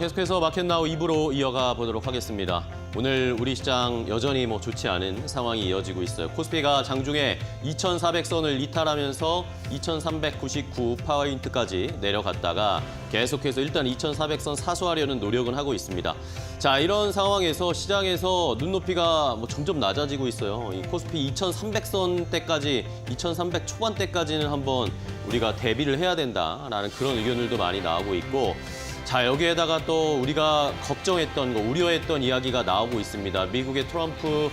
계속해서 마켓나우 2부로 이어가 보도록 하겠습니다. 오늘 우리 시장 여전히 좋지 않은 상황이 이어지고 있어요. 코스피가 장중에 2,400선을 이탈하면서 2,399 파워인트까지 내려갔다가 계속해서 일단 2,400선 사수하려는 노력은 하고 있습니다. 자, 이런 상황에서 시장에서 눈높이가 점점 낮아지고 있어요. 이 코스피 2,300선대까지, 2,300 초반대까지는 한번 우리가 대비를 해야 된다라는 그런 의견들도 많이 나오고 있고, 자, 여기에다가 또 우리가 걱정했던 거, 우려했던 이야기가 나오고 있습니다. 미국의 트럼프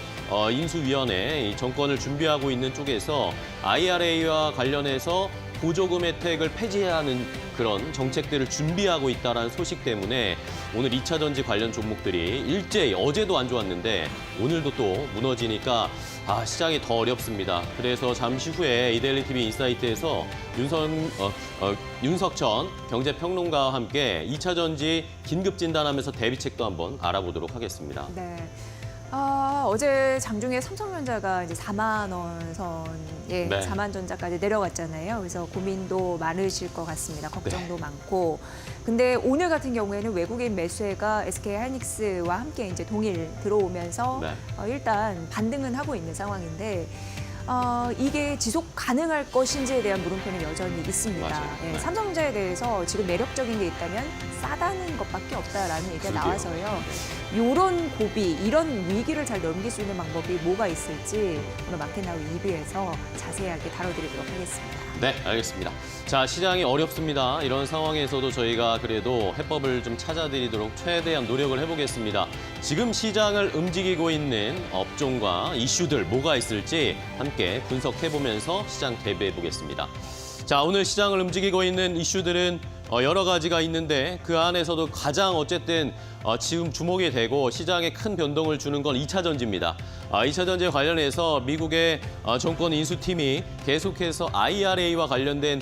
인수위원회 정권을 준비하고 있는 쪽에서 IRA와 관련해서 보조금 혜택을 폐지해야 하는 그런 정책들을 준비하고 있다는 소식 때문에 오늘 2차 전지 관련 종목들이 일제히 어제도 안 좋았는데 오늘도 또 무너지니까 시장이 더 어렵습니다. 그래서 잠시 후에 이데일리 TV 인사이트에서 윤석천 경제평론가와 함께 2차 전지 긴급 진단하면서 대비책도 한번 알아보도록 하겠습니다. 네. 어제 장중에 삼성전자가 이제 4만 원 선에 네. 4만 전자까지 내려갔잖아요. 그래서 고민도 많으실 것 같습니다. 걱정도 네. 많고. 근데 오늘 같은 경우에는 외국인 매수세가 SK하이닉스와 함께 이제 동일 들어오면서 네. 일단 반등은 하고 있는 상황인데 이게 지속 가능할 것인지에 대한 물음표는 여전히 있습니다. 맞아요. 예, 네. 삼성전자에 대해서 지금 매력적인 게 있다면 싸다는 것밖에 없다라는 얘기가 그러게요. 나와서요. 이런 고비, 이런 위기를 잘 넘길 수 있는 방법이 뭐가 있을지 오늘 마켓나우 2부에서 자세하게 다뤄드리도록 하겠습니다. 네, 알겠습니다. 자, 시장이 어렵습니다. 이런 상황에서도 저희가 그래도 해법을 좀 찾아드리도록 최대한 노력을 해보겠습니다. 지금 시장을 움직이고 있는 업종과 이슈들 뭐가 있을지 함께 분석해보면서 시장 대비해보겠습니다. 자, 오늘 시장을 움직이고 있는 이슈들은 여러 가지가 있는데 그 안에서도 가장 어쨌든 지금 주목이 되고 시장에 큰 변동을 주는 건 2차 전지입니다. 2차 전지에 관련해서 미국의 정권 인수팀이 계속해서 IRA와 관련된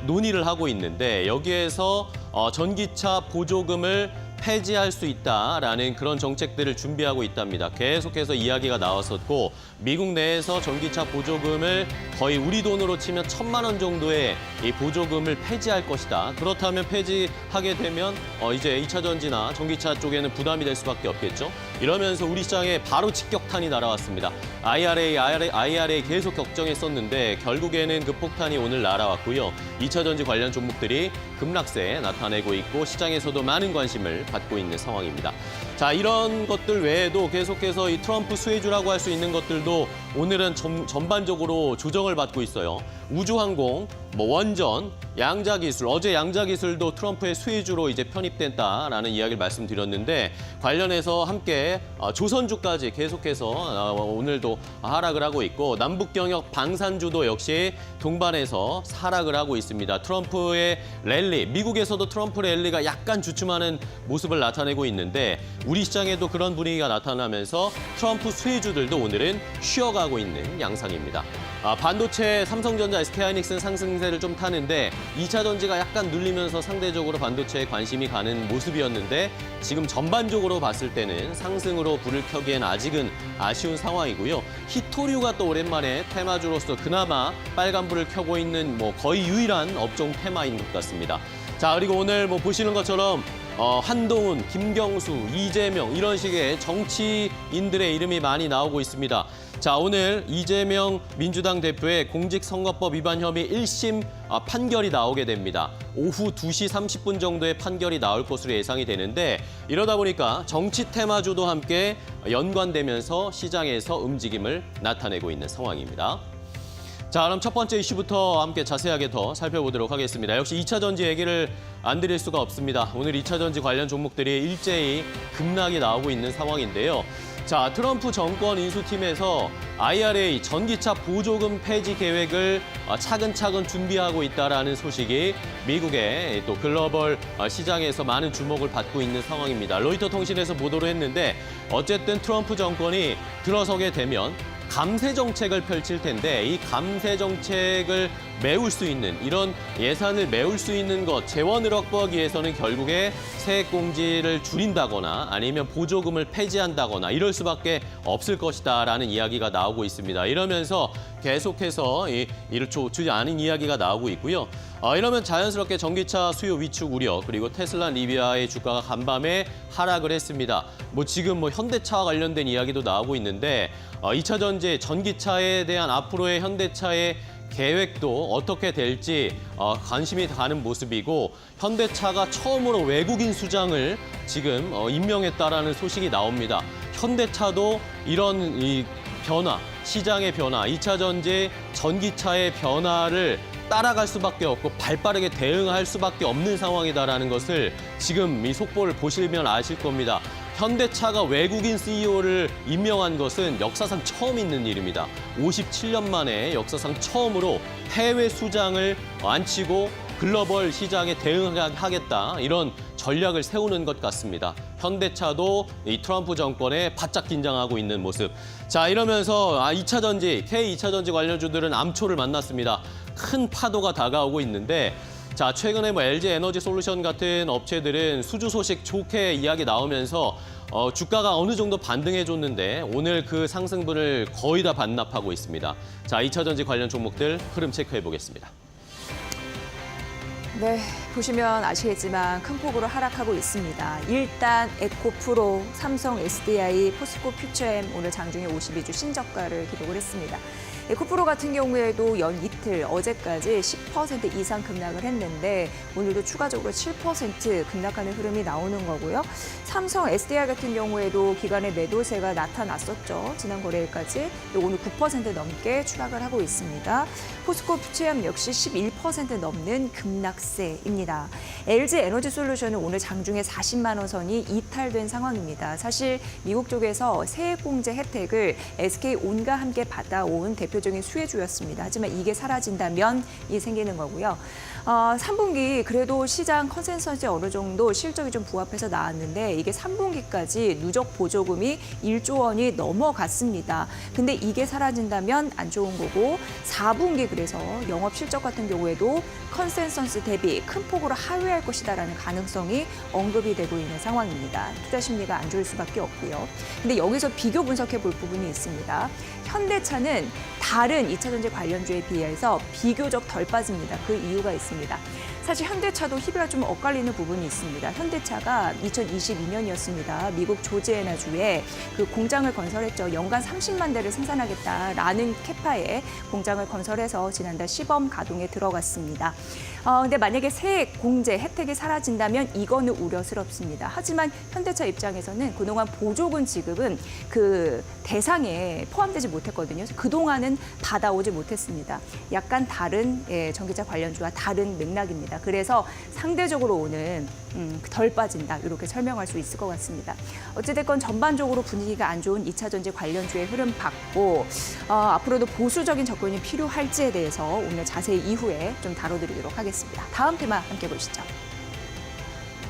논의를 하고 있는데 여기에서 전기차 보조금을 폐지할 수 있다라는 그런 정책들을 준비하고 있답니다. 계속해서 이야기가 나왔었고 미국 내에서 전기차 보조금을 거의 우리 돈으로 치면 1,000만 원 정도의 이 보조금을 폐지할 것이다. 그렇다면 폐지하게 되면 이제 2차 전지나 전기차 쪽에는 부담이 될 수밖에 없겠죠. 이러면서 우리 시장에 바로 직격탄이 날아왔습니다. IRA 계속 걱정했었는데 결국에는 그 폭탄이 오늘 날아왔고요. 2차 전지 관련 종목들이 급락세 나타내고 있고 시장에서도 많은 관심을 받고 있는 상황입니다. 자, 이런 것들 외에도 계속해서 이 트럼프 수혜주라고 할 수 있는 것들도 오늘은 전반적으로 조정을 받고 있어요. 우주항공, 원전, 양자기술, 어제 양자기술도 트럼프의 수혜주로 이제 편입됐다라는 이야기를 말씀드렸는데 관련해서 함께 조선주까지 계속해서 오늘도 하락을 하고 있고 남북경역 방산주도 역시 동반해서 하락을 하고 있습니다. 트럼프의 랠리, 미국에서도 트럼프 랠리가 약간 주춤하는 모습을 나타내고 있는데 우리 시장에도 그런 분위기가 나타나면서 트럼프 수혜주들도 오늘은 쉬어가고 있는 양상입니다. 반도체 삼성전자, SK하이닉스는 상승세를 좀 타는데 2차 전지가 약간 눌리면서 상대적으로 반도체에 관심이 가는 모습이었는데 지금 전반적으로 봤을 때는 상승으로 불을 켜기엔 아직은 아쉬운 상황이고요. 히토류가 또 오랜만에 테마주로서 그나마 빨간불을 켜고 있는 거의 유일한 업종 테마인 것 같습니다. 자, 그리고 오늘 보시는 것처럼 한동훈, 김경수, 이재명 이런 식의 정치인들의 이름이 많이 나오고 있습니다. 자, 오늘 이재명 민주당 대표의 공직선거법 위반 혐의 1심 판결이 나오게 됩니다. 오후 2시 30분 정도의 판결이 나올 것으로 예상이 되는데 이러다 보니까 정치 테마주도 함께 연관되면서 시장에서 움직임을 나타내고 있는 상황입니다. 자, 그럼 첫 번째 이슈부터 함께 자세하게 더 살펴보도록 하겠습니다. 역시 2차 전지 얘기를 안 드릴 수가 없습니다. 오늘 2차 전지 관련 종목들이 일제히 급락이 나오고 있는 상황인데요. 자, 트럼프 정권 인수팀에서 IRA 전기차 보조금 폐지 계획을 차근차근 준비하고 있다라는 소식이 미국의 또 글로벌 시장에서 많은 주목을 받고 있는 상황입니다. 로이터 통신에서 보도를 했는데 어쨌든 트럼프 정권이 들어서게 되면 감세 정책을 펼칠 텐데 이 감세 정책을 메울 수 있는 이런 예산을 메울 수 있는 것 재원을 확보하기 위해서는 결국에 세액공제를 줄인다거나 아니면 보조금을 폐지한다거나 이럴 수밖에 없을 것이다라는 이야기가 나오고 있습니다. 이러면서 계속해서 이를 좋지 않은 이야기가 나오고 있고요. 이러면 자연스럽게 전기차 수요 위축 우려, 그리고 테슬라 리비아의 주가가 간밤에 하락을 했습니다. 지금 현대차와 관련된 이야기도 나오고 있는데 2차 전지 전기차에 대한 앞으로의 현대차의 계획도 어떻게 될지 관심이 가는 모습이고, 현대차가 처음으로 외국인 수장을 지금 임명했다라는 소식이 나옵니다. 현대차도 이런 이 변화, 시장의 변화, 2차 전지 전기차의 변화를 따라갈 수밖에 없고 발빠르게 대응할 수밖에 없는 상황이다라는 것을 지금 이 속보를 보시면 아실 겁니다. 현대차가 외국인 CEO를 임명한 것은 역사상 처음 있는 일입니다. 57년 만에 역사상 처음으로 해외 수장을 안치고 글로벌 시장에 대응하겠다, 이런 전략을 세우는 것 같습니다. 현대차도 이 트럼프 정권에 바짝 긴장하고 있는 모습. 자, 이러면서 2차 전지, K2차 전지 관련주들은 암초를 만났습니다. 큰 파도가 다가오고 있는데, 자, 최근에 LG 에너지 솔루션 같은 업체들은 수주 소식 좋게 이야기 나오면서 주가가 어느 정도 반등해줬는데 오늘 그 상승분을 거의 다 반납하고 있습니다. 자, 2차 전지 관련 종목들 흐름 체크해 보겠습니다. 네, 보시면 아시겠지만 큰 폭으로 하락하고 있습니다. 일단 에코프로, 삼성 SDI, 포스코 퓨처엠 오늘 장중에 52주 신저가를 기록을 했습니다. 에코프로 같은 경우에도 연 이틀 어제까지 10% 이상 급락을 했는데 오늘도 추가적으로 7% 급락하는 흐름이 나오는 거고요. 삼성 SDI 같은 경우에도 기관의 매도세가 나타났었죠. 지난 거래일까지. 오늘 9% 넘게 추락을 하고 있습니다. 포스코 퓨처엠 역시 11% 넘는 급락세입니다. LG 에너지 솔루션은 오늘 장중에 40만 원 선이 이탈된 상황입니다. 사실 미국 쪽에서 세액공제 혜택을 SK온과 함께 받아온 대표적인 수혜주였습니다. 하지만 이게 사라진다면 이 생기는 거고요. 3분기 그래도 시장 컨센서스에 어느 정도 실적이 좀 부합해서 나왔는데 이게 3분기까지 누적 보조금이 1조 원이 넘어갔습니다. 근데 이게 사라진다면 안 좋은 거고 4분기 그래서 영업 실적 같은 경우에도 컨센서스 대비 큰 폭으로 하회할 것이다라는 가능성이 언급이 되고 있는 상황입니다. 투자 심리가 안 좋을 수밖에 없고요. 근데 여기서 비교 분석해 볼 부분이 있습니다. 현대차는 다른 2차 전지 관련주에 비해서 비교적 덜 빠집니다. 그 이유가 있습니다. 사실 현대차도 희비가 좀 엇갈리는 부분이 있습니다. 현대차가 2022년이었습니다. 미국 조지애나주에 그 공장을 건설했죠. 연간 30만 대를 생산하겠다라는 캐파에 공장을 건설해서 지난달 시범 가동에 들어갔습니다. 근데 만약에 세액 공제 혜택이 사라진다면 이거는 우려스럽습니다. 하지만 현대차 입장에서는 그동안 보조금 지급은 그 대상에 포함되지 못했거든요. 그동안은 받아오지 못했습니다. 약간 다른 전기차 관련주와 다른 맥락입니다. 그래서 상대적으로 오는 덜 빠진다, 이렇게 설명할 수 있을 것 같습니다. 어찌됐건 전반적으로 분위기가 안 좋은 2차 전지 관련주의 흐름 봤고 앞으로도 보수적인 접근이 필요할지에 대해서 오늘 자세히 이후에 좀 다뤄드리도록 하겠습니다. 다음 테마 함께 보시죠.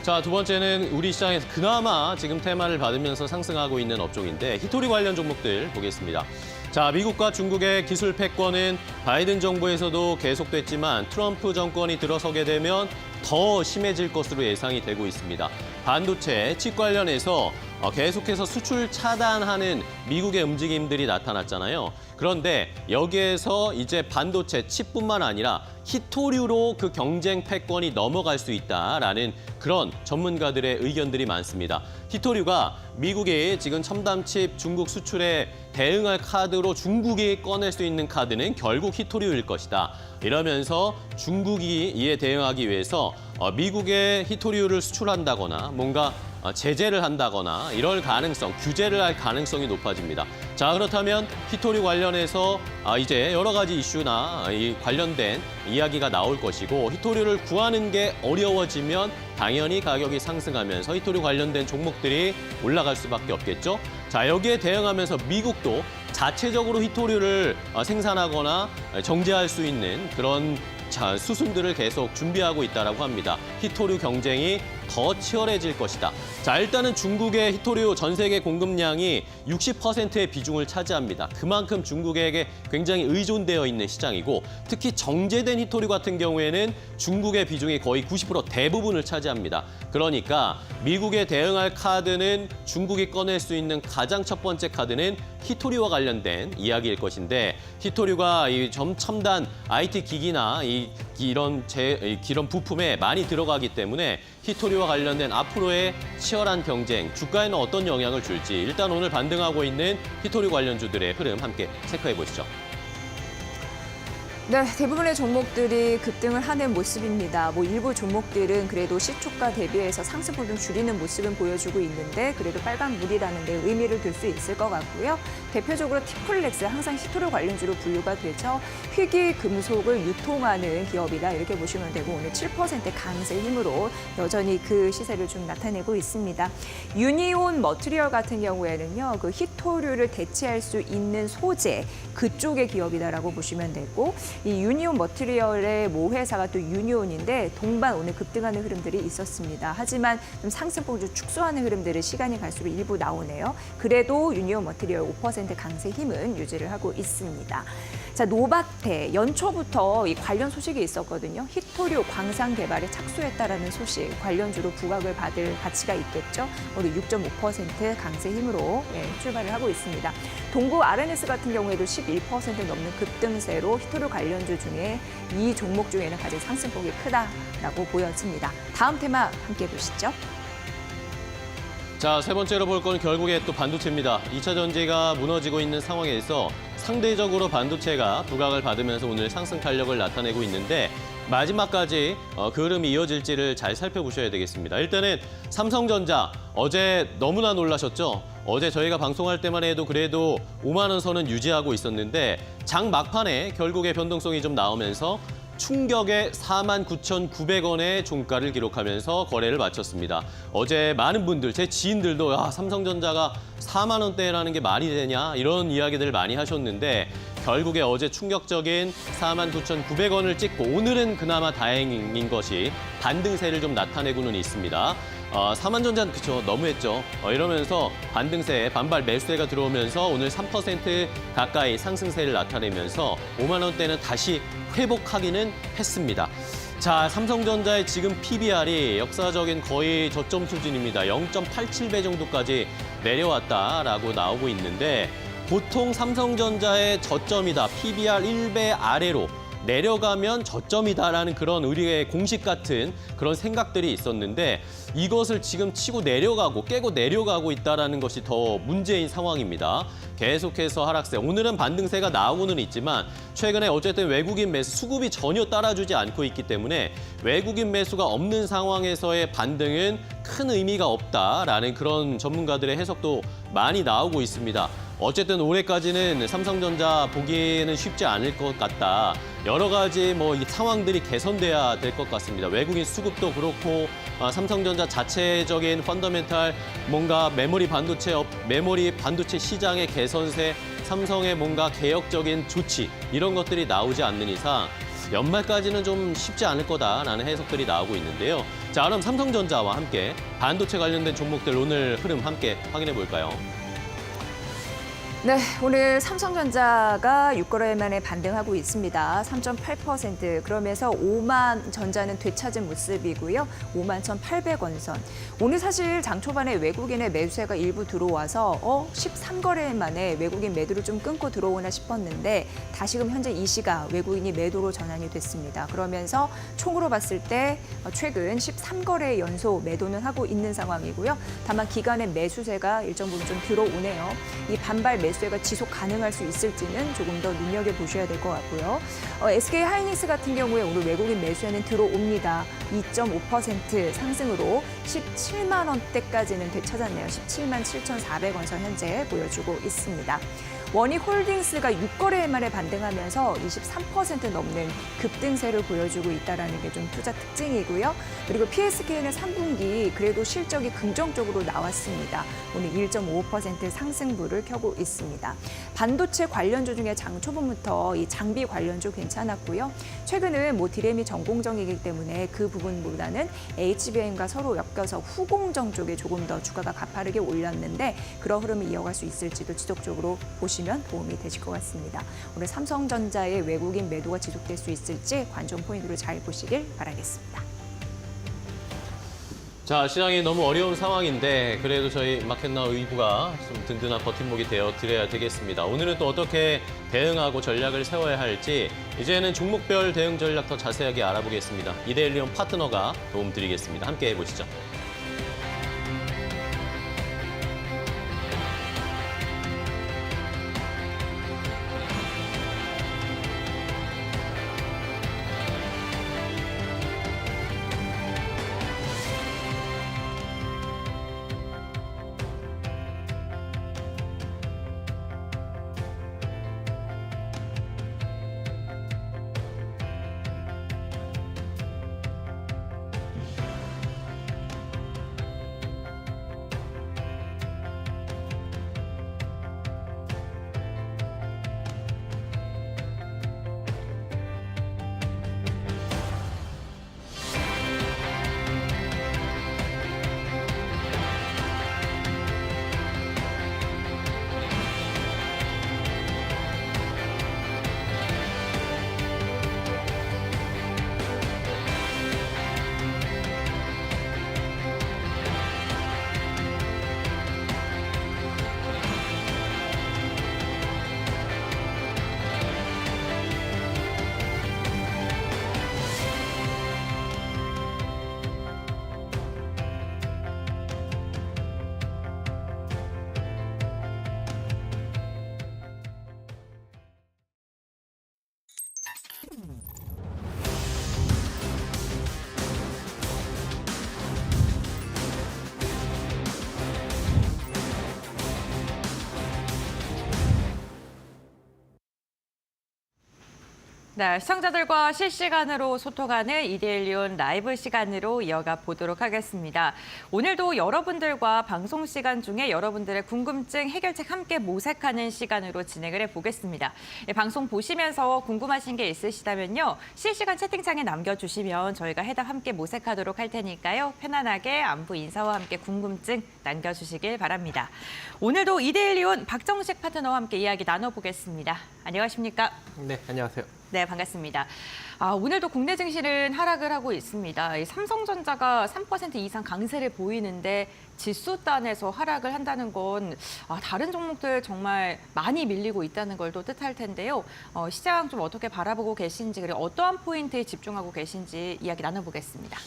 자, 두 번째는 우리 시장에서 그나마 지금 테마를 받으면서 상승하고 있는 업종인데 히토리 관련 종목들 보겠습니다. 자, 미국과 중국의 기술 패권은 바이든 정부에서도 계속됐지만 트럼프 정권이 들어서게 되면 더 심해질 것으로 예상이 되고 있습니다. 반도체, 칩 관련해서 계속해서 수출 차단하는 미국의 움직임들이 나타났잖아요. 그런데 여기에서 이제 반도체, 칩뿐만 아니라 히토류로 그 경쟁 패권이 넘어갈 수 있다라는 그런 전문가들의 의견들이 많습니다. 히토류가 미국이 지금 첨단칩 중국 수출에 대응할 카드로 중국이 꺼낼 수 있는 카드는 결국 히토류일 것이다. 이러면서 중국이 이에 대응하기 위해서 미국에 히토류를 수출한다거나 뭔가 제재를 한다거나 이럴 가능성, 규제를 할 가능성이 높아집니다. 자, 그렇다면 히토류 관련해서 이제 여러 가지 이슈나 이 관련된 이야기가 나올 것이고 히토류를 구하는 게 어려워지면 당연히 가격이 상승하면서 히토류 관련된 종목들이 올라갈 수밖에 없겠죠. 자, 여기에 대응하면서 미국도 자체적으로 히토류를 생산하거나 정제할 수 있는 그런 수순들을 계속 준비하고 있다고 합니다. 히토류 경쟁이 더 치열해질 것이다. 자, 일단은 중국의 히토류 전 세계 공급량이 60%의 비중을 차지합니다. 그만큼 중국에게 굉장히 의존되어 있는 시장이고 특히 정제된 히토류 같은 경우에는 중국의 비중이 거의 90% 대부분을 차지합니다. 그러니까 미국에 대응할 카드는 중국이 꺼낼 수 있는 가장 첫 번째 카드는 히토류와 관련된 이야기일 것인데 히토류가 이 첨단 IT 기기나 이런 부품에 많이 들어가기 때문에 히토류와 관련된 앞으로의 치열한 경쟁, 주가에는 어떤 영향을 줄지 일단 오늘 반등하고 있는 히토류 관련주들의 흐름 함께 체크해 보시죠. 네, 대부분의 종목들이 급등을 하는 모습입니다. 일부 종목들은 그래도 시초가 대비해서 상승폭 좀 줄이는 모습은 보여주고 있는데 그래도 빨간물이라는 데 의미를 둘 수 있을 것 같고요. 대표적으로 티플렉스, 항상 히토류 관련주로 분류가 되죠. 희귀 금속을 유통하는 기업이다 이렇게 보시면 되고 오늘 7% 강세 힘으로 여전히 그 시세를 좀 나타내고 있습니다. 유니온 머티리얼 같은 경우에는요, 그 히토류를 대체할 수 있는 소재 그쪽의 기업이다라고 보시면 되고. 이 유니온 머티리얼의 모 회사가 또 유니온인데 동반 오늘 급등하는 흐름들이 있었습니다. 하지만 좀 상승폭 좀 축소하는 흐름들은 시간이 갈수록 일부 나오네요. 그래도 유니온 머티리얼 5% 강세 힘은 유지를 하고 있습니다. 자, 노바테 연초부터 이 관련 소식이 있었거든요. 히토류 광산 개발에 착수했다라는 소식, 관련주로 부각을 받을 가치가 있겠죠. 오늘 6.5% 강세 힘으로 출발을 하고 있습니다. 동구 RNS 같은 경우에도 11% 넘는 급등세로 히토류 관련주 중에 이 종목 중에는 가장 상승폭이 크다라고 보여집니다. 다음 테마 함께 보시죠. 자, 세 번째로 볼 건 결국에 또 반도체입니다. 2차 전지가 무너지고 있는 상황에서 상대적으로 반도체가 부각을 받으면서 오늘 상승 탄력을 나타내고 있는데 마지막까지 그 흐름이 이어질지를 잘 살펴보셔야 되겠습니다. 일단은 삼성전자 어제 너무나 놀라셨죠? 어제 저희가 방송할 때만 해도 그래도 5만 원 선은 유지하고 있었는데 장 막판에 결국에 변동성이 좀 나오면서 충격의 49,900원의 종가를 기록하면서 거래를 마쳤습니다. 어제 많은 분들, 제 지인들도 삼성전자가 4만 원대라는 게 말이 되냐 이런 이야기들을 많이 하셨는데 결국에 어제 충격적인 49,900원을 찍고 오늘은 그나마 다행인 것이 반등세를 좀 나타내고는 있습니다. 삼한전자는 그쵸 너무했죠. 이러면서 반등세, 반발 매수세가 들어오면서 오늘 3% 가까이 상승세를 나타내면서 5만 원대는 다시 회복하기는 했습니다. 자, 삼성전자의 지금 PBR이 역사적인 거의 저점 수준입니다. 0.87배 정도까지 내려왔다라고 나오고 있는데 보통 삼성전자의 저점이다, PBR 1배 아래로 내려가면 저점이다라는 그런 우리의 공식 같은 그런 생각들이 있었는데 이것을 지금 치고 내려가고 깨고 내려가고 있다는 것이 더 문제인 상황입니다. 계속해서 하락세, 오늘은 반등세가 나오고는 있지만 최근에 어쨌든 외국인 매수, 수급이 전혀 따라주지 않고 있기 때문에 외국인 매수가 없는 상황에서의 반등은 큰 의미가 없다라는 그런 전문가들의 해석도 많이 나오고 있습니다. 어쨌든 올해까지는 삼성전자 보기에는 쉽지 않을 것 같다. 여러 가지 이 상황들이 개선돼야 될 것 같습니다. 외국인 수급도 그렇고 삼성전자 자체적인 펀더멘탈 뭔가 메모리 반도체 시장의 개선세, 삼성의 뭔가 개혁적인 조치 이런 것들이 나오지 않는 이상 연말까지는 좀 쉽지 않을 거다라는 해석들이 나오고 있는데요. 자, 그럼 삼성전자와 함께 반도체 관련된 종목들 오늘 흐름 함께 확인해 볼까요? 네, 오늘 삼성전자가 6거래일 만에 반등하고 있습니다. 3.8%. 그러면서 5만 전자는 되찾은 모습이고요. 51,800원 선. 오늘 사실 장 초반에 외국인의 매수세가 일부 들어와서 13거래일 만에 외국인 매도를 좀 끊고 들어오나 싶었는데 다시금 현재 이 시각 외국인이 매도로 전환이 됐습니다. 그러면서 총으로 봤을 때 최근 13거래 연속 매도는 하고 있는 상황이고요. 다만 기간의 매수세가 일정 부분 좀 들어오네요. 이 반발 매수세가 지속 가능할 수 있을지는 조금 더 눈여겨보셔야 될 것 같고요. SK 하이닉스 같은 경우에 오늘 외국인 매수에는 들어옵니다. 2.5% 상승으로 17만 원대까지는 되찾았네요. 17만 7,400원 선 현재 보여주고 있습니다. 원익홀딩스가 6거래일 만에 반등하면서 23% 넘는 급등세를 보여주고 있다는 게 좀 투자 특징이고요. 그리고 PSK는 3분기 그래도 실적이 긍정적으로 나왔습니다. 오늘 1.5% 상승부를 켜고 있습니다. 반도체 관련주 중에 장 초반부터 이 장비 관련주 괜찮았고요. 최근은 디램이 전공정이기 때문에 그 부분보다는 HBM과 서로 엮여서 후공정 쪽에 조금 더 주가가 가파르게 올렸는데 그런 흐름을 이어갈 수 있을지도 지속적으로 보시면 도움이 되실 것 같습니다. 오늘 삼성전자의 외국인 매도가 지속될 수 있을지 관전 포인트로 잘 보시길 바라겠습니다. 자, 시장이 너무 어려운 상황인데 그래도 저희 마켓나우 의부가 좀 든든한 버팀목이 되어 드려야 되겠습니다. 오늘은 또 어떻게 대응하고 전략을 세워야 할지 이제는 종목별 대응 전략 더 자세하게 알아보겠습니다. 이데일리온 파트너가 도움드리겠습니다. 함께 해보시죠. 네, 시청자들과 실시간으로 소통하는 이데일리온 라이브 시간으로 이어가 보도록 하겠습니다. 오늘도 여러분들과 방송 시간 중에 여러분들의 궁금증 해결책 함께 모색하는 시간으로 진행을 해보겠습니다. 방송 보시면서 궁금하신 게 있으시다면요. 실시간 채팅창에 남겨주시면 저희가 해답 함께 모색하도록 할 테니까요. 편안하게 안부 인사와 함께 궁금증 남겨주시길 바랍니다. 오늘도 이데일리온 박정식 파트너와 함께 이야기 나눠보겠습니다. 안녕하십니까? 네, 안녕하세요. 네, 반갑습니다. 오늘도 국내 증시는 하락을 하고 있습니다. 이 삼성전자가 3% 이상 강세를 보이는데 지수단에서 하락을 한다는 건 다른 종목들 정말 많이 밀리고 있다는 걸 또 뜻할 텐데요. 시장 좀 어떻게 바라보고 계신지 그리고 어떠한 포인트에 집중하고 계신지 이야기 나눠보겠습니다.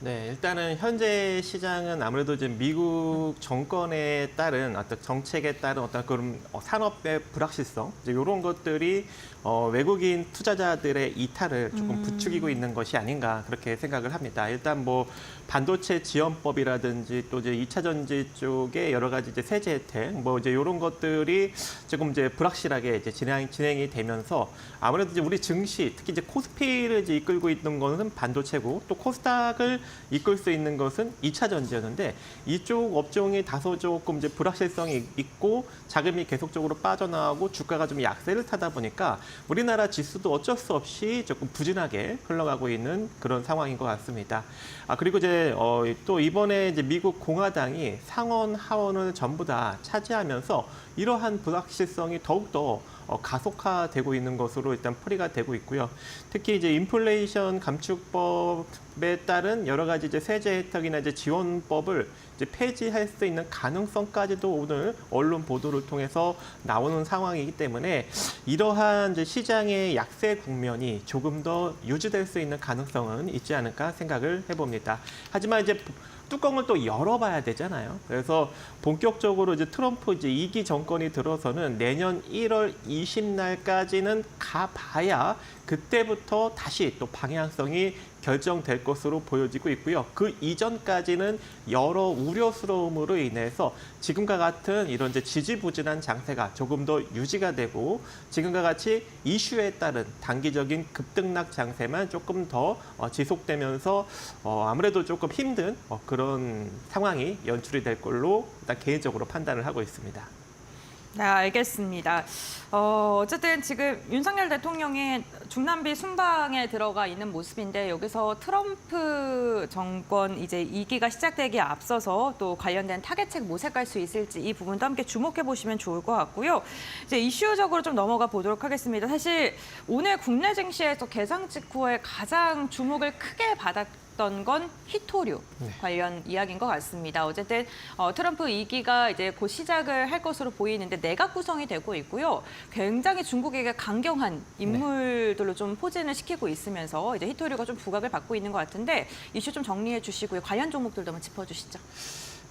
네, 일단은 현재 시장은 아무래도 이제 미국 정권에 따른 어떤 정책에 따른 어떤 그런 산업의 불확실성, 이제 이런 것들이 외국인 투자자들의 이탈을 조금 부추기고 있는 것이 아닌가 그렇게 생각을 합니다. 일단 뭐 반도체 지원법이라든지 또 이제 2차 전지 쪽에 여러 가지 이제 세제 혜택, 뭐 이제 이런 것들이 조금 이제 불확실하게 이제 진행이 되면서 아무래도 이제 우리 증시, 특히 이제 코스피를 이제 이끌고 있는 것은 반도체고 또 코스닥을 이끌 수 있는 것은 2차 전지였는데 이쪽 업종이 다소 조금 이제 불확실성이 있고 자금이 계속적으로 빠져나오고 주가가 좀 약세를 타다 보니까 우리나라 지수도 어쩔 수 없이 조금 부진하게 흘러가고 있는 그런 상황인 것 같습니다. 그리고 이제 또 이번에 이제 미국 공화당이 상원 하원을 전부 다 차지하면서 이러한 불확실성이 더욱더 가속화되고 있는 것으로 일단 풀이가 되고 있고요. 특히 이제 인플레이션 감축법에 따른 여러 가지 이제 세제 혜택이나 이제 지원법을 이제 폐지할 수 있는 가능성까지도 오늘 언론 보도를 통해서 나오는 상황이기 때문에 이러한 이제 시장의 약세 국면이 조금 더 유지될 수 있는 가능성은 있지 않을까 생각을 해봅니다. 하지만 이제 뚜껑을 또 열어봐야 되잖아요. 그래서 본격적으로 이제 트럼프 이제 2기 정권이 들어서는 내년 1월 20날까지는 가봐야 그때부터 다시 또 방향성이 결정될 것으로 보여지고 있고요. 그 이전까지는 여러 우려스러움으로 인해서 지금과 같은 이런 이제 지지부진한 장세가 조금 더 유지가 되고 지금과 같이 이슈에 따른 단기적인 급등락 장세만 조금 더 지속되면서 아무래도 조금 힘든 그런 상황이 연출이 될 걸로 일단 개인적으로 판단을 하고 있습니다. 네, 알겠습니다. 어쨌든 지금 윤석열 대통령이 중남미 순방에 들어가 있는 모습인데 여기서 트럼프 정권 이제 2기가 시작되기에 앞서서 또 관련된 타겟책 모색할 수 있을지 이 부분도 함께 주목해 보시면 좋을 것 같고요. 이제 이슈적으로 좀 넘어가 보도록 하겠습니다. 사실 오늘 국내 증시에서 개장 직후에 가장 주목을 크게 받았던 건 히토류 관련 이야기인 것 같습니다. 어쨌든 트럼프 2기가 이제 곧 시작을 할 것으로 보이는데 내각 구성이 되고 있고요. 굉장히 중국에게 강경한 인물들로 좀 포진을 시키고 있으면서 이제 히토류가 좀 부각을 받고 있는 것 같은데 이슈 좀 정리해 주시고요. 관련 종목들도 한번 짚어주시죠.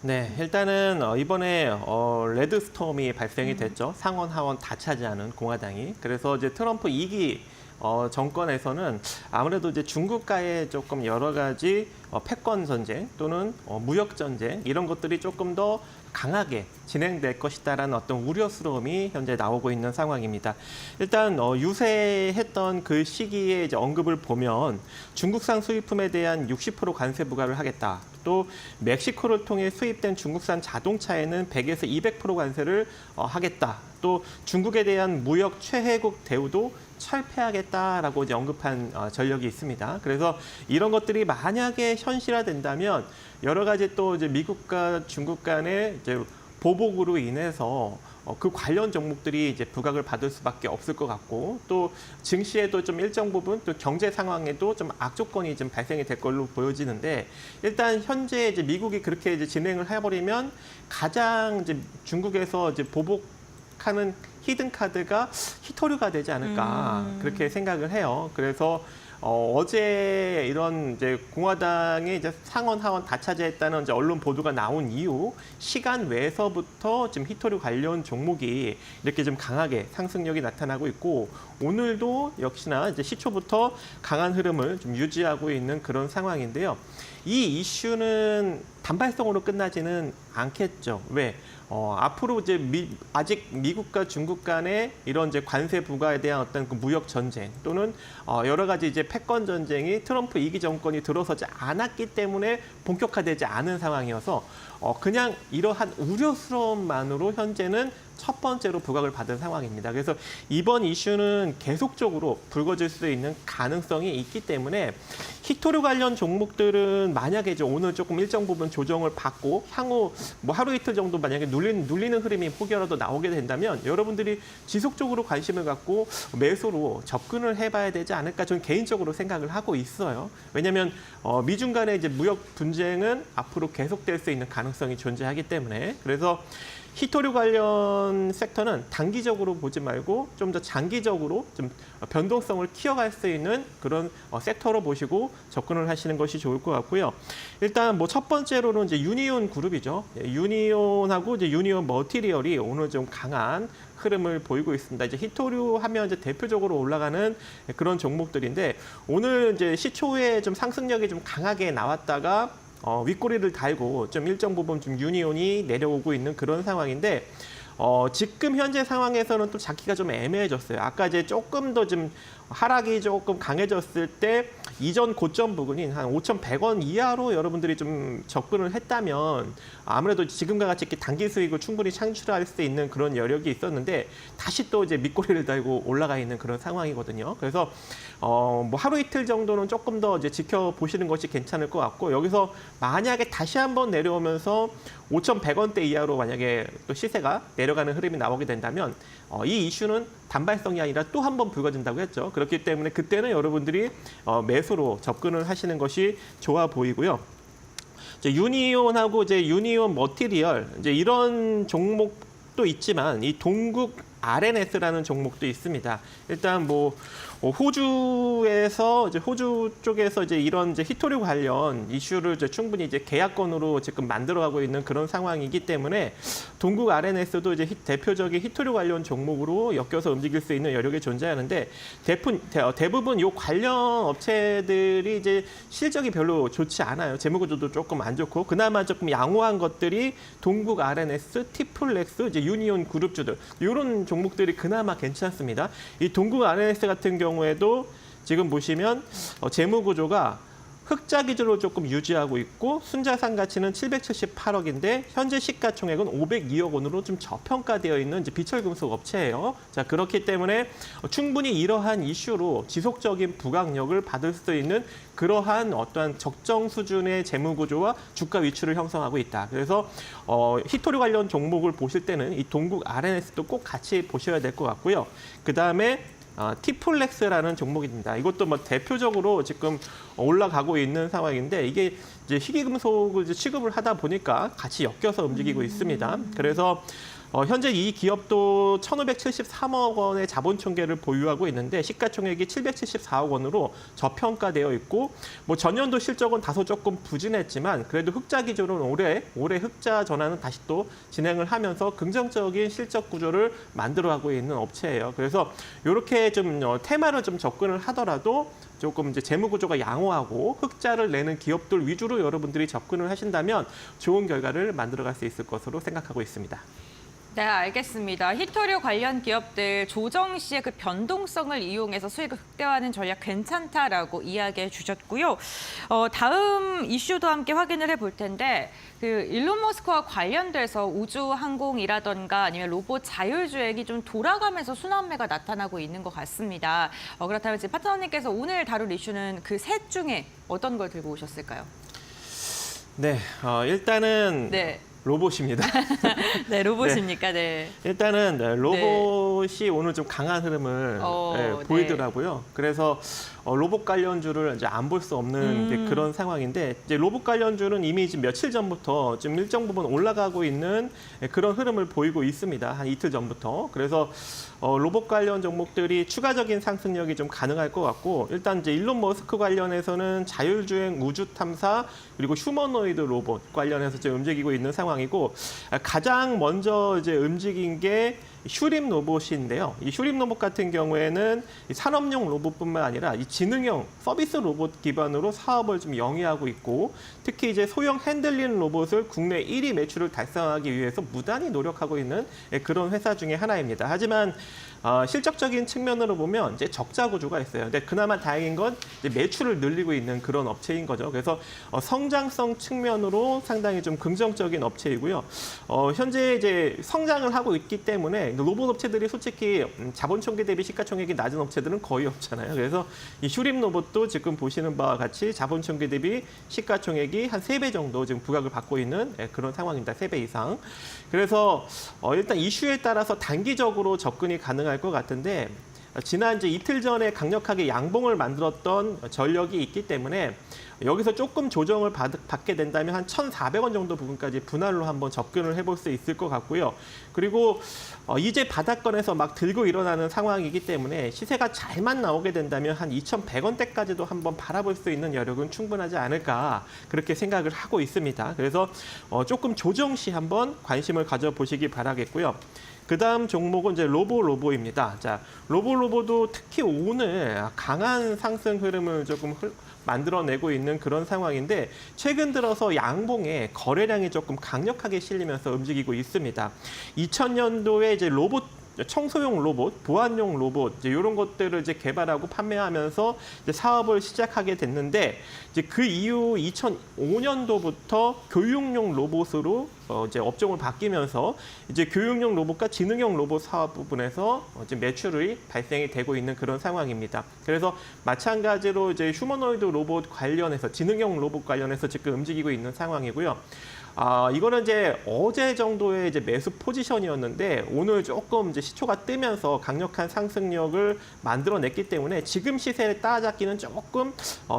네, 일단은 이번에 레드스톰이 발생이 됐죠. 상원 하원 다 차지하는 공화당이. 그래서 이제 트럼프 2기 정권에서는 아무래도 이제 중국과의 조금 여러 가지 패권 전쟁 또는 무역 전쟁 이런 것들이 조금 더 강하게 진행될 것이다라는 어떤 우려스러움이 현재 나오고 있는 상황입니다. 일단 유세했던 그 시기에 이제 언급을 보면 중국산 수입품에 대한 60% 관세 부과를 하겠다. 또 멕시코를 통해 수입된 중국산 자동차에는 100에서 200% 관세를 하겠다. 또 중국에 대한 무역 최혜국 대우도 철폐하겠다라고 이제 언급한 전력이 있습니다. 그래서 이런 것들이 만약에 현실화된다면 여러 가지 또 이제 미국과 중국 간의 이제 보복으로 인해서 그 관련 종목들이 이제 부각을 받을 수밖에 없을 것 같고 또 증시에도 좀 일정 부분 또 경제 상황에도 좀 악조건이 좀 발생이 될 걸로 보여지는데 일단 현재 이제 미국이 그렇게 이제 진행을 해버리면 가장 이제 중국에서 이제 보복하는 히든 카드가 히토류가 되지 않을까 그렇게 생각을 해요. 그래서 어제 이런 이제 공화당이 이제 상원 하원 다 차지했다는 이제 언론 보도가 나온 이후 시간 외에서부터 지금 히토류 관련 종목이 이렇게 좀 강하게 상승력이 나타나고 있고 오늘도 역시나 이제 시초부터 강한 흐름을 좀 유지하고 있는 그런 상황인데요. 이 이슈는 단발성으로 끝나지는 않겠죠. 왜? 앞으로 이제 아직 미국과 중국 간의 이런 이제 관세 부과에 대한 어떤 그 무역 전쟁 또는 여러 가지 이제 패권 전쟁이 트럼프 2기 정권이 들어서지 않았기 때문에 본격화되지 않은 상황이어서 그냥 이러한 우려스러움만으로 현재는 첫 번째로 부각을 받은 상황입니다. 그래서 이번 이슈는 계속적으로 불거질 수 있는 가능성이 있기 때문에 히토류 관련 종목들은 만약에 이제 오늘 조금 일정 부분 조정을 받고 향후 뭐 하루 이틀 정도 만약에 눌리는 흐름이 혹여라도 나오게 된다면 여러분들이 지속적으로 관심을 갖고 매수로 접근을 해봐야 되지 않을까 저는 개인적으로 생각을 하고 있어요. 왜냐하면 미중 간의 이제 무역 분쟁은 앞으로 계속될 수 있는 가능성이 존재하기 때문에 그래서 히토류 관련 섹터는 단기적으로 보지 말고 좀 더 장기적으로 좀 변동성을 키워갈 수 있는 그런 섹터로 보시고 접근을 하시는 것이 좋을 것 같고요. 일단 뭐 첫 번째로는 이제 유니온 그룹이죠. 유니온하고 이제 유니온 머티리얼이 오늘 좀 강한 흐름을 보이고 있습니다. 이제 히토류 하면 이제 대표적으로 올라가는 그런 종목들인데 오늘 이제 시초에 좀 상승력이 좀 강하게 나왔다가 윗꼬리를 달고 좀 일정 부분 좀 유니온이 내려오고 있는 그런 상황인데 지금 현재 상황에서는 또 잡기가 좀 애매해졌어요. 아까 이제 조금 더 좀 하락이 조금 강해졌을 때 이전 고점 부근인 한 5,100원 이하로 여러분들이 좀 접근을 했다면 아무래도 지금과 같이 이렇게 단기 수익을 충분히 창출할 수 있는 그런 여력이 있었는데 다시 또 이제 밑꼬리를 달고 올라가 있는 그런 상황이거든요. 그래서 뭐 하루 이틀 정도는 조금 더 이제 지켜보시는 것이 괜찮을 것 같고 여기서 만약에 다시 한번 내려오면서 5,100원대 이하로 만약에 또 시세가 내려가는 흐름이 나오게 된다면 이 이슈는 단발성이 아니라 또 한 번 불거진다고 했죠. 그렇기 때문에 그때는 여러분들이 매수로 접근을 하시는 것이 좋아 보이고요. 이제 유니온하고 이제 유니온 머티리얼 이제 이런 종목도 있지만 이 동국 RNS라는 종목도 있습니다. 일단 뭐 호주에서 이제 호주 쪽에서 이제 이런 이제 히토류 관련 이슈를 이제 충분히 이제 계약권으로 지금 만들어가고 있는 그런 상황이기 때문에 동국 RNS도 이제 대표적인 히토류 관련 종목으로 엮여서 움직일 수 있는 여력이 존재하는데 대부분 요 관련 업체들이 이제 실적이 별로 좋지 않아요. 재무구조도 조금 안 좋고 그나마 조금 양호한 것들이 동국 RNS, 티플렉스, 이제 유니온 그룹주들 이런 종목들이 그나마 괜찮습니다. 이 동국 RNS 같은 경우에도 지금 보시면 재무구조가 흑자 기준으로 조금 유지하고 있고 순자산 가치는 778억인데 현재 시가총액은 502억 원으로 좀 저평가되어 있는 이제 비철금속 업체예요. 자, 그렇기 때문에 충분히 이러한 이슈로 지속적인 부각력을 받을 수 있는 그러한 어떠한 적정 수준의 재무구조와 주가 위치를 형성하고 있다. 그래서 히토류 관련 종목을 보실 때는 이 동국 RNS도 꼭 같이 보셔야 될 것 같고요. 그다음에 티플렉스라는 종목입니다. 이것도 뭐 대표적으로 지금 올라가고 있는 상황인데 이게 이제 희귀금속을 이제 취급을 하다 보니까 같이 엮여서 움직이고 있습니다. 그래서 현재 이 기업도 1,573억 원의 자본 총계를 보유하고 있는데 시가총액이 774억 원으로 저평가되어 있고 뭐 전년도 실적은 다소 조금 부진했지만 그래도 흑자 기준으로는 올해 흑자 전환은 다시 또 진행을 하면서 긍정적인 실적 구조를 만들어가고 있는 업체예요. 그래서 이렇게 좀 테마를 좀 접근을 하더라도 조금 이제 재무 구조가 양호하고 흑자를 내는 기업들 위주로 여러분들이 접근을 하신다면 좋은 결과를 만들어갈 수 있을 것으로 생각하고 있습니다. 네, 알겠습니다. 히토류 관련 기업들 조정 시의 그 변동성을 이용해서 수익을 극대화하는 전략 괜찮다라고 이야기해 주셨고요. 다음 이슈도 함께 확인을 해볼 텐데 그 일론 머스크와 관련돼서 우주항공이라던가 아니면 로봇 자율주행이 좀 돌아가면서 순환매가 나타나고 있는 것 같습니다. 그렇다면 지금 파트너님께서 오늘 다룰 이슈는 그 셋 중에 어떤 걸 들고 오셨을까요? 네, 일단은 네. 로봇입니다. 네, 로봇입니까? 네. 일단은 로봇이 오늘 좀 강한 흐름을 보이더라고요. 그래서 로봇 관련주를 이제 안 볼 수 없는 이제 그런 상황인데 이제 로봇 관련주는 이미 지금 며칠 전부터 좀 일정 부분 올라가고 있는 그런 흐름을 보이고 있습니다. 한 이틀 전부터. 그래서 로봇 관련 종목들이 추가적인 상승력이 좀 가능할 것 같고 일단 이제 일론 머스크 관련해서는 자율주행 우주 탐사 그리고 휴머노이드 로봇 관련해서 지금 움직이고 있는 상황이고 가장 먼저 이제 움직인 게 슈림 로봇인데요. 이 슈림 로봇 같은 경우에는 산업용 로봇뿐만 아니라 이 지능형 서비스 로봇 기반으로 사업을 좀 영위하고 있고 특히 이제 소형 핸들링 로봇을 국내 1위 매출을 달성하기 위해서 무단히 노력하고 있는 그런 회사 중에 하나입니다. 하지만 실적적인 측면으로 보면 이제 적자 구조가 있어요. 근데 그나마 다행인 건 이제 매출을 늘리고 있는 그런 업체인 거죠. 그래서 성장성 측면으로 상당히 좀 긍정적인 업체이고요. 현재 이제 성장을 하고 있기 때문에 로봇 업체들이 솔직히 자본 총계 대비 시가총액이 낮은 업체들은 거의 없잖아요. 그래서 이 슈림 로봇도 지금 보시는 바와 같이 자본 총계 대비 시가총액이 한 3배 정도 지금 부각을 받고 있는 그런 상황입니다. 3배 이상. 그래서 일단 이슈에 따라서 단기적으로 접근이 가능할 것 같은데 지난 이제 이틀 전에 강력하게 양봉을 만들었던 전력이 있기 때문에 여기서 조금 조정을 받게 된다면 한 1,400원 정도 부분까지 분할로 한번 접근을 해볼 수 있을 것 같고요. 그리고 이제 바닥권에서 막 들고 일어나는 상황이기 때문에 시세가 잘만 나오게 된다면 한 2,100원대까지도 한번 바라볼 수 있는 여력은 충분하지 않을까 그렇게 생각을 하고 있습니다. 그래서 조금 조정 시 한번 관심을 가져보시기 바라겠고요. 그다음 종목은 이제 로보입니다. 자, 로보도 특히 오늘 강한 상승 흐름을 조금 만들어내고 있는 그런 상황인데 최근 들어서 양봉에 거래량이 조금 강력하게 실리면서 움직이고 있습니다. 2000년도에 이제 청소용 로봇, 보안용 로봇 이제 이런 것들을 이제 개발하고 판매하면서 이제 사업을 시작하게 됐는데 이제 그 이후 2005년도부터 교육용 로봇으로 이제 업종을 바뀌면서 이제 교육용 로봇과 지능형 로봇 사업 부분에서 이제 매출이 발생이 되고 있는 그런 상황입니다. 그래서 마찬가지로 이제 휴머노이드 로봇 관련해서 지능형 로봇 관련해서 지금 움직이고 있는 상황이고요. 이거는 이제 어제 정도의 이제 매수 포지션이었는데 오늘 조금 이제 시초가 뜨면서 강력한 상승력을 만들어냈기 때문에 지금 시세를 따라잡기는 조금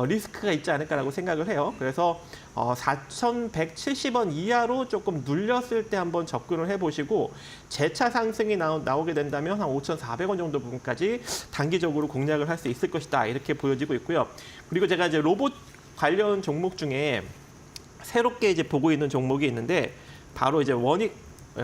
리스크가 있지 않을까라고 생각을 해요. 그래서 4,170원 이하로 조금 눌렸을 때 한번 접근을 해보시고 재차 상승이 나오게 된다면 한 5,400원 정도 부분까지 단기적으로 공략을 할 수 있을 것이다. 이렇게 보여지고 있고요. 그리고 제가 이제 로봇 관련 종목 중에 새롭게 이제 보고 있는 종목이 있는데 바로 이제 원익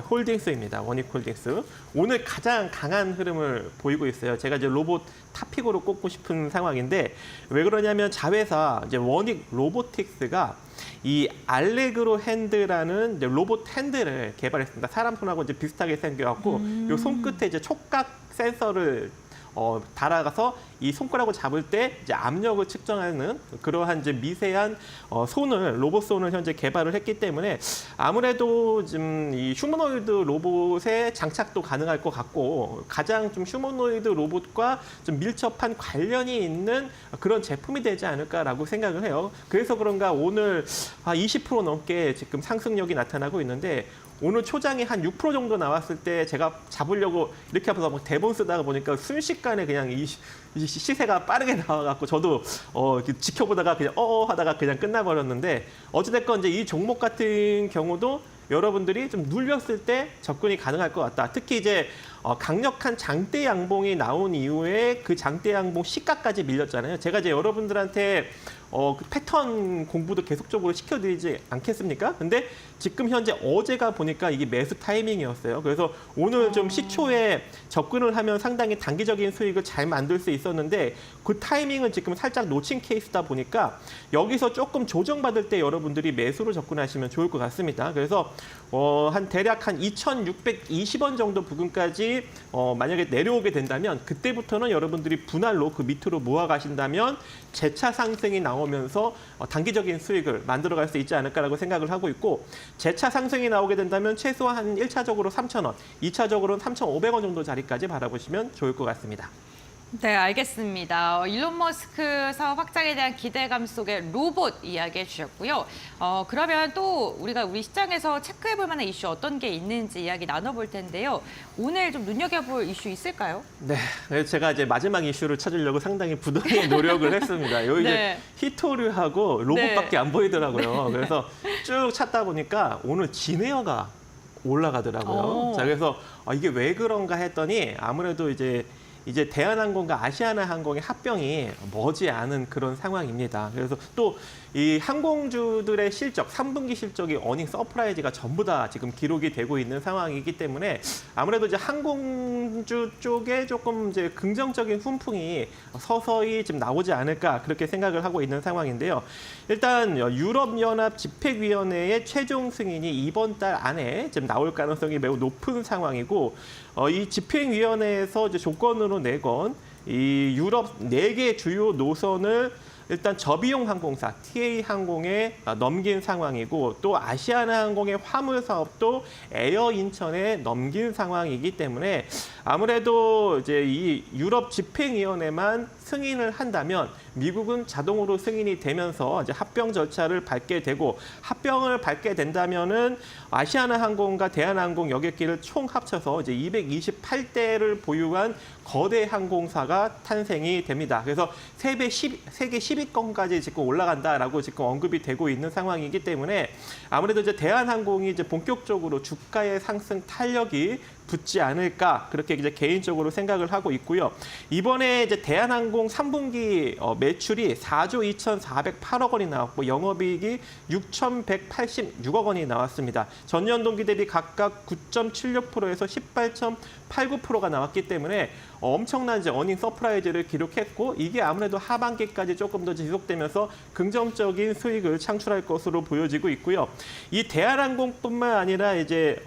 홀딩스입니다. 원익 홀딩스. 오늘 가장 강한 흐름을 보이고 있어요. 제가 이제 로봇 탑픽으로 꼽고 싶은 상황인데 왜 그러냐면 자회사 이제 원익 로보틱스가 이 알레그로 핸드라는 이제 로봇 핸드를 개발했습니다. 사람 손하고 이제 비슷하게 생겨갖고 요 손끝에 이제 촉각 센서를 달아가서 이 손가락을 잡을 때 이제 압력을 측정하는 그러한 이제 미세한 로봇 손을 현재 개발을 했기 때문에 아무래도 좀 이 휴머노이드 로봇에 장착도 가능할 것 같고 가장 좀 휴머노이드 로봇과 좀 밀접한 관련이 있는 그런 제품이 되지 않을까라고 생각을 해요. 그래서 그런가 오늘 20% 넘게 지금 상승력이 나타나고 있는데 오늘 초장이 한 6% 정도 나왔을 때 제가 잡으려고 이렇게 앞에서 막 대본 쓰다가 보니까 순식간에 그냥 이 시세가 빠르게 나와갖고 저도 이렇게 지켜보다가 그냥 하다가 그냥 끝나버렸는데 어찌됐건 이제 이 종목 같은 경우도 여러분들이 좀 눌렸을 때 접근이 가능할 것 같다. 특히 이제 강력한 장대 양봉이 나온 이후에 그 장대 양봉 시가까지 밀렸잖아요. 제가 이제 여러분들한테 그 패턴 공부도 계속적으로 시켜드리지 않겠습니까? 근데 지금 현재 어제가 보니까 이게 매수 타이밍이었어요. 그래서 오늘 좀 시초에 접근을 하면 상당히 단기적인 수익을 잘 만들 수 있었는데 그 타이밍은 지금 살짝 놓친 케이스다 보니까 여기서 조금 조정받을 때 여러분들이 매수로 접근하시면 좋을 것 같습니다. 그래서 대략 한 2,620원 정도 부근까지 만약에 내려오게 된다면 그때부터는 여러분들이 분할로 그 밑으로 모아 가신다면 재차 상승이 나오면서 단기적인 수익을 만들어갈 수 있지 않을까라고 생각을 하고 있고 재차 상승이 나오게 된다면 최소한 1차적으로 3,000원, 2차적으로는 3,500원 정도 자리까지 바라보시면 좋을 것 같습니다. 네, 알겠습니다. 일론 머스크 사업 확장에 대한 기대감 속에 로봇 이야기해 주셨고요. 그러면 또 우리 시장에서 체크해볼 만한 이슈 어떤 게 있는지 이야기 나눠볼 텐데요. 오늘 좀 눈여겨볼 이슈 있을까요? 네, 그래서 제가 이제 마지막 이슈를 찾으려고 상당히 부단히 노력을 했습니다. 여기 네. 이제 히토류하고 로봇밖에 안 보이더라고요. 그래서 쭉 찾다 보니까 오늘 진에어가 올라가더라고요. 자, 그래서 이게 왜 그런가 했더니 아무래도 이제 대한항공과 아시아나항공의 합병이 머지않은 그런 상황입니다. 그래서 또 이 항공주들의 실적, 3분기 실적이 어닝 서프라이즈가 전부 다 지금 기록이 되고 있는 상황이기 때문에 아무래도 이제 항공주 쪽에 조금 이제 긍정적인 훈풍이 서서히 지금 나오지 않을까 그렇게 생각을 하고 있는 상황인데요. 일단 유럽연합 집행위원회의 최종 승인이 이번 달 안에 지금 나올 가능성이 매우 높은 상황이고 이 집행위원회에서 이제 조건으로 내건 이 유럽 4개 주요 노선을 일단 저비용 항공사 TA항공에 넘긴 상황이고 또 아시아나항공의 화물 사업도 에어인천에 넘긴 상황이기 때문에 아무래도 이제 이 유럽 집행위원회만 승인을 한다면 미국은 자동으로 승인이 되면서 이제 합병 절차를 밟게 되고 합병을 밟게 된다면은 아시아나항공과 대한항공 여객기를 총 합쳐서 이제 228대를 보유한 거대 항공사가 탄생이 됩니다. 그래서 세계 10위권까지 지금 올라간다라고 지금 언급이 되고 있는 상황이기 때문에 아무래도 이제 대한항공이 이제 본격적으로 주가의 상승 탄력이 붙지 않을까 그렇게 이제 개인적으로 생각을 하고 있고요. 이번에 이제 대한항공 3분기 매출이 4조 2,408억 원이 나왔고 영업이익이 6,186억 원이 나왔습니다. 전년 동기 대비 각각 9.76%에서 18.89%가 나왔기 때문에 엄청난 이제 어닝 서프라이즈를 기록했고 이게 아무래도 하반기까지 조금 더 지속되면서 긍정적인 수익을 창출할 것으로 보여지고 있고요. 이 대한항공뿐만 아니라 이제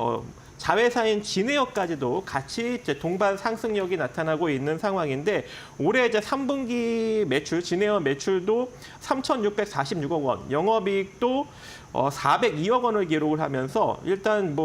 자회사인 진에어까지도 같이 이제 동반 상승력이 나타나고 있는 상황인데 올해 이제 3분기 매출, 진에어 매출도 3,646억 원, 영업이익도 402억 원을 기록을 하면서 일단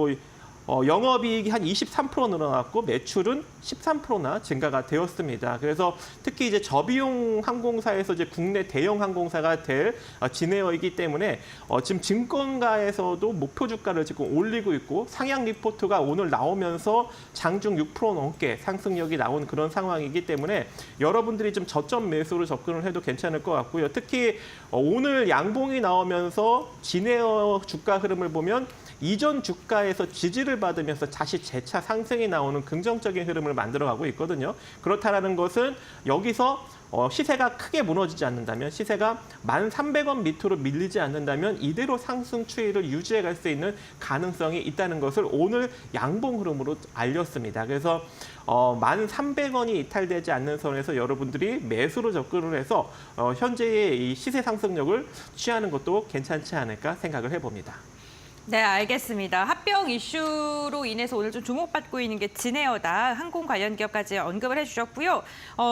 영업이익이 한 23% 늘어났고 매출은 13%나 증가가 되었습니다. 그래서 특히 이제 저비용 항공사에서 이제 국내 대형 항공사가 될 진에어이기 때문에 지금 증권가에서도 목표 주가를 지금 올리고 있고 상향 리포트가 오늘 나오면서 장중 6% 넘게 상승력이 나온 그런 상황이기 때문에 여러분들이 좀 저점 매수로 접근을 해도 괜찮을 것 같고요. 특히 오늘 양봉이 나오면서 진에어 주가 흐름을 보면 이전 주가에서 지지를 받으면서 다시 재차 상승이 나오는 긍정적인 흐름을 만들어가고 있거든요. 그렇다라는 것은 여기서 시세가 크게 무너지지 않는다면, 시세가 1,300원 밑으로 밀리지 않는다면 이대로 상승 추이를 유지해 갈 수 있는 가능성이 있다는 것을 오늘 양봉 흐름으로 알렸습니다. 그래서 1,300원이 이탈되지 않는 선에서 여러분들이 매수로 접근을 해서 현재의 이 시세 상승력을 취하는 것도 괜찮지 않을까 생각을 해봅니다. 네, 알겠습니다. 합병 이슈로 인해서 오늘 좀 주목받고 있는 게 진에어다. 항공 관련 기업까지 언급을 해주셨고요.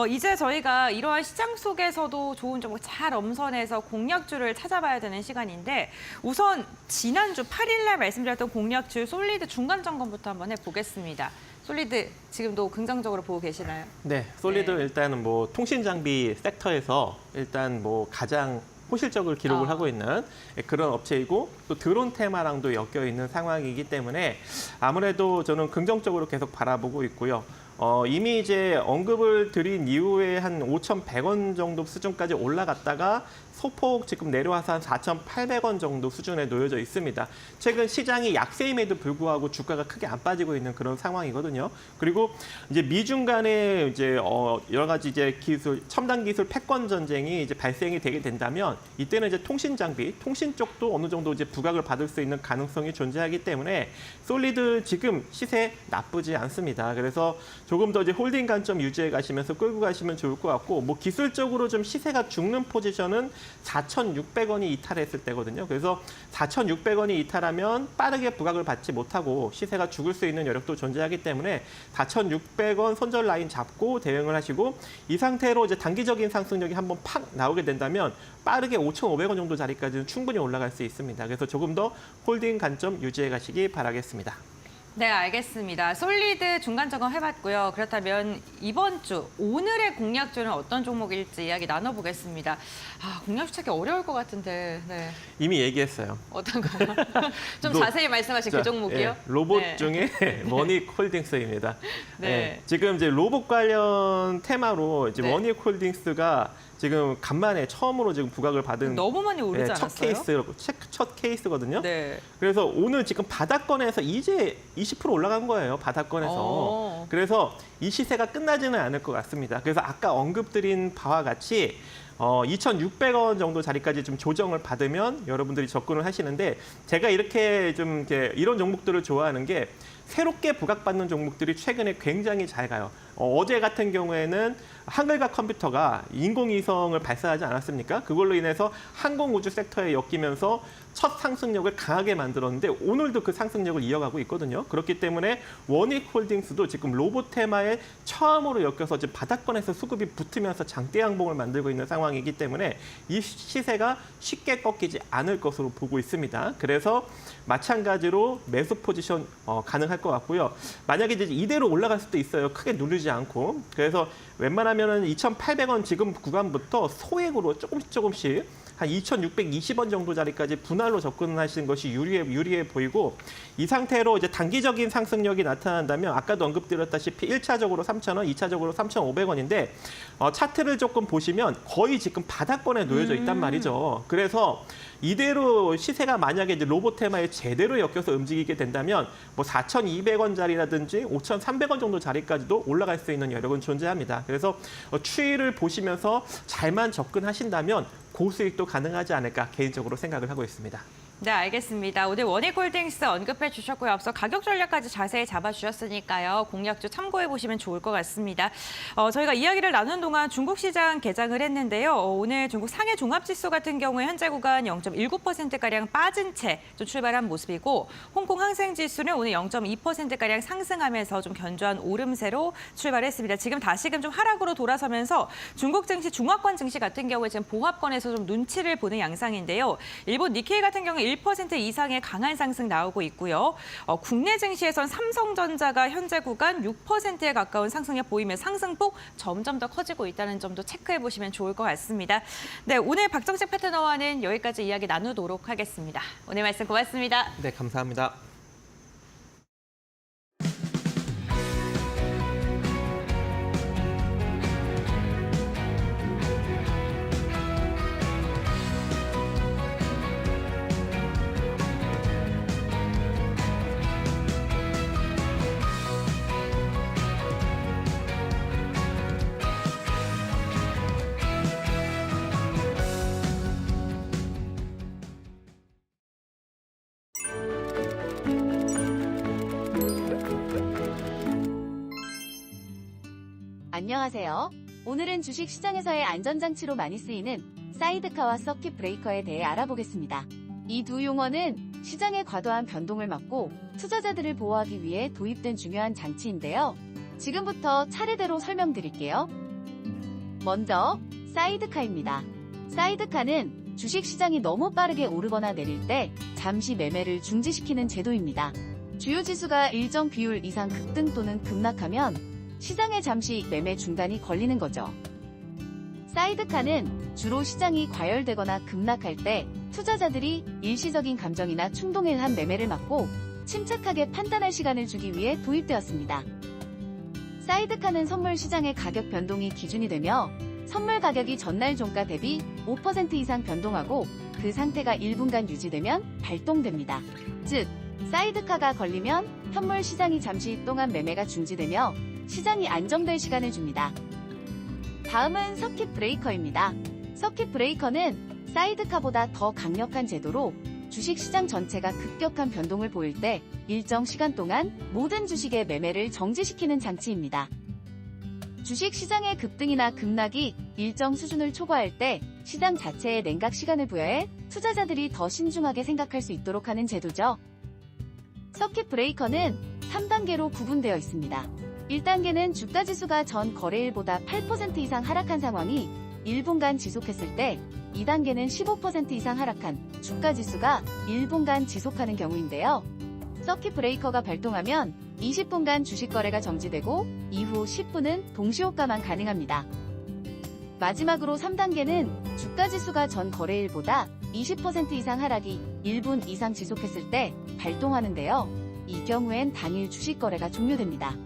이제 저희가 이러한 시장 속에서도 좋은 정보 잘 엄선해서 공략주를 찾아봐야 되는 시간인데 우선 지난주 8일 날 말씀드렸던 공략주 솔리드 중간 점검부터 한번 해보겠습니다. 솔리드 지금도 긍정적으로 보고 계시나요? 네, 솔리드 네. 일단은 뭐 통신 장비 섹터에서 일단 뭐 가장 호실적을 기록을 하고 있는 그런 업체이고 또 드론 테마랑도 엮여 있는 상황이기 때문에 아무래도 저는 긍정적으로 계속 바라보고 있고요. 이미 이제 언급을 드린 이후에 한 5,100원 정도 수준까지 올라갔다가 소폭 지금 내려와서 한 4,800원 정도 수준에 놓여져 있습니다. 최근 시장이 약세임에도 불구하고 주가가 크게 안 빠지고 있는 그런 상황이거든요. 그리고 이제 미중 간에 이제 여러 가지 이제 기술, 첨단 기술 패권 전쟁이 이제 발생이 되게 된다면 이때는 이제 통신 장비, 통신 쪽도 어느 정도 이제 부각을 받을 수 있는 가능성이 존재하기 때문에 솔리드 지금 시세 나쁘지 않습니다. 그래서 조금 더 이제 홀딩 관점 유지해 가시면서 끌고 가시면 좋을 것 같고, 뭐 기술적으로 좀 시세가 죽는 포지션은 4,600원이 이탈했을 때거든요. 그래서 4,600원이 이탈하면 빠르게 부각을 받지 못하고 시세가 죽을 수 있는 여력도 존재하기 때문에 4,600원 손절 라인 잡고 대응을 하시고, 이 상태로 이제 단기적인 상승력이 한번 팍 나오게 된다면 빠르게 5,500원 정도 자리까지는 충분히 올라갈 수 있습니다. 그래서 조금 더 홀딩 관점 유지해 가시기 바라겠습니다. 네, 알겠습니다. 솔리드 중간 점검 해봤고요. 그렇다면 이번 주 오늘의 공략주는 어떤 종목일지 이야기 나눠보겠습니다. 공략주 찾기 어려울 것 같은데. 네. 이미 얘기했어요. 어떤가요? 좀 자세히 말씀하신 그 종목이요? 예, 로봇 네. 중에 워닉 홀딩스입니다. 네. 예, 지금 이제 로봇 관련 테마로 이제 네. 워닉 홀딩스가 지금 간만에 처음으로 지금 부각을 받은 너무 많이 오르지 않았어요? 첫 케이스거든요. 네. 그래서 오늘 지금 바닥권에서 이제 20% 올라간 거예요. 바닥권에서. 그래서 이 시세가 끝나지는 않을 것 같습니다. 그래서 아까 언급드린 바와 같이 2,600원 정도 자리까지 좀 조정을 받으면 여러분들이 접근을 하시는데, 제가 이렇게 좀 이런 종목들을 좋아하는 게 새롭게 부각받는 종목들이 최근에 굉장히 잘 가요. 어제 같은 경우에는 한글과 컴퓨터가 인공위성을 발사하지 않았습니까? 그걸로 인해서 항공우주 섹터에 엮이면서 첫 상승력을 강하게 만들었는데 오늘도 그 상승력을 이어가고 있거든요. 그렇기 때문에 워닉홀딩스도 지금 로봇 테마에 처음으로 엮여서 지금 바닥권에서 수급이 붙으면서 장대 양봉을 만들고 있는 상황이기 때문에 이 시세가 쉽게 꺾이지 않을 것으로 보고 있습니다. 그래서 마찬가지로 매수 포지션 가능할 것 같고요. 만약에 이제 이대로 올라갈 수도 있어요. 크게 누르지 않고. 그래서 웬만하면은 2,800원 지금 구간부터 소액으로 조금씩 한 2,620원 정도 자리까지 분할로 접근하시는 것이 유리해 보이고, 이 상태로 이제 단기적인 상승력이 나타난다면 아까도 언급드렸다시피 1차적으로 3,000원, 2차적으로 3,500원인데 차트를 조금 보시면 거의 지금 바닥권에 놓여져 있단 말이죠. 그래서 이대로 시세가 만약에 이제 로봇 테마에 제대로 엮여서 움직이게 된다면 뭐 4,200원짜리라든지 5,300원 정도 자리까지도 올라갈 수 있는 여력은 존재합니다. 그래서 추이를 보시면서 잘만 접근하신다면 고수익도 가능하지 않을까 개인적으로 생각을 하고 있습니다. 네, 알겠습니다. 오늘 워닉홀딩스 언급해 주셨고요. 앞서 가격 전략까지 자세히 잡아주셨으니까요. 공략주 참고해 보시면 좋을 것 같습니다. 저희가 이야기를 나눈 동안 중국 시장 개장을 했는데요. 오늘 중국 상해 종합지수 같은 경우에 현재 구간 0.19%가량 빠진 채 좀 출발한 모습이고, 홍콩 항생지수는 오늘 0.2%가량 상승하면서 좀 견조한 오름세로 출발했습니다. 지금 다시금 좀 하락으로 돌아서면서 중국 증시, 중화권 증시 같은 경우에 지금 보합권에서 좀 눈치를 보는 양상인데요. 일본 니케이 같은 경우에 1% 이상의 강한 상승 나오고 있고요. 국내 증시에선 삼성전자가 현재 구간 6%에 가까운 상승력 보이며 상승폭 점점 더 커지고 있다는 점도 체크해 보시면 좋을 것 같습니다. 네, 오늘 박정식 패트너와는 여기까지 이야기 나누도록 하겠습니다. 오늘 말씀 고맙습니다. 네, 감사합니다. 안녕하세요. 오늘은 주식시장에서의 안전장치로 많이 쓰이는 사이드카와 서킷 브레이커에 대해 알아보겠습니다. 이 두 용어는 시장의 과도한 변동을 막고 투자자들을 보호하기 위해 도입된 중요한 장치인데요. 지금부터 차례대로 설명드릴게요. 먼저 사이드카입니다. 사이드카는 주식시장이 너무 빠르게 오르거나 내릴 때 잠시 매매를 중지시키는 제도입니다. 주요 지수가 일정 비율 이상 급등 또는 급락하면 시장에 잠시 매매 중단이 걸리는 거죠. 사이드카는 주로 시장이 과열되거나 급락할 때 투자자들이 일시적인 감정이나 충동에 의한 매매를 막고 침착하게 판단할 시간을 주기 위해 도입되었습니다. 사이드카는 선물 시장의 가격 변동이 기준이 되며 선물 가격이 전날 종가 대비 5% 이상 변동하고 그 상태가 1분간 유지되면 발동됩니다. 즉, 사이드카가 걸리면 현물 시장이 잠시 동안 매매가 중지되며 시장이 안정될 시간을 줍니다. 다음은 서킷 브레이커입니다. 서킷 브레이커는 사이드카보다 더 강력한 제도로 주식시장 전체가 급격한 변동을 보일 때 일정 시간 동안 모든 주식의 매매를 정지시키는 장치입니다. 주식시장의 급등이나 급락이 일정 수준을 초과할 때 시장 자체에 냉각 시간을 부여해 투자자들이 더 신중하게 생각할 수 있도록 하는 제도죠. 서킷 브레이커는 3단계로 구분되어 있습니다. 1단계는 주가지수가 전 거래일보다 8% 이상 하락한 상황이 1분간 지속했을 때 2단계는 15% 이상 하락한 주가지수가 1분간 지속하는 경우인데요. 서킷 브레이커가 발동하면 20분간 주식 거래가 정지되고 이후 10분은 동시효과만 가능합니다. 마지막으로 3단계는 주가지수가 전 거래일보다 20% 이상 하락이 1분 이상 지속했을 때 발동하는데요. 이 경우엔 당일 주식 거래가 종료됩니다.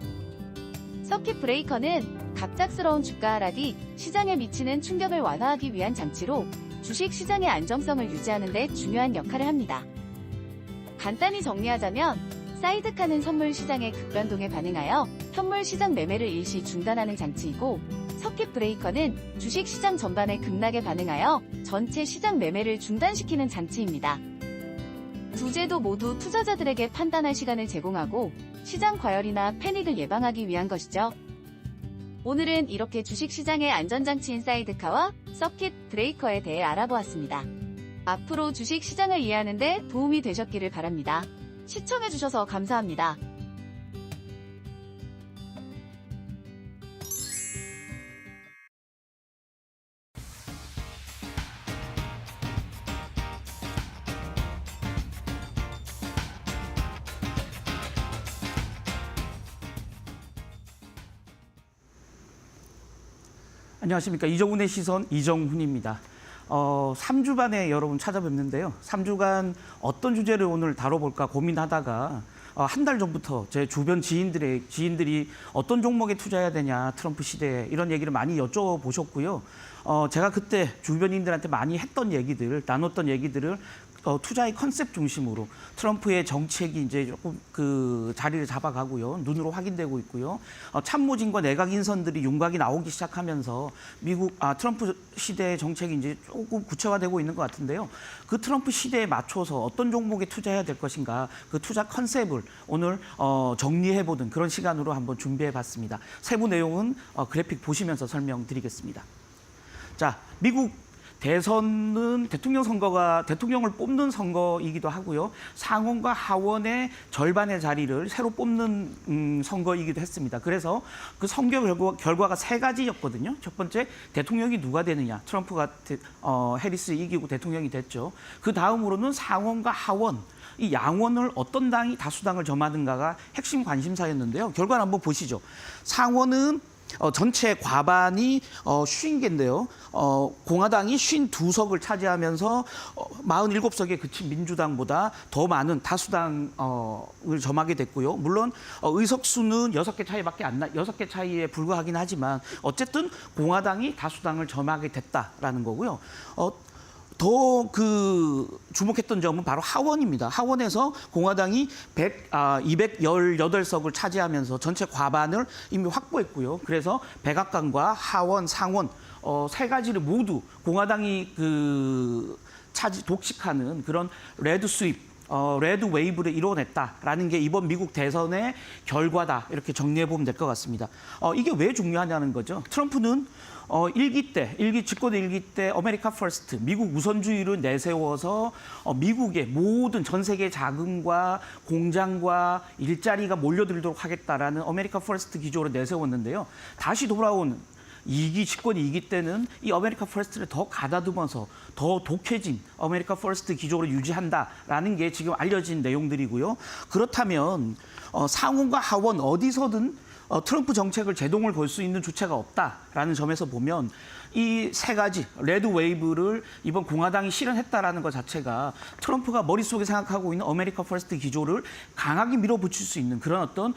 서킷 브레이커는 갑작스러운 주가 하락이 시장에 미치는 충격을 완화하기 위한 장치로 주식 시장의 안정성을 유지하는 데 중요한 역할을 합니다. 간단히 정리하자면 사이드카는 선물 시장의 급변동에 반응하여 현물 시장 매매를 일시 중단하는 장치이고 서킷 브레이커는 주식 시장 전반의 급락에 반응하여 전체 시장 매매를 중단시키는 장치입니다. 두 제도 모두 투자자들에게 판단할 시간을 제공하고 시장 과열이나 패닉을 예방하기 위한 것이죠. 오늘은 이렇게 주식시장의 안전장치인 사이드카와 서킷 브레이커에 대해 알아보았습니다. 앞으로 주식시장을 이해하는 데 도움이 되셨기를 바랍니다. 시청해주셔서 감사합니다. 안녕하십니까. 이정훈의 시선 이정훈입니다. 3주간에 여러분 찾아뵙는데요. 3주간 어떤 주제를 오늘 다뤄볼까 고민하다가 한 달 전부터 제 주변 지인들이 어떤 종목에 투자해야 되냐, 트럼프 시대에 이런 얘기를 많이 여쭤보셨고요. 제가 그때 주변인들한테 많이 했던 얘기들, 나눴던 얘기들을 투자의 컨셉 중심으로 트럼프의 정책이 이제 조금 그 자리를 잡아가고요. 눈으로 확인되고 있고요. 참모진과 내각 인선들이 윤곽이 나오기 시작하면서 트럼프 시대의 정책이 이제 조금 구체화되고 있는 것 같은데요. 그 트럼프 시대에 맞춰서 어떤 종목에 투자해야 될 것인가, 그 투자 컨셉을 오늘 정리해보는 그런 시간으로 한번 준비해봤습니다. 세부 내용은 그래픽 보시면서 설명드리겠습니다. 자, 미국 대선은 대통령 선거가 대통령을 뽑는 선거이기도 하고요. 상원과 하원의 절반의 자리를 새로 뽑는 선거이기도 했습니다. 그래서 그 선거 결과가 세 가지였거든요. 첫 번째, 대통령이 누가 되느냐. 트럼프가 해리스 이기고 대통령이 됐죠. 그 다음으로는 상원과 하원. 이 양원을 어떤 당이 다수당을 점하는가가 핵심 관심사였는데요. 결과를 한번 보시죠. 상원은 전체 과반이 50개인데요. 공화당이 52석을 차지하면서 47석에 그친 민주당보다 더 많은 다수당을 점하게 됐고요. 물론 의석수는 6개 차이밖에 안 6개 차이에 불과하긴 하지만 어쨌든 공화당이 다수당을 점하게 됐다라는 거고요. 더 주목했던 점은 바로 하원입니다. 하원에서 공화당이 218석을 차지하면서 전체 과반을 이미 확보했고요. 그래서 백악관과 하원, 상원 세 가지를 모두 공화당이 독식하는 그런 레드 스윕, 레드 웨이브를 이뤄냈다라는 게 이번 미국 대선의 결과다. 이렇게 정리해 보면 될 것 같습니다. 이게 왜 중요하냐는 거죠. 트럼프는 집권 일기 때 아메리카 퍼스트, 미국 우선주의를 내세워서 미국의 모든 전 세계 자금과 공장과 일자리가 몰려들도록 하겠다라는 아메리카 퍼스트 기조를 내세웠는데요. 다시 돌아온 집권 2기 때는 이 아메리카 퍼스트를 더 가다듬어서 더 독해진 아메리카 퍼스트 기조를 유지한다라는 게 지금 알려진 내용들이고요. 그렇다면 상원과 하원 어디서든 트럼프 정책을 제동을 걸 수 있는 주체가 없다라는 점에서 보면 이 세 가지 레드 웨이브를 이번 공화당이 실현했다라는 것 자체가 트럼프가 머릿속에 생각하고 있는 아메리카 퍼스트 기조를 강하게 밀어붙일 수 있는 그런 어떤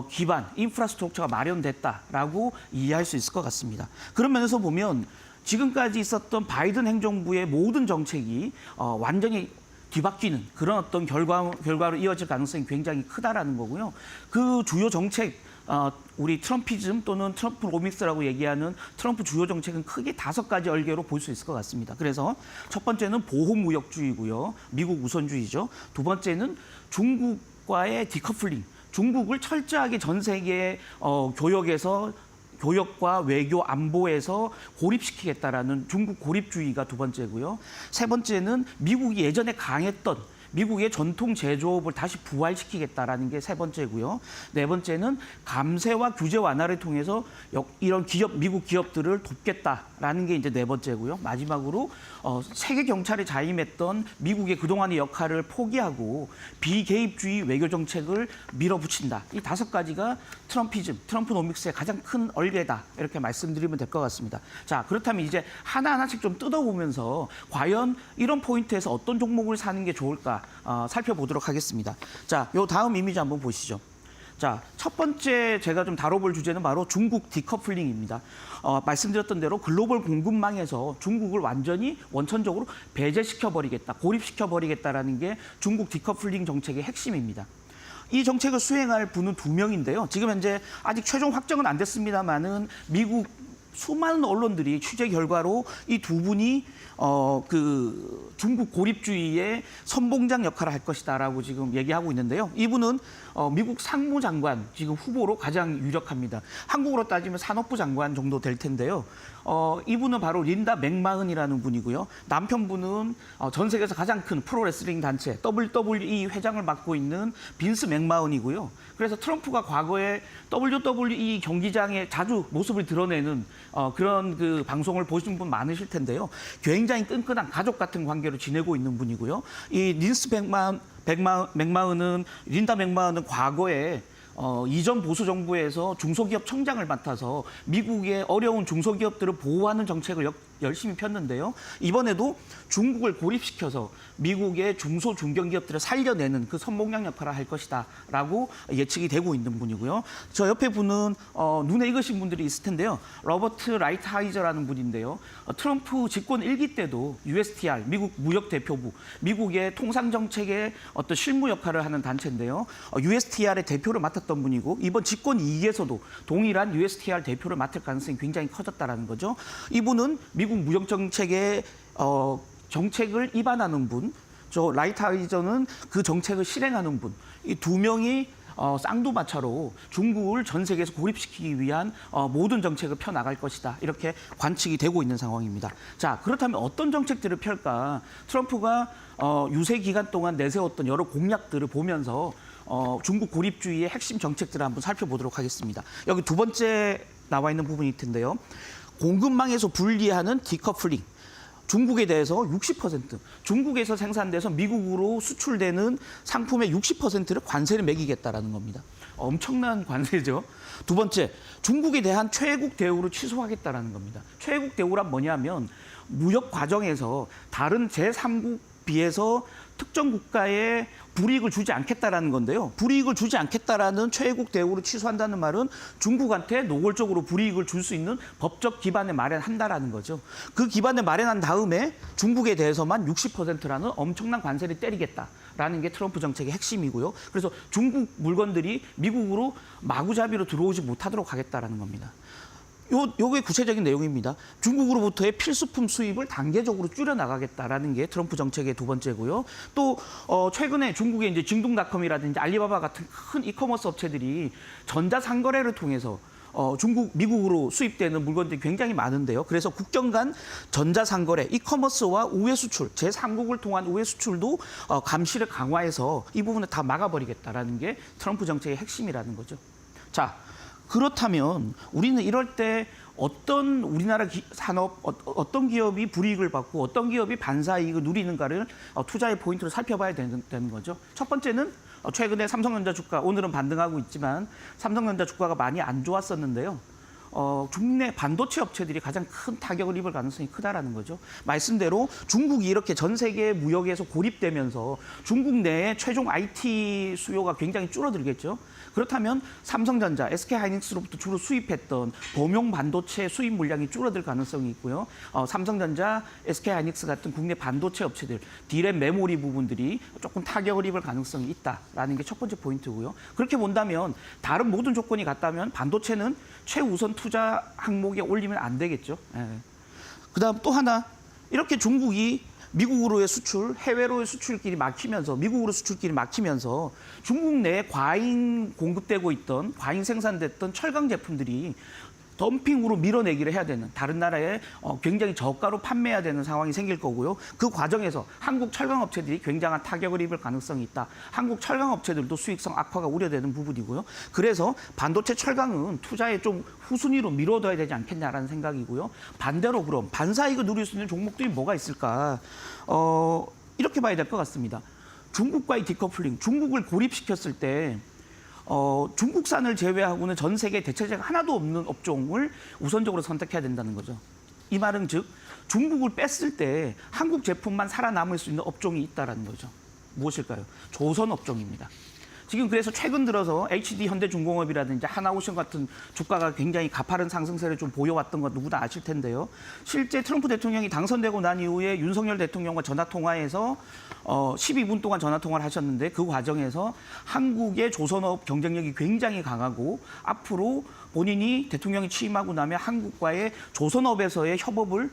기반, 인프라스트럭처가 마련됐다라고 이해할 수 있을 것 같습니다. 그런 면에서 보면 지금까지 있었던 바이든 행정부의 모든 정책이 완전히 뒤바뀌는 그런 어떤 결과로 이어질 가능성이 굉장히 크다라는 거고요. 그 주요 정책 우리 트럼피즘 또는 트럼프로믹스라고 얘기하는 트럼프 주요 정책은 크게 5가지 얼개로 볼 수 있을 것 같습니다. 그래서 첫 번째는 보호무역주의고요. 미국 우선주의죠. 두 번째는 중국과의 디커플링. 중국을 철저하게 전 세계 교역과 외교 안보에서 고립시키겠다라는 중국 고립주의가 두 번째고요. 세 번째는 미국이 예전에 강했던 미국의 전통 제조업을 다시 부활시키겠다라는 게 세 번째고요. 네 번째는 감세와 규제 완화를 통해서 이런 미국 기업들을 돕겠다라는 게 이제 네 번째고요. 마지막으로 세계 경찰에 자임했던 미국의 그동안의 역할을 포기하고 비개입주의 외교 정책을 밀어붙인다. 이 5가지가 트럼프노믹스의 가장 큰 얼개다. 이렇게 말씀드리면 될 것 같습니다. 자, 그렇다면 이제 하나하나씩 좀 뜯어보면서 과연 이런 포인트에서 어떤 종목을 사는 게 좋을까 살펴보도록 하겠습니다. 자, 요 다음 이미지 한번 보시죠. 자, 첫 번째 제가 좀 다뤄볼 주제는 바로 중국 디커플링입니다. 말씀드렸던 대로 글로벌 공급망에서 중국을 완전히 원천적으로 배제시켜버리겠다, 고립시켜버리겠다라는 게 중국 디커플링 정책의 핵심입니다. 이 정책을 수행할 분은 2명인데요. 지금 현재 아직 최종 확정은 안 됐습니다만은 미국 수많은 언론들이 취재 결과로 이 두 분이 중국 고립주의의 선봉장 역할을 할 것이다라고 지금 얘기하고 있는데요. 이분은 미국 상무장관 지금 후보로 가장 유력합니다. 한국으로 따지면 산업부 장관 정도 될 텐데요. 이분은 바로 린다 맥마흔이라는 분이고요. 남편분은 전 세계에서 가장 큰 프로레슬링 단체 WWE 회장을 맡고 있는 빈스 맥마흔이고요. 그래서 트럼프가 과거에 WWE 경기장에 자주 모습을 드러내는 그런 그 방송을 보신 분 많으실 텐데요. 굉장히 끈끈한 가족 같은 관계로 지내고 있는 분이고요. 이 린다 맥마흔은 과거에 이전 보수 정부에서 중소기업 청장을 맡아서 미국의 어려운 중소기업들을 보호하는 정책을 열심히 폈는데요. 이번에도 중국을 고립시켜서 미국의 중소 중견기업들을 살려내는 그 선봉장 역할을 할 것이다라고 예측이 되고 있는 분이고요. 저 옆에 분은 눈에 익으신 분들이 있을 텐데요. 로버트 라이트하이저라는 분인데요. 트럼프 집권 1기 때도 USTR, 미국 무역대표부, 미국의 통상정책의 어떤 실무 역할을 하는 단체인데요. USTR의 대표를 맡았던 분이고 이번 집권 2기에서도 동일한 USTR 대표를 맡을 가능성이 굉장히 커졌다는 거죠. 이분은 미국 무역정책의 정책을 입안하는 분, 저 라이트하이저는 그 정책을 실행하는 분. 이 2명이 쌍두마차로 중국을 전 세계에서 고립시키기 위한 모든 정책을 펴나갈 것이다. 이렇게 관측이 되고 있는 상황입니다. 자, 그렇다면 어떤 정책들을 펼까? 트럼프가 유세 기간 동안 내세웠던 여러 공약들을 보면서 중국 고립주의의 핵심 정책들을 한번 살펴보도록 하겠습니다. 여기 두 번째 나와 있는 부분일 텐데요. 공급망에서 분리하는 디커플링. 중국에 대해서 60%, 중국에서 생산돼서 미국으로 수출되는 상품의 60%를 관세를 매기겠다라는 겁니다. 엄청난 관세죠. 두 번째, 중국에 대한 최애국 대우를 취소하겠다라는 겁니다. 최애국 대우란 뭐냐면 무역 과정에서 다른 제3국 비해서 특정 국가에 불이익을 주지 않겠다라는 건데요. 불이익을 주지 않겠다라는 최애국 대우를 취소한다는 말은 중국한테 노골적으로 불이익을 줄 수 있는 법적 기반을 마련한다라는 거죠. 그 기반을 마련한 다음에 중국에 대해서만 60%라는 엄청난 관세를 때리겠다라는 게 트럼프 정책의 핵심이고요. 그래서 중국 물건들이 미국으로 마구잡이로 들어오지 못하도록 하겠다라는 겁니다. 요게 구체적인 내용입니다. 중국으로부터의 필수품 수입을 단계적으로 줄여나가겠다라는 게 트럼프 정책의 두 번째고요. 또 최근에 중국의 이제 징동닷컴이라든지 알리바바 같은 큰 이커머스 업체들이 전자상거래를 통해서 미국으로 수입되는 물건들이 굉장히 많은데요. 그래서 국경 간 전자상거래, 이커머스와 우회 수출, 제3국을 통한 우회 수출도 감시를 강화해서 이 부분을 다 막아버리겠다라는 게 트럼프 정책의 핵심이라는 거죠. 자, 그렇다면 우리는 이럴 때 어떤 우리나라 산업, 어떤 기업이 불이익을 받고 어떤 기업이 반사이익을 누리는가를 투자의 포인트로 살펴봐야 되는 거죠. 첫 번째는 최근에 삼성전자 주가, 오늘은 반등하고 있지만 삼성전자 주가가 많이 안 좋았었는데요. 중국 내 반도체 업체들이 가장 큰 타격을 입을 가능성이 크다라는 거죠. 말씀대로 중국이 이렇게 전 세계 무역에서 고립되면서 중국 내에 최종 IT 수요가 굉장히 줄어들겠죠. 그렇다면 삼성전자, SK하이닉스로부터 주로 수입했던 범용 반도체 수입 물량이 줄어들 가능성이 있고요. 삼성전자, SK하이닉스 같은 국내 반도체 업체들, D램 메모리 부분들이 조금 타격을 입을 가능성이 있다라는 게 첫 번째 포인트고요. 그렇게 본다면 다른 모든 조건이 같다면 반도체는 최우선 투자 항목에 올리면 안 되겠죠. 그다음 또 하나, 이렇게 중국이 미국으로의 수출, 해외로의 수출길이 막히면서, 미국으로 수출길이 막히면서 중국 내에 과잉 공급되고 있던, 과잉 생산됐던 철강 제품들이 덤핑으로 밀어내기를 해야 되는, 다른 나라에 굉장히 저가로 판매해야 되는 상황이 생길 거고요. 그 과정에서 한국 철강업체들이 굉장한 타격을 입을 가능성이 있다. 한국 철강업체들도 수익성 악화가 우려되는 부분이고요. 그래서 반도체 철강은 투자에 좀 후순위로 밀어둬야 되지 않겠냐라는 생각이고요. 반대로 그럼 반사이익을 누릴 수 있는 종목들이 뭐가 있을까? 이렇게 봐야 될 것 같습니다. 중국과의 디커플링, 중국을 고립시켰을 때 중국산을 제외하고는 전 세계 대체제가 하나도 없는 업종을 우선적으로 선택해야 된다는 거죠. 이 말은 즉 중국을 뺐을 때 한국 제품만 살아남을 수 있는 업종이 있다는 거죠. 무엇일까요? 조선 업종입니다. 지금 그래서 최근 들어서 HD 현대중공업이라든지 하나오션 같은 주가가 굉장히 가파른 상승세를 좀 보여왔던 것 누구나 아실 텐데요. 실제 트럼프 대통령이 당선되고 난 이후에 윤석열 대통령과 전화통화에서 12분 동안 전화통화를 하셨는데 그 과정에서 한국의 조선업 경쟁력이 굉장히 강하고 앞으로 본인이 대통령이 취임하고 나면 한국과의 조선업에서의 협업을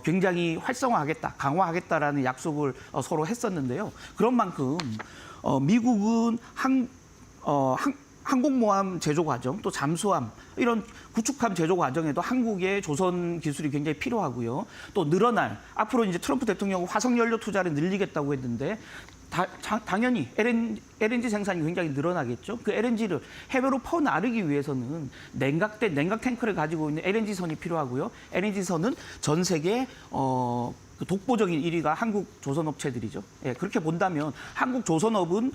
굉장히 활성화하겠다, 강화하겠다라는 약속을 서로 했었는데요. 그런 만큼 미국은 항공모함 제조 과정, 또 잠수함, 이런 구축함 제조 과정에도 한국의 조선 기술이 굉장히 필요하고요. 또 늘어날, 앞으로 이제 트럼프 대통령은 화석연료 투자를 늘리겠다고 했는데 당연히 LNG 생산이 굉장히 늘어나겠죠. 그 LNG를 해외로 퍼나르기 위해서는 냉각 탱크를 가지고 있는 LNG선이 필요하고요. LNG선은 전 세계 독보적인 1위가 한국 조선업체들이죠. 예, 그렇게 본다면 한국 조선업을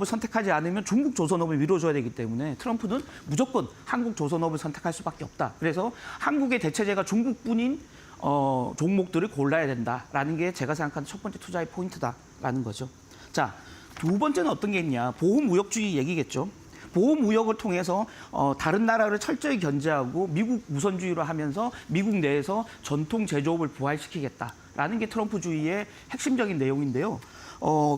선택하지 않으면 중국 조선업을 밀어줘야 되기 때문에 트럼프는 무조건 한국 조선업을 선택할 수밖에 없다. 그래서 한국의 대체제가 중국뿐인 종목들을 골라야 된다라는 게 제가 생각하는 첫 번째 투자의 포인트다라는 거죠. 자, 두 번째는 어떤 게 있냐? 보호무역주의 얘기겠죠. 보호무역을 통해서 다른 나라를 철저히 견제하고 미국 우선주의로 하면서 미국 내에서 전통 제조업을 부활시키겠다라는 게 트럼프주의의 핵심적인 내용인데요.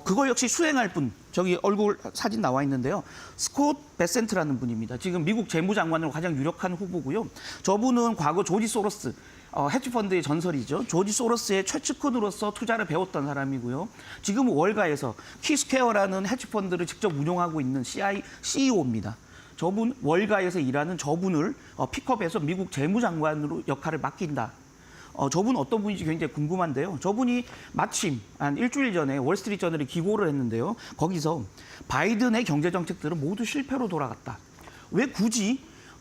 그거 역시 수행할 분, 저기 얼굴 사진 나와 있는데요. 스콧 베센트라는 분입니다. 지금 미국 재무장관으로 가장 유력한 후보고요. 저분은 과거 조지 소로스, 헤지펀드의 전설이죠. 조지 소로스의 최측근으로서 투자를 배웠던 사람이고요. 지금 월가에서 키스퀘어라는 헤지펀드를 직접 운영하고 있는 CEO입니다. 저분 월가에서 일하는 저분을 픽업해서 미국 재무장관으로 역할을 맡긴다. 저분 어떤 분인지 굉장히 궁금한데요. 저분이 마침 한 일주일 전에 월스트리트저널에 기고를 했는데요. 거기서 바이든의 경제 정책들은 모두 실패로 돌아갔다. 왜 굳이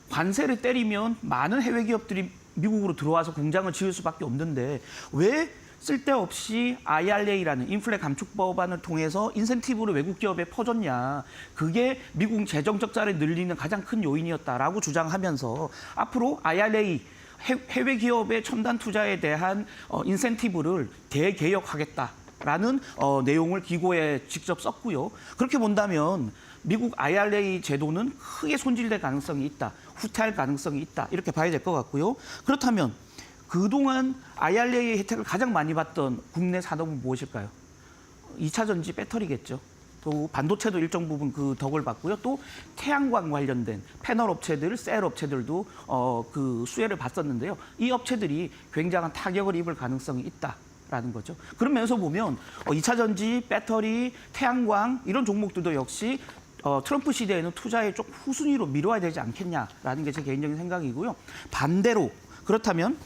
관세를 때리면 많은 해외 기업들이 미국으로 들어와서 공장을 지을 수밖에 없는데 왜 쓸데없이 IRA라는 인플레 감축 법안을 통해서 인센티브를 외국 기업에 퍼줬냐. 그게 미국 재정 적자를 늘리는 가장 큰 요인이었다라고 주장하면서 앞으로 IRA 해외 기업의 첨단 투자에 대한 인센티브를 대개혁하겠다라는 내용을 기고에 직접 썼고요. 그렇게 본다면 미국 IRA 제도는 크게 손질될 가능성이 있다. 후퇴할 가능성이 있다. 이렇게 봐야 될 것 같고요. 그렇다면 그동안 IRA 혜택을 가장 많이 받던 국내 산업은 무엇일까요? 2차 전지 배터리겠죠. 또 반도체도 일정 부분 그 덕을 받고요. 또 태양광 관련된 패널 업체들, 셀 업체들도 그 수혜를 봤었는데요. 이 업체들이 굉장한 타격을 입을 가능성이 있다라는 거죠. 그런 면에서 보면 2차 전지, 배터리, 태양광 이런 종목들도 역시 트럼프 시대에는 투자에 좀 후순위로 미뤄야 되지 않겠냐라는 게 제 개인적인 생각이고요. 반대로 그렇다면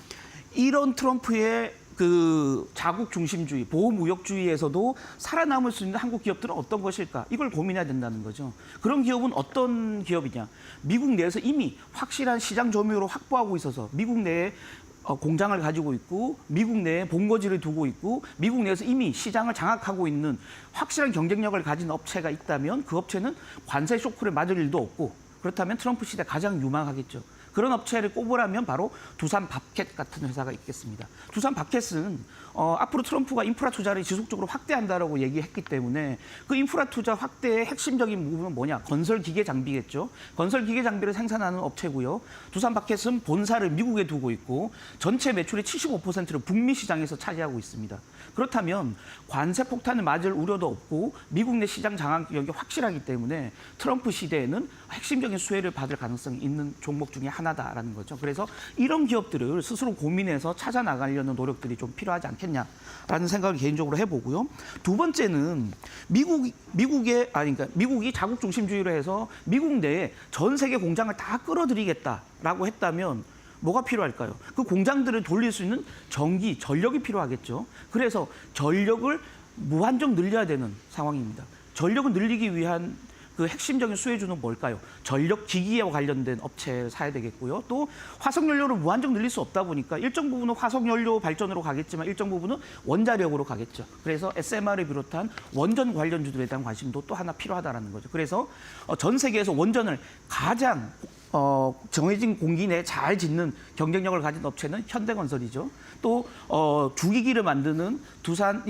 이런 트럼프의 그 자국 중심주의, 보호무역주의에서도 살아남을 수 있는 한국 기업들은 어떤 것일까? 이걸 고민해야 된다는 거죠. 그런 기업은 어떤 기업이냐? 미국 내에서 이미 확실한 시장 점유율을 확보하고 있어서 미국 내에 공장을 가지고 있고 미국 내에 본거지를 두고 있고 미국 내에서 이미 시장을 장악하고 있는 확실한 경쟁력을 가진 업체가 있다면 그 업체는 관세 쇼크를 맞을 일도 없고 그렇다면 트럼프 시대 가장 유망하겠죠. 그런 업체를 꼽으라면 바로 두산 밥켓 같은 회사가 있겠습니다. 두산 밥켓은 앞으로 트럼프가 인프라 투자를 지속적으로 확대한다라고 얘기했기 때문에 그 인프라 투자 확대의 핵심적인 부분은 뭐냐? 건설 기계 장비겠죠. 건설 기계 장비를 생산하는 업체고요. 두산 밥켓은 본사를 미국에 두고 있고 전체 매출의 75%를 북미 시장에서 차지하고 있습니다. 그렇다면 관세 폭탄을 맞을 우려도 없고 미국 내 시장 장악력이 확실하기 때문에 트럼프 시대에는 핵심적인 수혜를 받을 가능성이 있는 종목 중에 하나다라는 거죠. 그래서 이런 기업들을 스스로 고민해서 찾아 나가려는 노력들이 좀 필요하지 않겠냐라는 생각을 개인적으로 해보고요. 두 번째는 미국이 자국 중심주의로 해서 미국 내에 전 세계 공장을 다 끌어들이겠다라고 했다면 뭐가 필요할까요? 그 공장들을 돌릴 수 있는 전기, 전력이 필요하겠죠. 그래서 전력을 무한정 늘려야 되는 상황입니다. 전력을 늘리기 위한 그 핵심적인 수혜주는 뭘까요? 전력 기기와 관련된 업체를 사야 되겠고요. 또 화석연료를 무한정 늘릴 수 없다 보니까 일정 부분은 화석연료 발전으로 가겠지만 일정 부분은 원자력으로 가겠죠. 그래서 SMR을 비롯한 원전 관련주들에 대한 관심도 또 하나 필요하다는 거죠. 그래서 전 세계에서 원전을 가장 정해진 공기 내에 잘 짓는 경쟁력을 가진 업체는 현대건설이죠. 또 주기기를 만드는 두산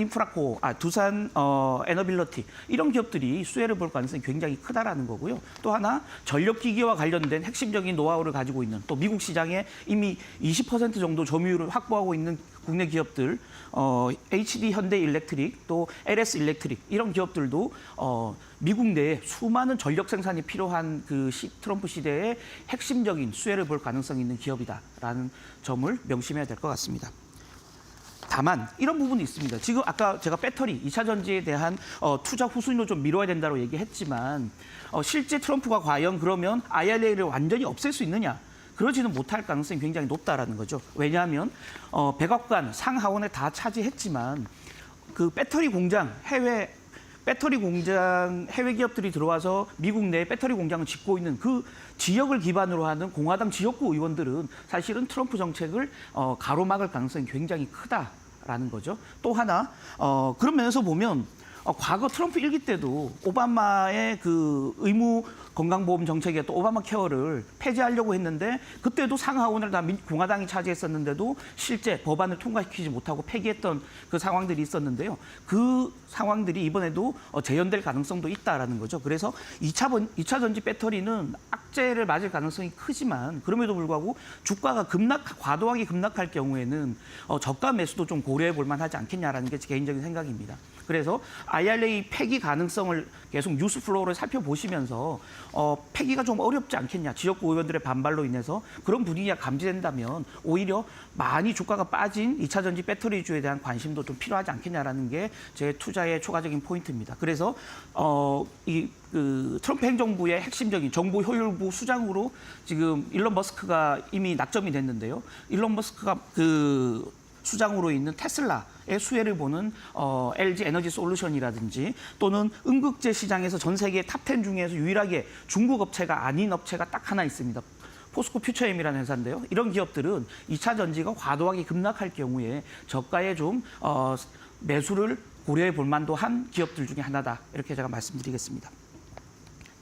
에너빌리티 이런 기업들이 수혜를 볼 가능성이 굉장히 크다라는 거고요. 또 하나 전력기기와 관련된 핵심적인 노하우를 가지고 있는 또 미국 시장에 이미 20% 정도 점유율을 확보하고 있는 국내 기업들 HD 현대일렉트릭 또 LS 일렉트릭 이런 기업들도 미국 내에 수많은 전력 생산이 필요한 그 트럼프 시대에 핵심적인 수혜를 볼 가능성이 있는 기업이다라는 점을 명심해야 될 것 같습니다. 다만 이런 부분이 있습니다. 지금 아까 제가 배터리, 2차 전지에 대한 투자 후순위로 좀 미뤄야 된다고 얘기했지만 실제 트럼프가 과연 그러면 IRA를 완전히 없앨 수 있느냐? 그러지는 못할 가능성이 굉장히 높다라는 거죠. 왜냐하면 백악관 상하원에 다 차지했지만 그 배터리 공장 해외 기업들이 들어와서 미국 내에 배터리 공장을 짓고 있는 그 지역을 기반으로 하는 공화당 지역구 의원들은 사실은 트럼프 정책을 가로막을 가능성이 굉장히 크다라는 거죠. 또 하나 그런 면에서 보면 과거 트럼프 일기 때도 오바마의 그 의무 건강보험 정책이었던 오바마 케어를 폐지하려고 했는데 그때도 상하원을 다 공화당이 차지했었는데도 실제 법안을 통과시키지 못하고 폐기했던 그 상황들이 있었는데요. 그 상황들이 이번에도 재현될 가능성도 있다라는 거죠. 그래서 2차 전지 배터리는 악재를 맞을 가능성이 크지만 그럼에도 불구하고 주가가 과도하게 급락할 경우에는 저가 매수도 좀 고려해 볼 만하지 않겠냐라는 게 제 개인적인 생각입니다. 그래서 IRA 폐기 가능성을 계속 뉴스 플로우를 살펴보시면서 폐기가 좀 어렵지 않겠냐. 지역구 의원들의 반발로 인해서 그런 분위기가 감지된다면 오히려 많이 주가가 빠진 2차 전지 배터리주에 대한 관심도 좀 필요하지 않겠냐라는 게 제 투자의 초과적인 포인트입니다. 그래서 트럼프 행정부의 핵심적인 정보 효율부 수장으로 지금 일론 머스크가 이미 낙점이 됐는데요. 일론 머스크가 그 수장으로 있는 테슬라의 수혜를 보는 LG 에너지 솔루션이라든지 또는 음극재 시장에서 전 세계 탑10 중에서 유일하게 중국 업체가 아닌 업체가 딱 하나 있습니다. 포스코 퓨처엠이라는 회사인데요. 이런 기업들은 2차 전지가 과도하게 급락할 경우에 저가에 좀 매수를 고려해 볼 만도 한 기업들 중에 하나다. 이렇게 제가 말씀드리겠습니다.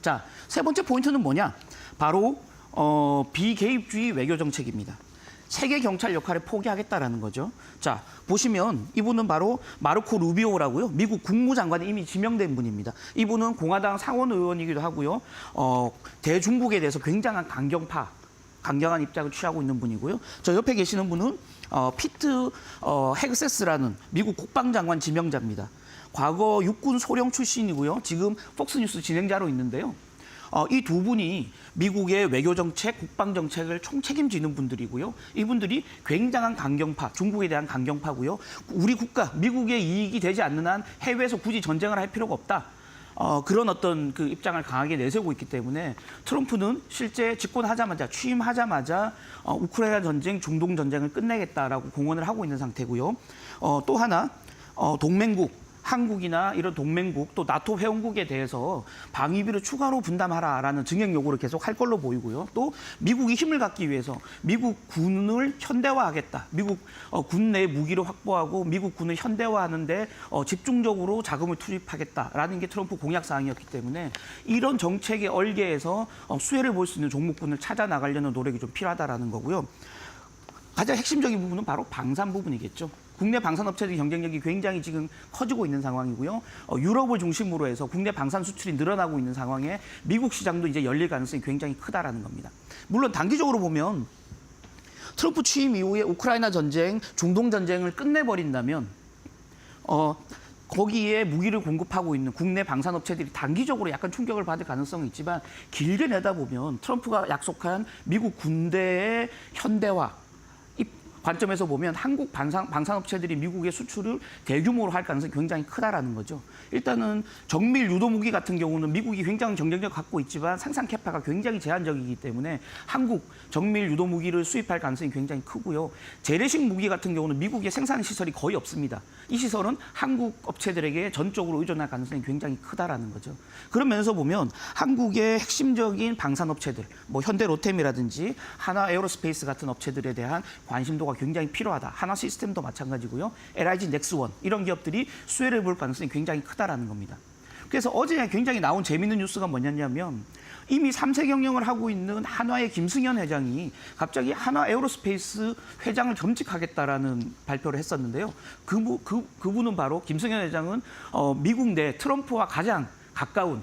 자, 세 번째 포인트는 뭐냐? 바로 비개입주의 외교 정책입니다. 세계 경찰 역할을 포기하겠다라는 거죠. 자, 보시면 이분은 바로 마르코 루비오라고요. 미국 국무장관에 이미 지명된 분입니다. 이분은 공화당 상원 의원이기도 하고요. 대중국에 대해서 굉장한 강경한 입장을 취하고 있는 분이고요. 저 옆에 계시는 분은 피트 헤그세스라는 미국 국방장관 지명자입니다. 과거 육군 소령 출신이고요. 지금 폭스뉴스 진행자로 있는데요. 이 두 분이 미국의 외교정책, 국방정책을 총책임지는 분들이고요. 이분들이 굉장한 강경파, 중국에 대한 강경파고요. 우리 국가, 미국의 이익이 되지 않는 한 해외에서 굳이 전쟁을 할 필요가 없다. 그런 어떤 그 입장을 강하게 내세우고 있기 때문에 트럼프는 실제 집권하자마자, 취임하자마자 우크라이나 전쟁, 중동 전쟁을 끝내겠다라고 공언을 하고 있는 상태고요. 또 하나, 동맹국, 한국이나 이런 동맹국 또 나토 회원국에 대해서 방위비를 추가로 분담하라라는 증액 요구를 계속 할 걸로 보이고요. 또 미국이 힘을 갖기 위해서 미국 군을 현대화하겠다. 미국 군 내 무기를 확보하고 미국 군을 현대화하는데 집중적으로 자금을 투입하겠다라는 게 트럼프 공약 사항이었기 때문에 이런 정책의 얼개에서 수혜를 볼 수 있는 종목군을 찾아 나가려는 노력이 좀 필요하다라는 거고요. 가장 핵심적인 부분은 바로 방산 부분이겠죠. 국내 방산업체들의 경쟁력이 굉장히 지금 커지고 있는 상황이고요. 유럽을 중심으로 해서 국내 방산 수출이 늘어나고 있는 상황에 미국 시장도 이제 열릴 가능성이 굉장히 크다라는 겁니다. 물론 단기적으로 보면 트럼프 취임 이후에 우크라이나 전쟁, 중동 전쟁을 끝내버린다면 거기에 무기를 공급하고 있는 국내 방산업체들이 단기적으로 약간 충격을 받을 가능성이 있지만 길게 내다보면 트럼프가 약속한 미국 군대의 현대화 관점에서 보면 한국 방산업체들이 미국의 수출을 대규모로 할 가능성이 굉장히 크다라는 거죠. 일단은 정밀 유도 무기 같은 경우는 미국이 굉장히 경쟁력을 갖고 있지만 생산 캐파가 굉장히 제한적이기 때문에 한국 정밀 유도 무기를 수입할 가능성이 굉장히 크고요. 재래식 무기 같은 경우는 미국의 생산 시설이 거의 없습니다. 이 시설은 한국 업체들에게 전적으로 의존할 가능성이 굉장히 크다라는 거죠. 그런 면에서 보면 한국의 핵심적인 방산업체들, 뭐 현대 로템이라든지 하나 에어로스페이스 같은 업체들에 대한 관심도가 굉장히 필요하다. 하나 시스템도 마찬가지고요. LIG 넥스원 이런 기업들이 수혜를 볼 가능성이 굉장히 크다라는 겁니다. 그래서 어제 굉장히 나온 재미있는 뉴스가 뭐냐면 이미 3세 경영을 하고 있는 한화의 김승현 회장이 갑자기 한화 에어로스페이스 회장을 겸직하겠다라는 발표를 했었는데요. 그분은 바로 김승현 회장은 미국 내 트럼프와 가장 가까운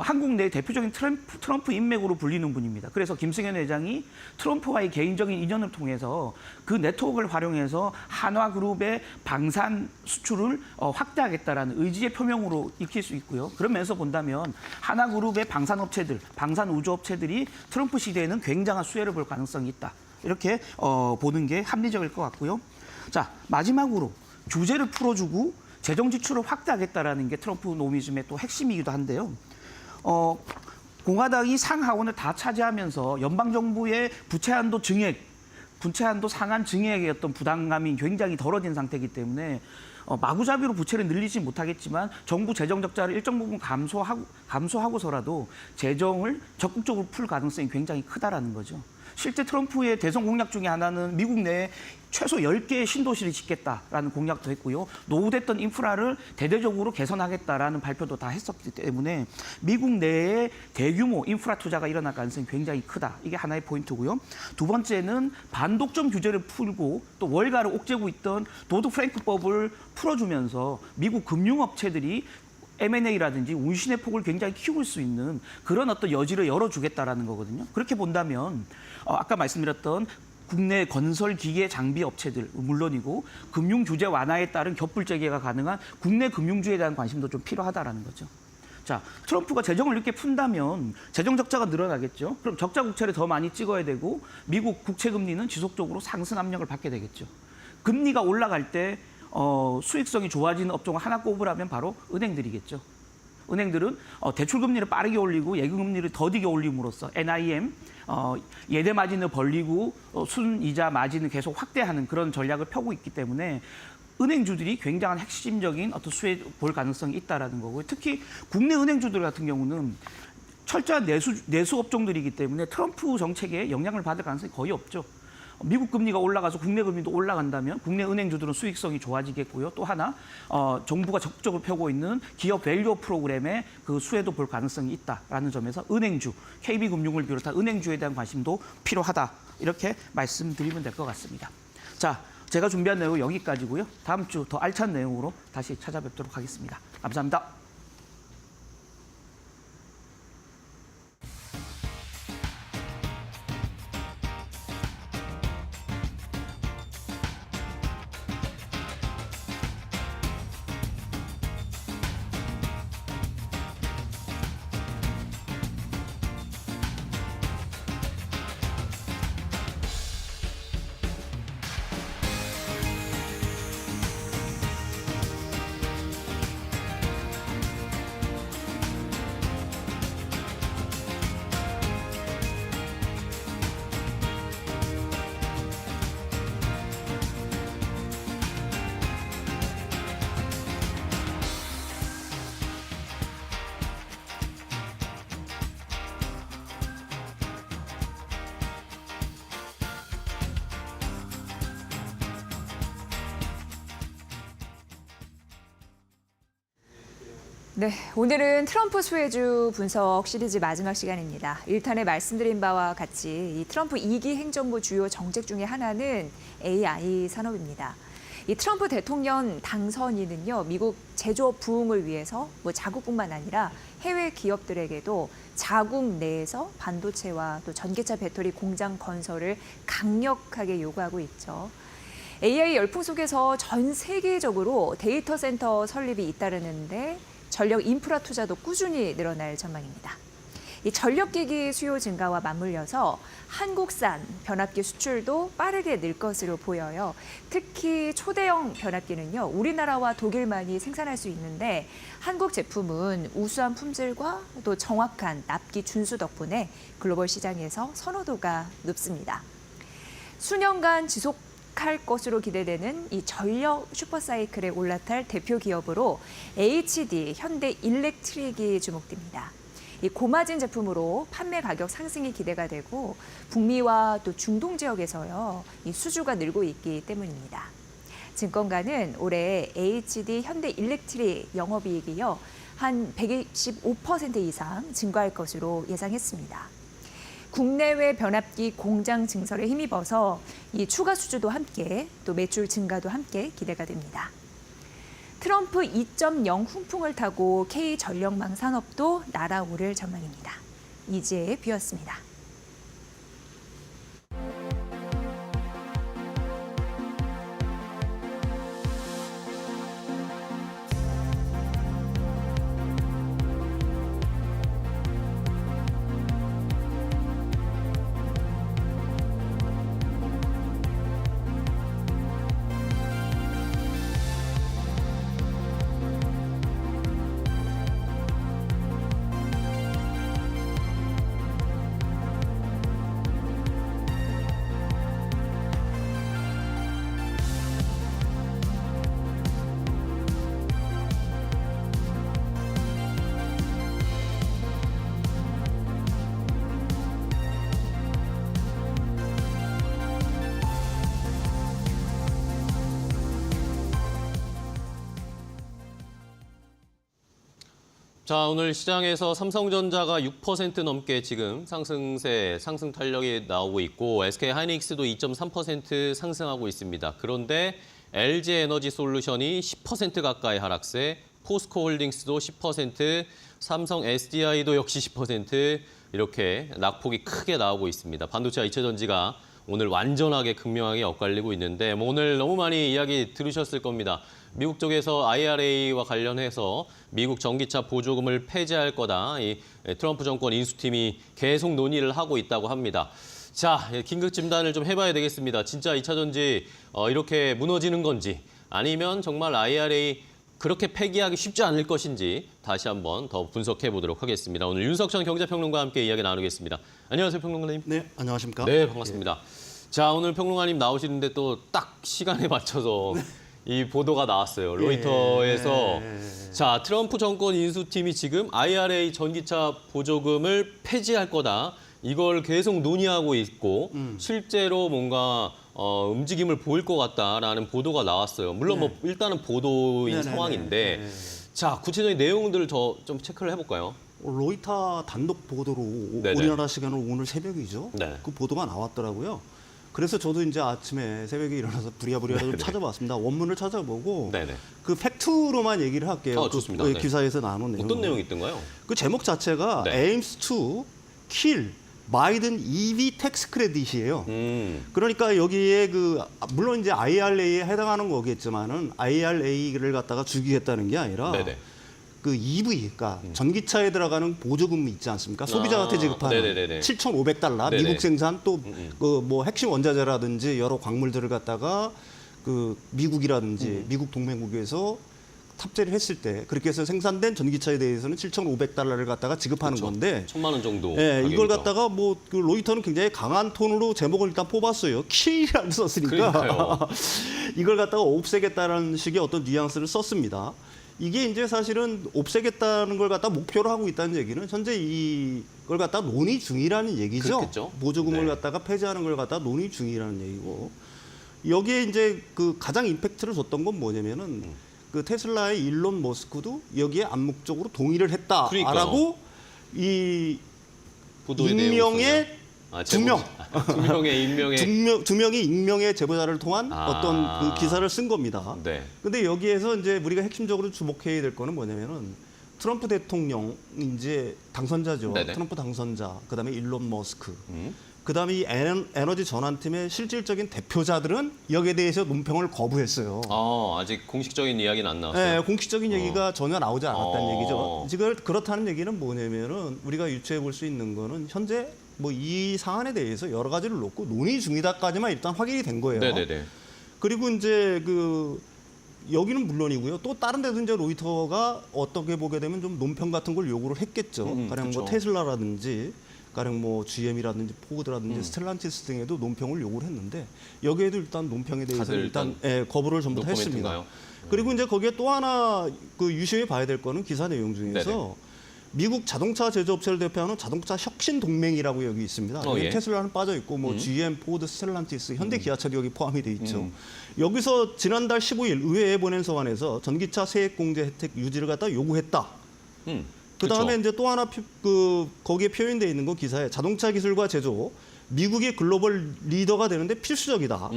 한국 내 대표적인 트럼프 인맥으로 불리는 분입니다. 그래서 김승현 회장이 트럼프와의 개인적인 인연을 통해서 그 네트워크를 활용해서 한화그룹의 방산 수출을 확대하겠다라는 의지의 표명으로 읽힐 수 있고요. 그런 면에서 본다면 한화그룹의 방산업체들, 방산우주업체들이 트럼프 시대에는 굉장한 수혜를 볼 가능성이 있다. 이렇게 보는 게 합리적일 것 같고요. 자, 마지막으로 규제를 풀어주고 재정 지출을 확대하겠다라는 게 트럼프 노미즘의 또 핵심이기도 한데요. 공화당이 상하원을 다 차지하면서 연방정부의 부채한도 상한 증액의 어떤 부담감이 굉장히 덜어진 상태이기 때문에 마구잡이로 부채를 늘리지 못하겠지만 정부 재정 적자를 일정 부분 감소하고서라도 재정을 적극적으로 풀 가능성이 굉장히 크다라는 거죠. 실제 트럼프의 대선 공약 중에 하나는 미국 내에 최소 10개의 신도시를 짓겠다라는 공약도 했고요. 노후됐던 인프라를 대대적으로 개선하겠다라는 발표도 다 했었기 때문에 미국 내에 대규모 인프라 투자가 일어날 가능성이 굉장히 크다. 이게 하나의 포인트고요. 두 번째는 반독점 규제를 풀고 또 월가를 옥죄고 있던 도드-프랭크법을 풀어주면서 미국 금융업체들이 M&A라든지 운신의 폭을 굉장히 키울 수 있는 그런 어떤 여지를 열어주겠다라는 거거든요. 그렇게 본다면 아까 말씀드렸던 국내 건설 기계 장비 업체들 물론이고 금융 규제 완화에 따른 겹불 재개가 가능한 국내 금융주에 대한 관심도 좀 필요하다라는 거죠. 자, 트럼프가 재정을 이렇게 푼다면 재정 적자가 늘어나겠죠. 그럼 적자 국채를 더 많이 찍어야 되고 미국 국채 금리는 지속적으로 상승 압력을 받게 되겠죠. 금리가 올라갈 때 수익성이 좋아지는 업종을 하나 꼽으라면 바로 은행들이겠죠. 은행들은 대출 금리를 빠르게 올리고 예금 금리를 더디게 올림으로써 NIM 예대 마진을 벌리고 순이자 마진을 계속 확대하는 그런 전략을 펴고 있기 때문에 은행주들이 굉장한 핵심적인 어떤 수혜 볼 가능성이 있다라는 거고요. 특히 국내 은행주들 같은 경우는 철저한 내수 업종들이기 때문에 트럼프 정책에 영향을 받을 가능성이 거의 없죠. 미국 금리가 올라가서 국내 금리도 올라간다면 국내 은행주들은 수익성이 좋아지겠고요. 또 하나 정부가 적극적으로 펴고 있는 기업 밸류 프로그램의 그 수혜도 볼 가능성이 있다라는 점에서 은행주, KB금융을 비롯한 은행주에 대한 관심도 필요하다. 이렇게 말씀드리면 될 것 같습니다. 자, 제가 준비한 내용은 여기까지고요. 다음 주 더 알찬 내용으로 다시 찾아뵙도록 하겠습니다. 감사합니다. 네, 오늘은 트럼프 수혜주 분석 시리즈 마지막 시간입니다. 1탄에 말씀드린 바와 같이 이 트럼프 2기 행정부 주요 정책 중에 하나는 AI 산업입니다. 이 트럼프 대통령 당선인은요, 미국 제조업 부흥을 위해서 자국뿐만 아니라 해외 기업들에게도 자국 내에서 반도체와 또 전기차 배터리 공장 건설을 강력하게 요구하고 있죠. AI 열풍 속에서 전 세계적으로 데이터 센터 설립이 잇따르는데 전력 인프라 투자도 꾸준히 늘어날 전망입니다. 이 전력기기 수요 증가와 맞물려서 한국산 변압기 수출도 빠르게 늘 것으로 보여요. 특히 초대형 변압기는요, 우리나라와 독일만이 생산할 수 있는데 한국 제품은 우수한 품질과 또 정확한 납기 준수 덕분에 글로벌 시장에서 선호도가 높습니다. 수년간 지속할 것으로 기대되는 이 전력 슈퍼사이클에 올라탈 대표 기업으로 HD 현대 일렉트릭이 주목됩니다. 이 고마진 제품으로 판매 가격 상승이 기대가 되고 북미와 또 중동 지역에서요, 이 수주가 늘고 있기 때문입니다. 증권가는 올해 HD 현대 일렉트릭 영업이익이요, 한 125% 이상 증가할 것으로 예상했습니다. 국내외 변압기 공장 증설에 힘입어서 이 추가 수주도 함께 또 매출 증가도 함께 기대가 됩니다. 트럼프 2.0 훈풍을 타고 K전력망 산업도 날아오를 전망입니다. 이지혜의 뷰였습니다. 자, 오늘 시장에서 삼성전자가 6% 넘게 지금 상승 탄력이 나오고 있고 SK하이닉스도 2.3% 상승하고 있습니다. 그런데 LG에너지솔루션이 10% 가까이 하락세, 포스코홀딩스도 10%, 삼성 SDI도 역시 10% 이렇게 낙폭이 크게 나오고 있습니다. 반도체와 이체전지가 오늘 완전하게 극명하게 엇갈리고 있는데 오늘 너무 많이 이야기 들으셨을 겁니다. 미국 쪽에서 IRA와 관련해서 미국 전기차 보조금을 폐지할 거다. 이 트럼프 정권 인수팀이 계속 논의를 하고 있다고 합니다. 자, 긴급 진단을 좀 해봐야 되겠습니다. 진짜 2차 전지 이렇게 무너지는 건지 아니면 정말 IRA 그렇게 폐기하기 쉽지 않을 것인지 다시 한번 더 분석해 보도록 하겠습니다. 오늘 윤석천 경제평론가와 함께 이야기 나누겠습니다. 안녕하세요, 평론가님. 네, 안녕하십니까? 네, 반갑습니다. 자, 오늘 평론가님 나오시는데 또 딱 시간에 맞춰서 이 보도가 나왔어요. 로이터에서. 자, 트럼프 정권 인수팀이 지금 IRA 전기차 보조금을 폐지할 거다. 이걸 계속 논의하고 있고 실제로 뭔가 움직임을 보일 것 같다라는 보도가 나왔어요. 물론 뭐 일단은 보도인 상황인데 자, 구체적인 내용들을 더 좀 체크를 해볼까요? 로이터 단독 보도로 네네. 우리나라 시간으로 오늘 새벽이죠. 네. 그 보도가 나왔더라고요. 그래서 저도 이제 아침에 새벽에 일어나서 부랴부랴 좀 찾아봤습니다. 원문을 찾아보고 네네. 그 팩트로만 얘기를 할게요. 좋습니다. 그 네. 기사에서 나눈 내용. 어떤 내용이 있던가요? 그 제목 자체가 네. aims to kill 바이든 EV 텍스 크레딧이에요. 그러니까 여기에 그 물론 이제 IRA에 해당하는 거겠지만은 IRA를 갖다가 주기했다는 게 아니라 네네. 그 EV, 그러니까 전기차에 들어가는 보조금 있지 않습니까? 소비자한테 지급하는 네네네네. 7,500달러 네네. 미국 생산 또 그 뭐 핵심 원자재라든지 여러 광물들을 갖다가 그 미국이라든지 미국 동맹국에서 탑재를 했을 때 그렇게 해서 생산된 전기차에 대해서는 7,500달러를 갖다가 지급하는 그렇죠. 건데 1,000만 원 정도. 예, 이걸 가격이죠. 갖다가 뭐 그 로이터는 굉장히 강한 톤으로 제목을 일단 뽑았어요. 킬이라고 썼으니까 그러니까요. 이걸 갖다가 없애겠다라는 식의 어떤 뉘앙스를 썼습니다. 이게 이제 사실은 없애겠다는 걸 갖다 목표로 하고 있다는 얘기는 현재 이걸 갖다 논의 중이라는 얘기죠. 그렇겠죠. 보조금을 네. 갖다가 폐지하는 걸 갖다 논의 중이라는 얘기고 여기에 이제 그 가장 임팩트를 줬던 건 뭐냐면은 그 테슬라의 일론 머스크도 여기에 암묵적으로 동의를 했다라고 이 보도의 내용이 익명의 있었나요? 두 명. 두 명의 익명의 두 명이 익명의 제보자를 통한 아. 어떤 그 기사를 쓴 겁니다. 네. 근데 여기에서 이제 우리가 핵심적으로 주목해야 될 거는 뭐냐면은 트럼프 대통령 이제 당선자죠. 네네. 트럼프 당선자, 그다음에 일론 머스크, 그다음에 이 에너지 전환팀의 실질적인 대표자들은 여기에 대해서 논평을 거부했어요. 아직 공식적인 이야기는 안 나왔어요. 네, 공식적인 얘기가 전혀 나오지 않았다는 얘기죠. 어. 지금 그렇다는 얘기는 뭐냐면은 우리가 유추해 볼 수 있는 거는 현재 뭐 이 사안에 대해서 여러 가지를 놓고 논의 중이다까지만 일단 확인이 된 거예요. 네네네. 그리고 이제 그 여기는 물론이고요. 또 다른 데도 이제 로이터가 어떻게 보게 되면 좀 논평 같은 걸 요구를 했겠죠. 가령 그쵸. 뭐 테슬라라든지 가령 뭐 GM이라든지 포드라든지 스텔란티스 등에도 논평을 요구를 했는데 여기에도 일단 논평에 대해서 다들 일단 거부를 전부 다 했습니다. 노코멘트인가요? 그리고 이제 거기에 또 하나 그 유심히 봐야 될 거는 기사 내용 중에서 네네. 미국 자동차 제조업체를 대표하는 자동차 혁신 동맹이라고 여기 있습니다. 여기 예. 테슬라는 빠져 있고 뭐 GM, 포드, 스텔란티스, 현대 기아차도 여기 포함이 돼 있죠. 여기서 지난달 15일 의회에 보낸 서한에서 전기차 세액 공제 혜택 유지를 갖다 요구했다. 그다음에 그렇죠. 이제 또 하나 거기에 표현되어 있는 거 기사에 자동차 기술과 제조 미국의 글로벌 리더가 되는데 필수적이다.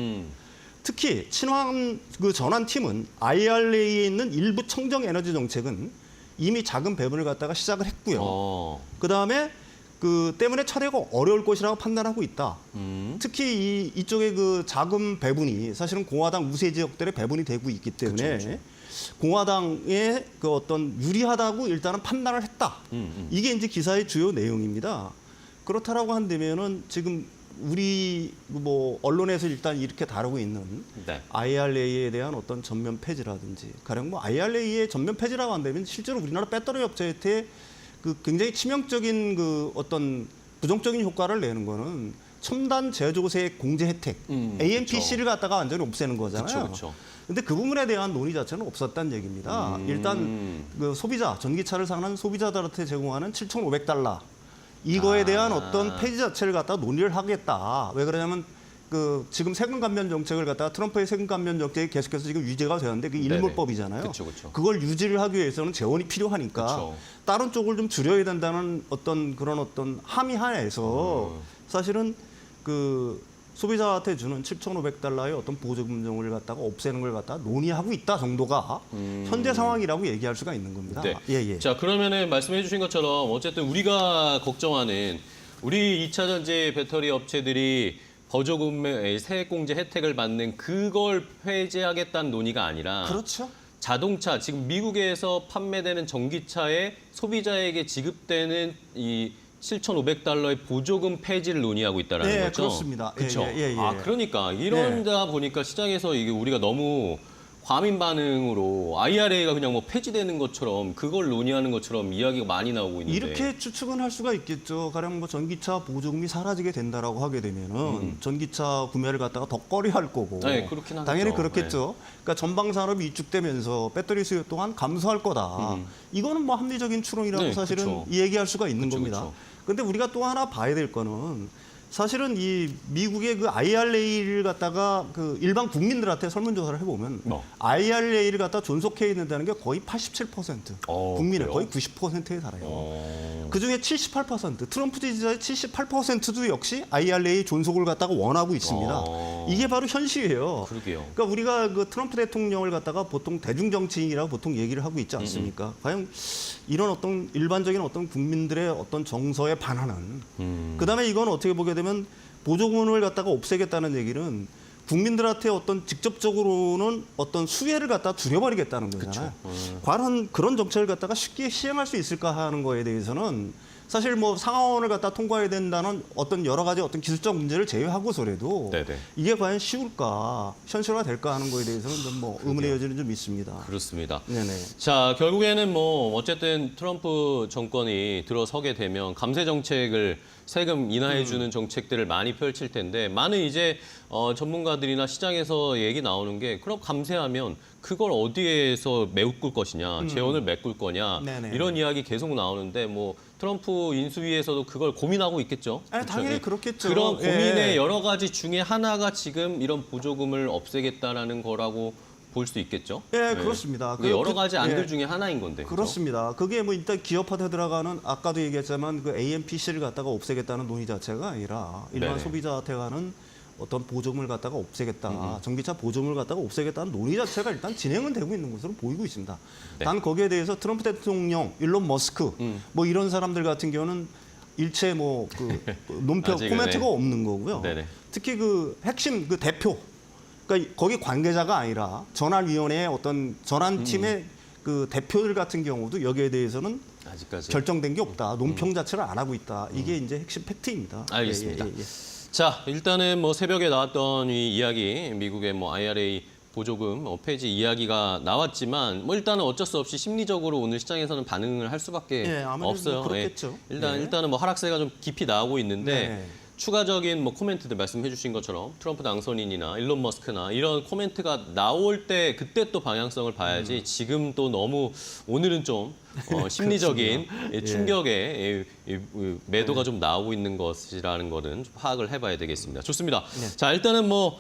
특히 친환 그 전환팀은 IRA에 있는 일부 청정 에너지 정책은 이미 자금 배분을 갖다가 시작을 했고요. 그다음에 그 때문에 차례가 어려울 것이라고 판단하고 있다. 특히 이쪽에 그 자금 배분이 사실은 공화당 우세 지역들의 배분이 되고 있기 때문에 그쵸. 공화당의 그 어떤 유리하다고 일단은 판단을 했다. 이게 이제 기사의 주요 내용입니다. 그렇다라고 한다면은 지금 우리 뭐 언론에서 일단 이렇게 다루고 있는 네. IRA에 대한 어떤 전면 폐지라든지 가령 뭐 IRA의 전면 폐지라고 한다면 실제로 우리나라 배터리 업체한테 그 굉장히 치명적인 그 어떤 부정적인 효과를 내는 거는 첨단 제조세 공제 혜택 AMPC를 갖다가 완전히 없애는 거잖아요. 그렇죠. 근데 그 부분에 대한 논의 자체는 없었다는 얘기입니다. 일단 그 소비자 전기차를 사는 소비자들한테 제공하는 7,500달러 이거에 대한 어떤 폐지 자체를 갖다 논의를 하겠다. 왜 그러냐면 그 지금 세금 감면 정책을 갖다가 트럼프의 세금 감면 정책이 계속해서 지금 유지가 되는데 그게 네네. 일몰법이잖아요. 그쵸. 그걸 유지를 하기 위해서는 재원이 필요하니까 그쵸. 다른 쪽을 좀 줄여야 된다는 어떤 그런 어떤 함의 하에서 사실은 그 소비자한테 주는 7,500달러의 어떤 보조금을 갖다가 없애는 걸 갖다가 논의하고 있다 정도가 현재 상황이라고 얘기할 수가 있는 겁니다. 네. 예. 자, 그러면은 말씀해 주신 것처럼 어쨌든 우리가 걱정하는 우리 2차 전지 배터리 업체들이 보조금의 세액공제 혜택을 받는 그걸 폐지하겠다는 논의가 아니라 그렇죠. 자동차, 지금 미국에서 판매되는 전기차에 소비자에게 지급되는 이 7,500달러의 보조금 폐지를 논의하고 있다는 네, 거죠? 그렇습니다. 그렇죠. 예. 아, 그러니까 이러다 보니까 시장에서 이게 우리가 너무 과민 반응으로 IRA가 그냥 뭐 폐지되는 것처럼 그걸 논의하는 것처럼 이야기가 많이 나오고 있는데 이렇게 추측은 할 수가 있겠죠. 가령 뭐 전기차 보조금이 사라지게 된다라고 하게 되면은 전기차 구매를 갖다가 더 꺼려할 거고. 네, 그렇긴 하겠죠. 당연히 그렇겠죠. 그러니까 전방 산업이 위축되면서 배터리 수요 또한 감소할 거다. 이거는 뭐 합리적인 추론이라고 네, 사실은 그쵸. 얘기할 수가 있는 그쵸, 겁니다. 그쵸. 근데 우리가 또 하나 봐야 될 거는 사실은 이 미국의 그 IRA를 갖다가 그 일반 국민들한테 설문조사를 해보면 IRA를 갖다 존속해 있는다는 게 거의 87%, 국민의 그래요? 거의 90%에 달해요. 그중에 78%, 트럼프 지지자의 78%도 역시 IRA 존속을 갖다가 원하고 있습니다. 이게 바로 현실이에요. 그러게요. 그러니까 우리가 그 트럼프 대통령을 갖다가 보통 대중정치인이라고 보통 얘기를 하고 있지 않습니까? 과연 이런 어떤 일반적인 어떤 국민들의 어떤 정서에 반하는 그다음에 이건 어떻게 보게 되면 보조금을 갖다가 없애겠다는 얘기는 국민들한테 어떤 직접적으로는 어떤 수혜를 갖다 줄여버리겠다는 거잖아요. 과연 그런 정책을 갖다가 쉽게 시행할 수 있을까 하는 거에 대해서는 사실 뭐 상하원을 갖다 통과해야 된다는 어떤 여러 가지 어떤 기술적 문제를 제외하고서라도 네네. 이게 과연 쉬울까, 현실화 될까 하는 거에 대해서는 좀 뭐 의문의 여지는 좀 있습니다. 그렇습니다. 네네. 자, 결국에는 뭐 어쨌든 트럼프 정권이 들어서게 되면 감세 정책을 세금 인하해주는 정책들을 많이 펼칠 텐데 많은 이제 전문가들이나 시장에서 얘기 나오는 게 그럼 감세하면 그걸 어디에서 메꿀 것이냐, 재원을 메꿀 거냐 네네. 이런 이야기 계속 나오는데 뭐 트럼프 인수위에서도 그걸 고민하고 있겠죠. 아니, 당연히 예. 그렇겠죠. 그런 고민의 예. 여러 가지 중에 하나가 지금 이런 보조금을 없애겠다라는 거라고 볼 수 있겠죠. 예, 그렇습니다. 그게 여러 가지 안들 예. 중에 하나인 건데. 그죠? 그렇습니다. 그게 뭐 일단 기업화돼 들어가는 아까도 얘기했지만 그 AMPC를 갖다가 없애겠다는 논의 자체가 아니라 일반 네네. 소비자한테 가는 어떤 보조금을 갖다가 없애겠다, 전기차 보조금을 갖다가 없애겠다는 논의 자체가 일단 진행은 되고 있는 것으로 보이고 있습니다. 네. 단 거기에 대해서 트럼프 대통령, 일론 머스크 뭐 이런 사람들 같은 경우는 일체 뭐 그 논평 아직은, 코멘트가 네. 없는 거고요. 네네. 특히 그 핵심 그 대표, 그러니까 거기 관계자가 아니라 전환위원회의 어떤 전환팀의 그 대표들 같은 경우도 여기에 대해서는 아직까지. 결정된 게 없다. 논평 자체를 안 하고 있다. 이게 이제 핵심 팩트입니다. 알겠습니다. 예. 자, 일단은 뭐 새벽에 나왔던 이 이야기, 미국의 뭐 IRA 보조금 폐지 이야기가 나왔지만 뭐 일단은 어쩔 수 없이 심리적으로 오늘 시장에서는 반응을 할 수밖에 예, 아무래도 없어요. 뭐 그렇겠죠. 예. 예. 일단은 뭐 하락세가 좀 깊이 나오고 있는데 네. 추가적인 뭐 코멘트들 말씀해 주신 것처럼 트럼프 당선인이나 일론 머스크나 이런 코멘트가 나올 때 그때 또 방향성을 봐야지 지금 또 너무 오늘은 좀 심리적인 충격에 매도가 좀 나오고 있는 것이라는 거는 좀 파악을 해봐야 되겠습니다. 좋습니다. 자, 일단은 뭐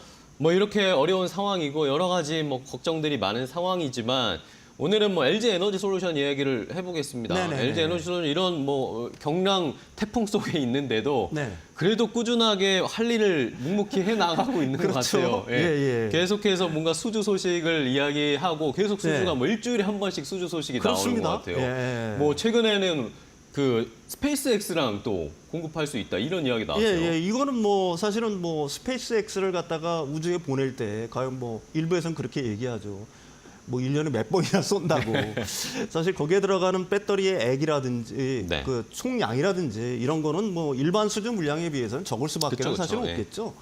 이렇게 어려운 상황이고 여러 가지 뭐 걱정들이 많은 상황이지만 오늘은 뭐 LG 에너지 솔루션 이야기를 해보겠습니다. 네네네. LG 에너지 솔루션 이런 뭐 경랑 태풍 속에 있는데도 네. 그래도 꾸준하게 할 일을 묵묵히 해 나가고 있는 그렇죠. 것 같아요. 예. 계속해서 뭔가 수주 소식을 이야기하고 계속 수주가 네. 뭐 일주일에 한 번씩 수주 소식이 그렇습니다. 나오는 것 같아요. 예. 뭐 최근에는 그 스페이스X랑 또 공급할 수 있다 이런 이야기 나왔어요. 예. 이거는 뭐 사실은 뭐 스페이스X를 갖다가 우주에 보낼 때 과연 뭐 일부에서는 그렇게 얘기하죠. 뭐 1년에 몇 번이나 쏜다고. 사실 거기에 들어가는 배터리의 액이라든지 네. 그 총량이라든지 이런 거는 뭐 일반 수주 물량에 비해서는 적을 수밖에 그쵸, 그쵸. 사실은 예. 없겠죠.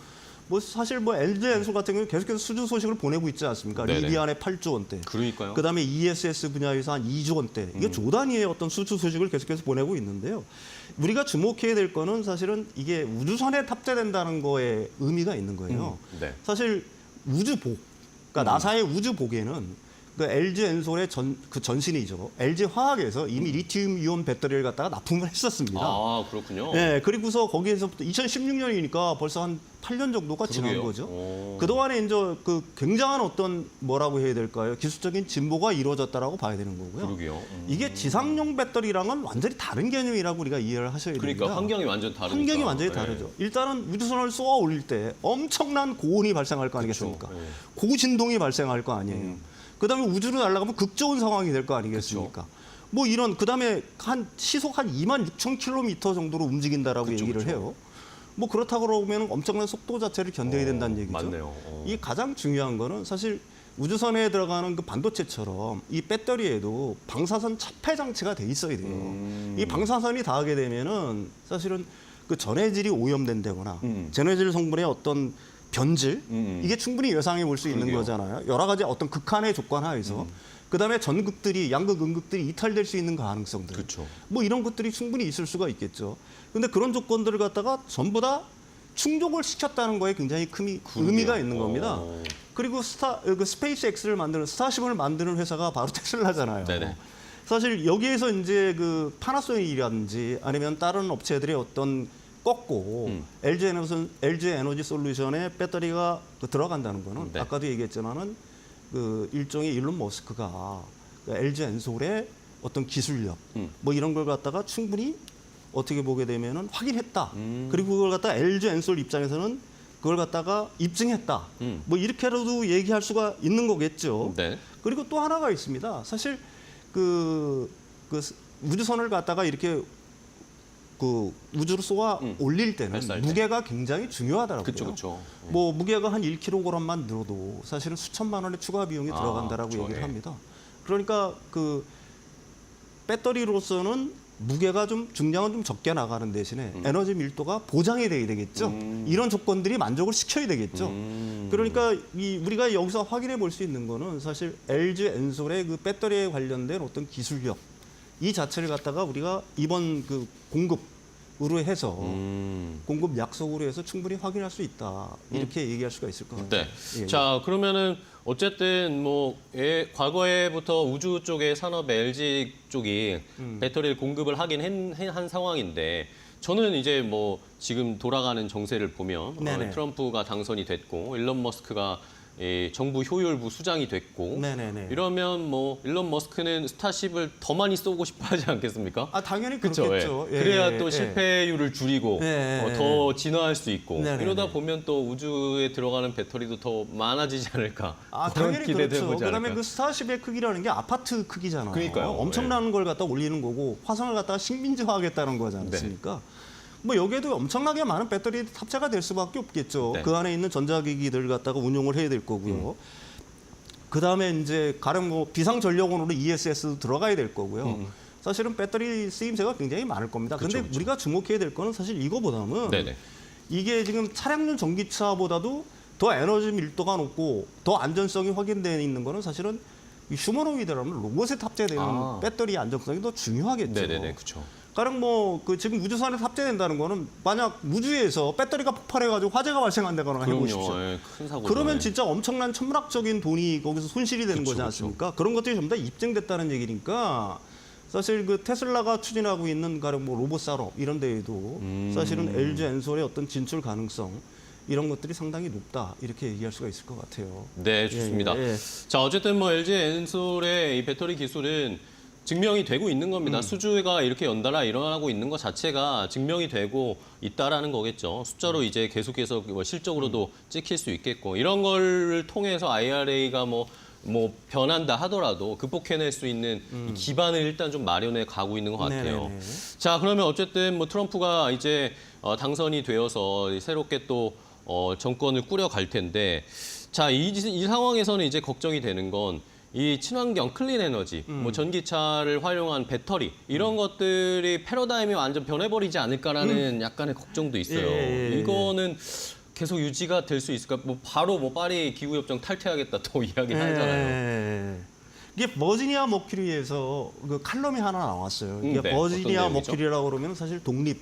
뭐 사실 뭐 LG 엔솔 같은 경우는 계속해서 수주 소식을 보내고 있지 않습니까? 네네. 리비안에 8조 원대. 그러니까요. 그다음에 ESS 분야에서 한 2조 원대. 이게 조 단위의 어떤 수주 소식을 계속해서 보내고 있는데요. 우리가 주목해야 될 거는 사실은 이게 우주선에 탑재된다는 거에 의미가 있는 거예요. 네. 사실 우주복, 그러니까 나사의 우주복에는 그 LG 엔솔의 전신이죠. LG 화학에서 이미 리튬 이온 배터리를 갖다가 납품을 했었습니다. 아, 그렇군요. 네, 그리고서 거기에서부터 2016년이니까 벌써 한 8년 정도가 지난 그러게요. 거죠. 오. 그동안에 이제 그 굉장한 어떤 뭐라고 해야 될까요? 기술적인 진보가 이루어졌다라고 봐야 되는 거고요. 그러게요. 이게 지상용 배터리랑은 완전히 다른 개념이라고 우리가 이해를 하셔야 됩니다. 그러니까 환경이 완전 다르니까. 환경이 완전히 네. 다르죠. 일단은 우주선을 쏘아 올릴 때 엄청난 고온이 발생할 거 아니겠습니까? 그렇죠. 네. 고진동이 발생할 거 아니에요. 그다음에 우주로 날아가면 극저온 상황이 될 거 아니겠습니까? 뭐 이런 그다음에 한 시속 한 26,000km 정도로 움직인다라고 얘기를 해요. 뭐 그렇다고 그러면 엄청난 속도 자체를 견뎌야 된다는 얘기죠. 맞네요. 이 가장 중요한 거는 사실 우주선에 들어가는 그 반도체처럼 이 배터리에도 방사선 차폐 장치가 돼 있어야 돼요. 이 방사선이 닿게 되면은 사실은 그 전해질이 오염된다거나 전해질 성분의 어떤 변질 이게 충분히 예상해 볼 수 있는 그러게요. 거잖아요. 여러 가지 어떤 극한의 조건 하에서 그다음에 전극들이 양극, 음극들이 이탈될 수 있는 가능성들. 그렇죠. 뭐 이런 것들이 충분히 있을 수가 있겠죠. 근데 그런 조건들을 갖다가 전부 다 충족을 시켰다는 거에 굉장히 큰 의미가 있는 겁니다. 그리고 그 스페이스X를 만드는 스타쉽을 만드는 회사가 바로 테슬라잖아요. 네네. 사실 여기에서 이제 그 파나소닉이라든지 아니면 다른 업체들의 어떤 꺾고 LG 에너지 솔루션에 배터리가 들어간다는 거는 네. 아까도 얘기했지만은 그 일종의 일론 머스크가 그 LG 엔솔의 어떤 기술력 뭐 이런 걸 갖다가 충분히 어떻게 보게 되면은 확인했다. 그리고 그걸 갖다가 LG 엔솔 입장에서는 그걸 갖다가 입증했다. 뭐 이렇게라도 얘기할 수가 있는 거겠죠. 네. 그리고 또 하나가 있습니다. 사실 그 우주선을 갖다가 이렇게 그 우주로 쏘아 올릴 때는 발사할 때. 무게가 굉장히 중요하더라고요. 그렇죠. 뭐 무게가 한 1kg만 늘어도 사실은 수천만 원의 추가 비용이 들어간다라고 그렇죠. 얘기를 예. 합니다. 그러니까 그 배터리로서는 무게가 좀 중량은 좀 적게 나가는 대신에 에너지 밀도가 보장이 돼야 되겠죠. 이런 조건들이 만족을 시켜야 되겠죠. 그러니까 우리가 여기서 확인해 볼 수 있는 거는 사실 LG 엔솔의 그 배터리에 관련된 어떤 기술력 이 자체를 갖다가 우리가 이번 그 공급으로 해서 공급 약속으로 해서 충분히 확인할 수 있다. 이렇게 얘기할 수가 있을 것 같아요. 네. 예. 자, 그러면은 어쨌든 뭐 과거에부터 우주 쪽의 산업 LG 쪽이 배터리를 공급을 하긴 한 상황인데 저는 이제 뭐 지금 돌아가는 정세를 보면 네네. 트럼프가 당선이 됐고 일론 머스크가 정부 효율부 수장이 됐고 네네네. 이러면 뭐 일론 머스크는 스타쉽을 더 많이 쏘고 싶어 하지 않겠습니까? 아 당연히 그쵸, 그렇겠죠. 예. 예, 그래야 예, 또 예. 실패율을 줄이고 예, 더 진화할 수 있고 네네네. 이러다 보면 또 우주에 들어가는 배터리도 더 많아지지 않을까 아, 그런 당연히 기대도 그렇죠. 해보지 그다음에 않을까. 그 스타쉽의 크기라는 게 아파트 크기잖아요. 그러니까요. 엄청난 걸 갖다 올리는 거고 화성을 갖다가 식민지화하겠다는 거지 네. 않습니까? 뭐 여기에도 엄청나게 많은 배터리 탑재가 될 수밖에 없겠죠. 네. 그 안에 있는 전자기기들 갖다가 운용을 해야 될 거고요. 그다음에 이제 가령 뭐 비상전력원으로 ESS도 들어가야 될 거고요. 사실은 배터리 쓰임새가 굉장히 많을 겁니다. 근데 그쵸. 우리가 주목해야 될 거는 사실 이거보다는 네네. 이게 지금 차량용 전기차보다도 더 에너지 밀도가 높고 더 안전성이 확인되어 있는 거는 사실은 이 휴머노이드라는 로봇에 탑재되는 아. 배터리 안정성이 더 중요하겠죠. 네네네, 그렇죠. 가령 뭐 그 지금 우주선에 탑재된다는 거는 만약 우주에서 배터리가 폭발해가지고 화재가 발생한다거나 해보십시오. 그럼요, 예, 큰 사고. 그러면 진짜 엄청난 천문학적인 돈이 거기서 손실이 되는 그쵸, 거지 않습니까? 그런 것들이 전부 다 입증됐다는 얘기니까 사실 그 테슬라가 추진하고 있는 가령 뭐 로봇 산업 이런 데에도 사실은 LG 엔솔의 어떤 진출 가능성 이런 것들이 상당히 높다 이렇게 얘기할 수가 있을 것 같아요. 네, 좋습니다. 예, 예. 자, 어쨌든 뭐 LG 엔솔의 이 배터리 기술은 증명이 되고 있는 겁니다. 수주가 이렇게 연달아 일어나고 있는 것 자체가 증명이 되고 있다라는 거겠죠. 숫자로 이제 계속해서 뭐 실적으로도 찍힐 수 있겠고 이런 걸 통해서 IRA가 뭐 변한다 하더라도 극복해낼 수 있는 이 기반을 일단 좀 마련해 가고 있는 것 같아요. 네네네. 자, 그러면 어쨌든 뭐 트럼프가 이제 당선이 되어서 새롭게 또 정권을 꾸려갈 텐데 자, 이 상황에서는 이제 걱정이 되는 건 이 친환경 클린 에너지, 뭐 전기차를 활용한 배터리 이런 것들이 패러다임이 완전 변해버리지 않을까라는 약간의 걱정도 있어요. 예. 이거는 계속 유지가 될 수 있을까? 뭐 바로 뭐 파리 기후협정 탈퇴하겠다 또 이야기를 하잖아요. 예. 이게 버지니아 머큐리에서 그 칼럼이 하나 나왔어요. 이게 네. 버지니아 어떤 내용이죠? 머큐리라고 그러면 사실 독립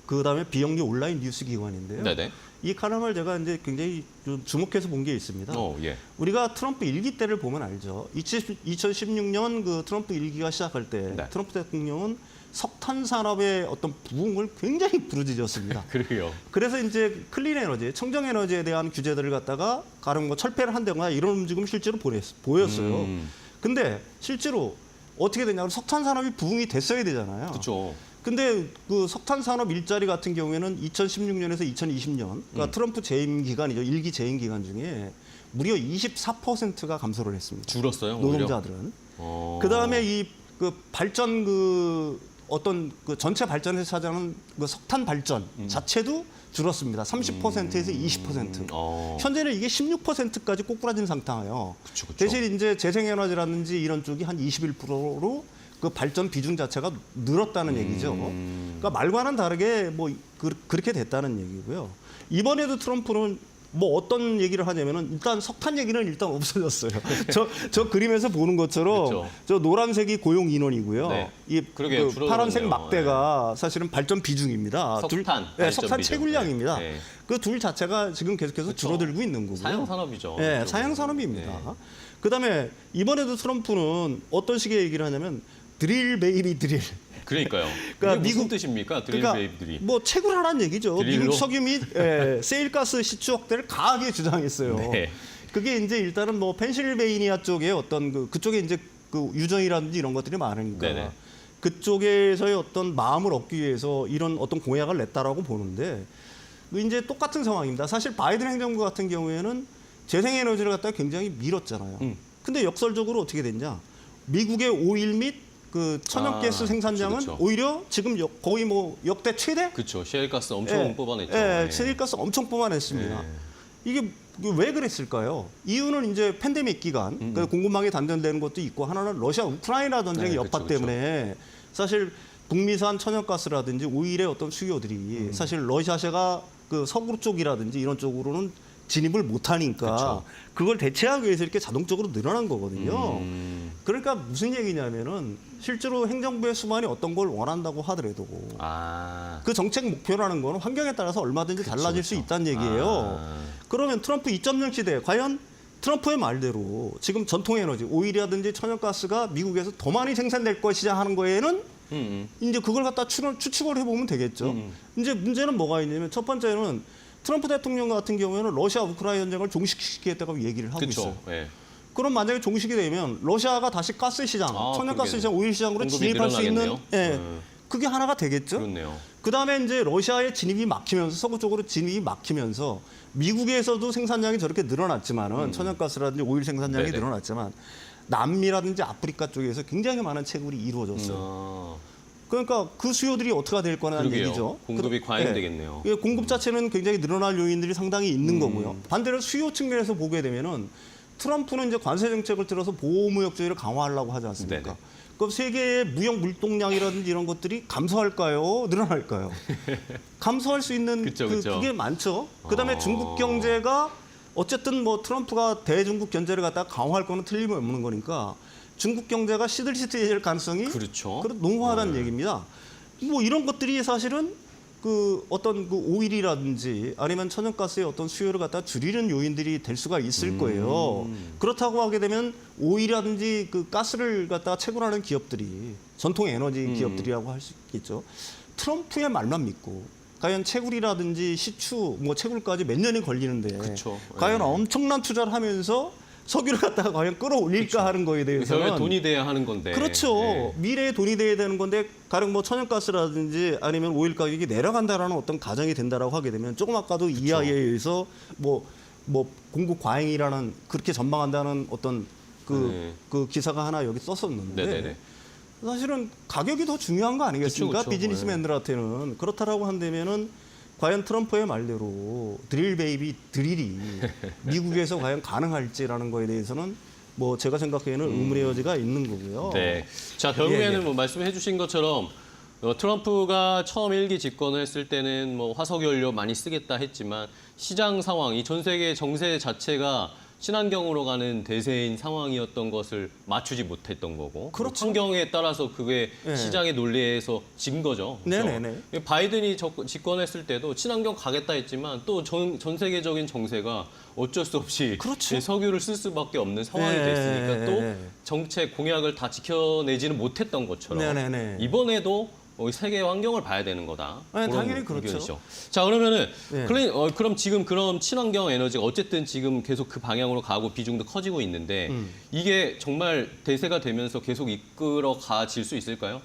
그다음에 비영리 온라인 뉴스 기관인데요. 네네. 이 칼럼을 제가 이제 굉장히 좀 주목해서 본 게 있습니다. 예. 우리가 트럼프 1기 때를 보면 알죠. 2016년 그 트럼프 1기가 시작할 때 네. 트럼프 대통령은 석탄 산업의 어떤 부흥을 굉장히 부르짖었습니다. 그래요. 그래서 이제 클린 에너지, 청정 에너지에 대한 규제들을 갖다가 가령 뭐 철폐를 한다거나 이런 움직임 실제로 보였어요. 근데 실제로 어떻게 되냐면 석탄 산업이 부흥이 됐어야 되잖아요. 그렇죠. 근데 그 석탄 산업 일자리 같은 경우에는 2016년에서 2020년, 그러니까 트럼프 재임 기간이죠. 1기 재임 기간 중에 무려 24%가 감소를 했습니다. 줄었어요. 오히려? 노동자들은. 그다음에 이 그 발전 그 어떤 그 전체 발전에서 차지하는 그 석탄 발전 자체도 줄었습니다. 30%에서 20%. 현재는 이게 16%까지 꼬꾸라진 상태예요. 그쵸. 대신 이제 재생에너지라든지 이런 쪽이 한 21%로 그 발전 비중 자체가 늘었다는 얘기죠. 그러니까 말과는 다르게 뭐 그렇게 됐다는 얘기고요. 이번에도 트럼프는 뭐 어떤 얘기를 하냐면은 일단 석탄 얘기는 일단 없어졌어요. 저 그림에서 보는 것처럼 그렇죠. 저 노란색이 고용 인원이고요. 네. 이 그러게요. 그 파란색 줄어들었네요. 막대가 사실은 발전 비중입니다. 석탄 네, 발전 석탄 비중. 채굴량입니다. 네. 그 둘 자체가 지금 계속해서 그렇죠. 줄어들고 있는 거고요. 사양 산업이죠. 네, 사양 산업입니다. 그다음에 이번에도 트럼프는 어떤 식의 얘기를 하냐면 드릴 베이비 드릴. 그러니까요. 그러니까 이게 무슨 미국- 뜻입니까? 드릴 그러니까 베이비들이. 뭐 채굴하라는 얘기죠. 드릴로? 미국 석유 및 세일가스 시추 확대를 강하게 주장했어요. 네. 그게 이제 일단은 뭐 펜실베이니아 쪽에 어떤 그쪽에 이제 그 유정이라든지 이런 것들이 많으니까 네네. 그쪽에서의 어떤 마음을 얻기 위해서 이런 어떤 공약을 냈다라고 보는데 이제 똑같은 상황입니다. 사실 바이든 행정부 같은 경우에는 재생에너지를 갖다가 굉장히 밀었잖아요. 근데 역설적으로 어떻게 됐냐? 미국의 오일 및 그 천연가스 생산량은 그쵸. 오히려 지금 거의 뭐 역대 최대? 그렇죠. 셰일가스 엄청 뽑아냈죠. 예, 네. 세일가스 엄청 뽑아냈습니다. 네. 이게 왜 그랬을까요? 이유는 이제 팬데믹 기간, 그 공급망이 단절되는 것도 있고 하나는 러시아 우크라이나 전쟁의 네, 여파 그쵸. 때문에 사실 북미산 천연가스라든지 오일의 어떤 수요들이 사실 러시아가 그 서구 쪽이라든지 이런 쪽으로는 진입을 못하니까 그쵸. 그걸 대체하기 위해서 이렇게 자동적으로 늘어난 거거든요. 음. 그러니까 무슨 얘기냐면은 실제로 행정부의 수반이 어떤 걸 원한다고 하더라도 그 정책 목표라는 거는 환경에 따라서 얼마든지 달라질 수 있다는 얘기예요. 그러면 트럼프 2.0 시대 과연 트럼프의 말대로 지금 전통 에너지, 오일이라든지 천연가스가 미국에서 더 많이 생산될 것이냐 하는 거에는 이제 그걸 갖다 추측을 해보면 되겠죠. 이제 문제는 뭐가 있냐면 첫 번째는 트럼프 대통령 같은 경우에는 러시아 우크라이나 전쟁을 종식시키겠다고 얘기를 하고 있어요. 그렇죠. 네. 그럼 만약에 종식이 되면 러시아가 다시 가스 시장, 천연가스 그러게요. 시장, 오일 시장으로 공급이 진입할 수 있는 늘어나겠네요. 그게 하나가 되겠죠. 그렇네요. 그다음에 이제 러시아의 진입이 막히면서 서구 쪽으로 진입이 막히면서 미국에서도 생산량이 저렇게 늘어났지만은 천연가스라든지 오일 생산량이 네네. 늘어났지만 남미라든지 아프리카 쪽에서 굉장히 많은 채굴이 이루어졌어요. 그러니까 그 수요들이 어떻게 될 거냐는 그러게요. 얘기죠. 공급이 과잉되겠네요. 예, 공급 자체는 굉장히 늘어날 요인들이 상당히 있는 거고요. 반대로 수요 측면에서 보게 되면은 트럼프는 이제 관세 정책을 들어서 보호무역주의를 강화하려고 하지 않습니까? 네네. 그럼 세계의 무역 물동량이라든지 이런 것들이 감소할까요? 늘어날까요? 감소할 수 있는 그쵸. 그게 많죠. 그다음에 중국 경제가 어쨌든 뭐 트럼프가 대중국 견제를 갖다가 강화할 거는 틀림없는 거니까 중국 경제가 시들시들해질 가능성이 그렇죠. 농후하다는 얘기입니다. 뭐 이런 것들이 사실은 그 어떤 그 오일이라든지 아니면 천연가스의 어떤 수요를 갖다 줄이는 요인들이 될 수가 있을 거예요. 그렇다고 하게 되면 오일이라든지 그 가스를 갖다가 채굴하는 기업들이 전통 에너지 기업들이라고 할 수 있겠죠. 트럼프의 말만 믿고 과연 채굴이라든지 시추, 뭐 채굴까지 몇 년이 걸리는데 그쵸. 과연 네. 엄청난 투자를 하면서 석유를 갖다가 과연 끌어올릴까 하는 거에 대해서는 결국에 돈이 돼야 하는 건데. 그렇죠. 네. 미래에 돈이 돼야 되는 건데 가령 뭐 천연가스라든지 아니면 오일 가격이 내려간다라는 어떤 가정이 된다라고 하게 되면 조금 아까도 EIA에서 뭐 공급 과잉이라는 그렇게 전망한다는 어떤 그 기사가 하나 여기 썼었는데 네네네. 사실은 가격이 더 중요한 거 아니겠습니까? 그쵸. 비즈니스맨들한테는 그렇다라고 한다면은 과연 트럼프의 말대로 드릴 베이비 드릴이 미국에서 과연 가능할지라는 거에 대해서는 뭐 제가 생각하기에는 의문의 여지가 있는 거고요. 네. 자, 결국에는 예. 뭐 말씀해 주신 것처럼 트럼프가 처음 일기 집권을 했을 때는 뭐 화석 연료 많이 쓰겠다 했지만 시장 상황, 이 전 세계 정세 자체가 친환경으로 가는 대세인 상황이었던 것을 맞추지 못했던 거고 그렇죠. 환경에 따라서 그게 네. 시장의 논리에서 진 거죠. 그렇죠? 네네네. 바이든이 집권했을 때도 친환경 가겠다 했지만 또 전 세계적인 정세가 어쩔 수 없이 그렇죠. 석유를 쓸 수밖에 없는 상황이 네. 됐으니까 또 정책 공약을 다 지켜내지는 못했던 것처럼 네네네. 이번에도 세계 환경을 봐야 되는 거다. 네, 그런 당연히 그렇죠. 의견이죠. 자, 그러면은 네. 그럼 지금 그런 친환경 에너지가 어쨌든 지금 계속 그 방향으로 가고 비중도 커지고 있는데 이게 정말 대세가 되면서 계속 이끌어 가질 수 있을까요?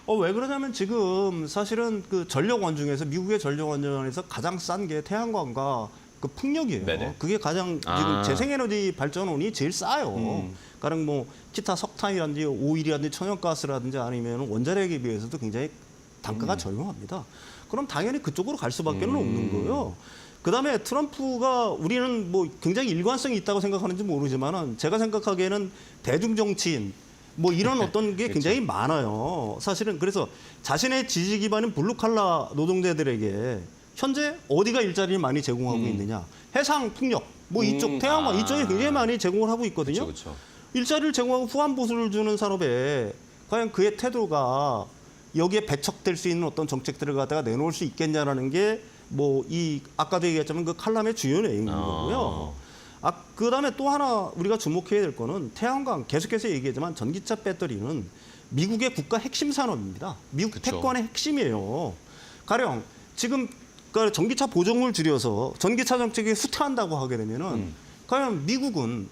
왜 그러냐면 지금 사실은 그 전력원 중에서 미국의 전력원 중에서 가장 싼 게 태양광과 그 풍력이에요. 네네. 그게 가장 아. 지금 재생에너지 발전원이 제일 싸요. 가령 뭐 기타 석탄이라든지 오일이라든지 천연가스라든지 아니면 원자력에 비해서도 굉장히 단가가 저렴합니다. 그럼 당연히 그쪽으로 갈 수밖에 는 없는 거예요. 그다음에 트럼프가 우리는 뭐 굉장히 일관성이 있다고 생각하는지 모르지만은 제가 생각하기에는 대중 정치인 뭐 이런 어떤 게 굉장히 많아요. 사실은 그래서 자신의 지지 기반인 블루칼라 노동자들에게 현재 어디가 일자리를 많이 제공하고 있느냐. 해상 풍력 뭐 이쪽 태양광 이쪽에 굉장히 많이 제공을 하고 있거든요. 그렇죠. 일자리를 제공하고 후한 보수를 주는 산업에 과연 그의 태도가 여기에 배척될 수 있는 어떤 정책들을 갖다가 내놓을 수 있겠냐라는 게 뭐 이 아까도 얘기했지만 그 칼럼의 주요 내용인 거고요. 그다음에 또 하나 우리가 주목해야 될 거는 태양광 계속해서 얘기하지만 전기차 배터리는 미국의 국가 핵심 산업입니다. 미국 그쵸. 패권의 핵심이에요. 가령 지금 그 전기차 보조금을 줄여서 전기차 정책이 후퇴한다고 하게 되면은 과연 미국은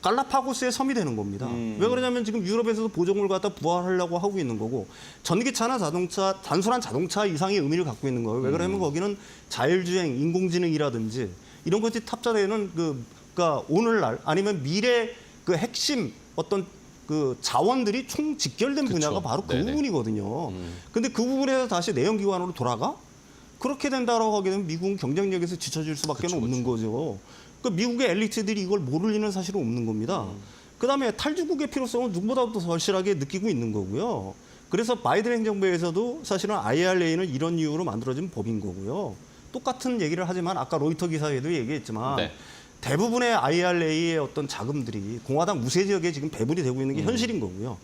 갈라파고스의 섬이 되는 겁니다. 왜 그러냐면 지금 유럽에서도 보조금을 갖다 부활하려고 하고 있는 거고 전기차나 자동차, 단순한 자동차 이상의 의미를 갖고 있는 거예요. 왜 그러냐면 거기는 자율주행, 인공지능이라든지 이런 것이 탑재되는 그러니까 오늘날 아니면 미래 그 핵심 어떤 그 자원들이 총 직결된 그쵸. 분야가 바로 그 네네. 부분이거든요. 근데 그 부분에서 다시 내연기관으로 돌아가? 그렇게 된다라고 하게 되면 미국은 경쟁력에서 지쳐질 수밖에 없는 거죠. 그러니까 미국의 엘리트들이 이걸 모를 리는 사실은 없는 겁니다. 그다음에 탈중국의 필요성은 누구보다도 절실하게 느끼고 있는 거고요. 그래서 바이든 행정부에서도 사실은 IRA는 이런 이유로 만들어진 법인 거고요. 똑같은 얘기를 하지만 아까 로이터 기사에도 얘기했지만 네. 대부분의 IRA의 어떤 자금들이 공화당 우세 지역에 지금 배분이 되고 있는 게 현실인 거고요.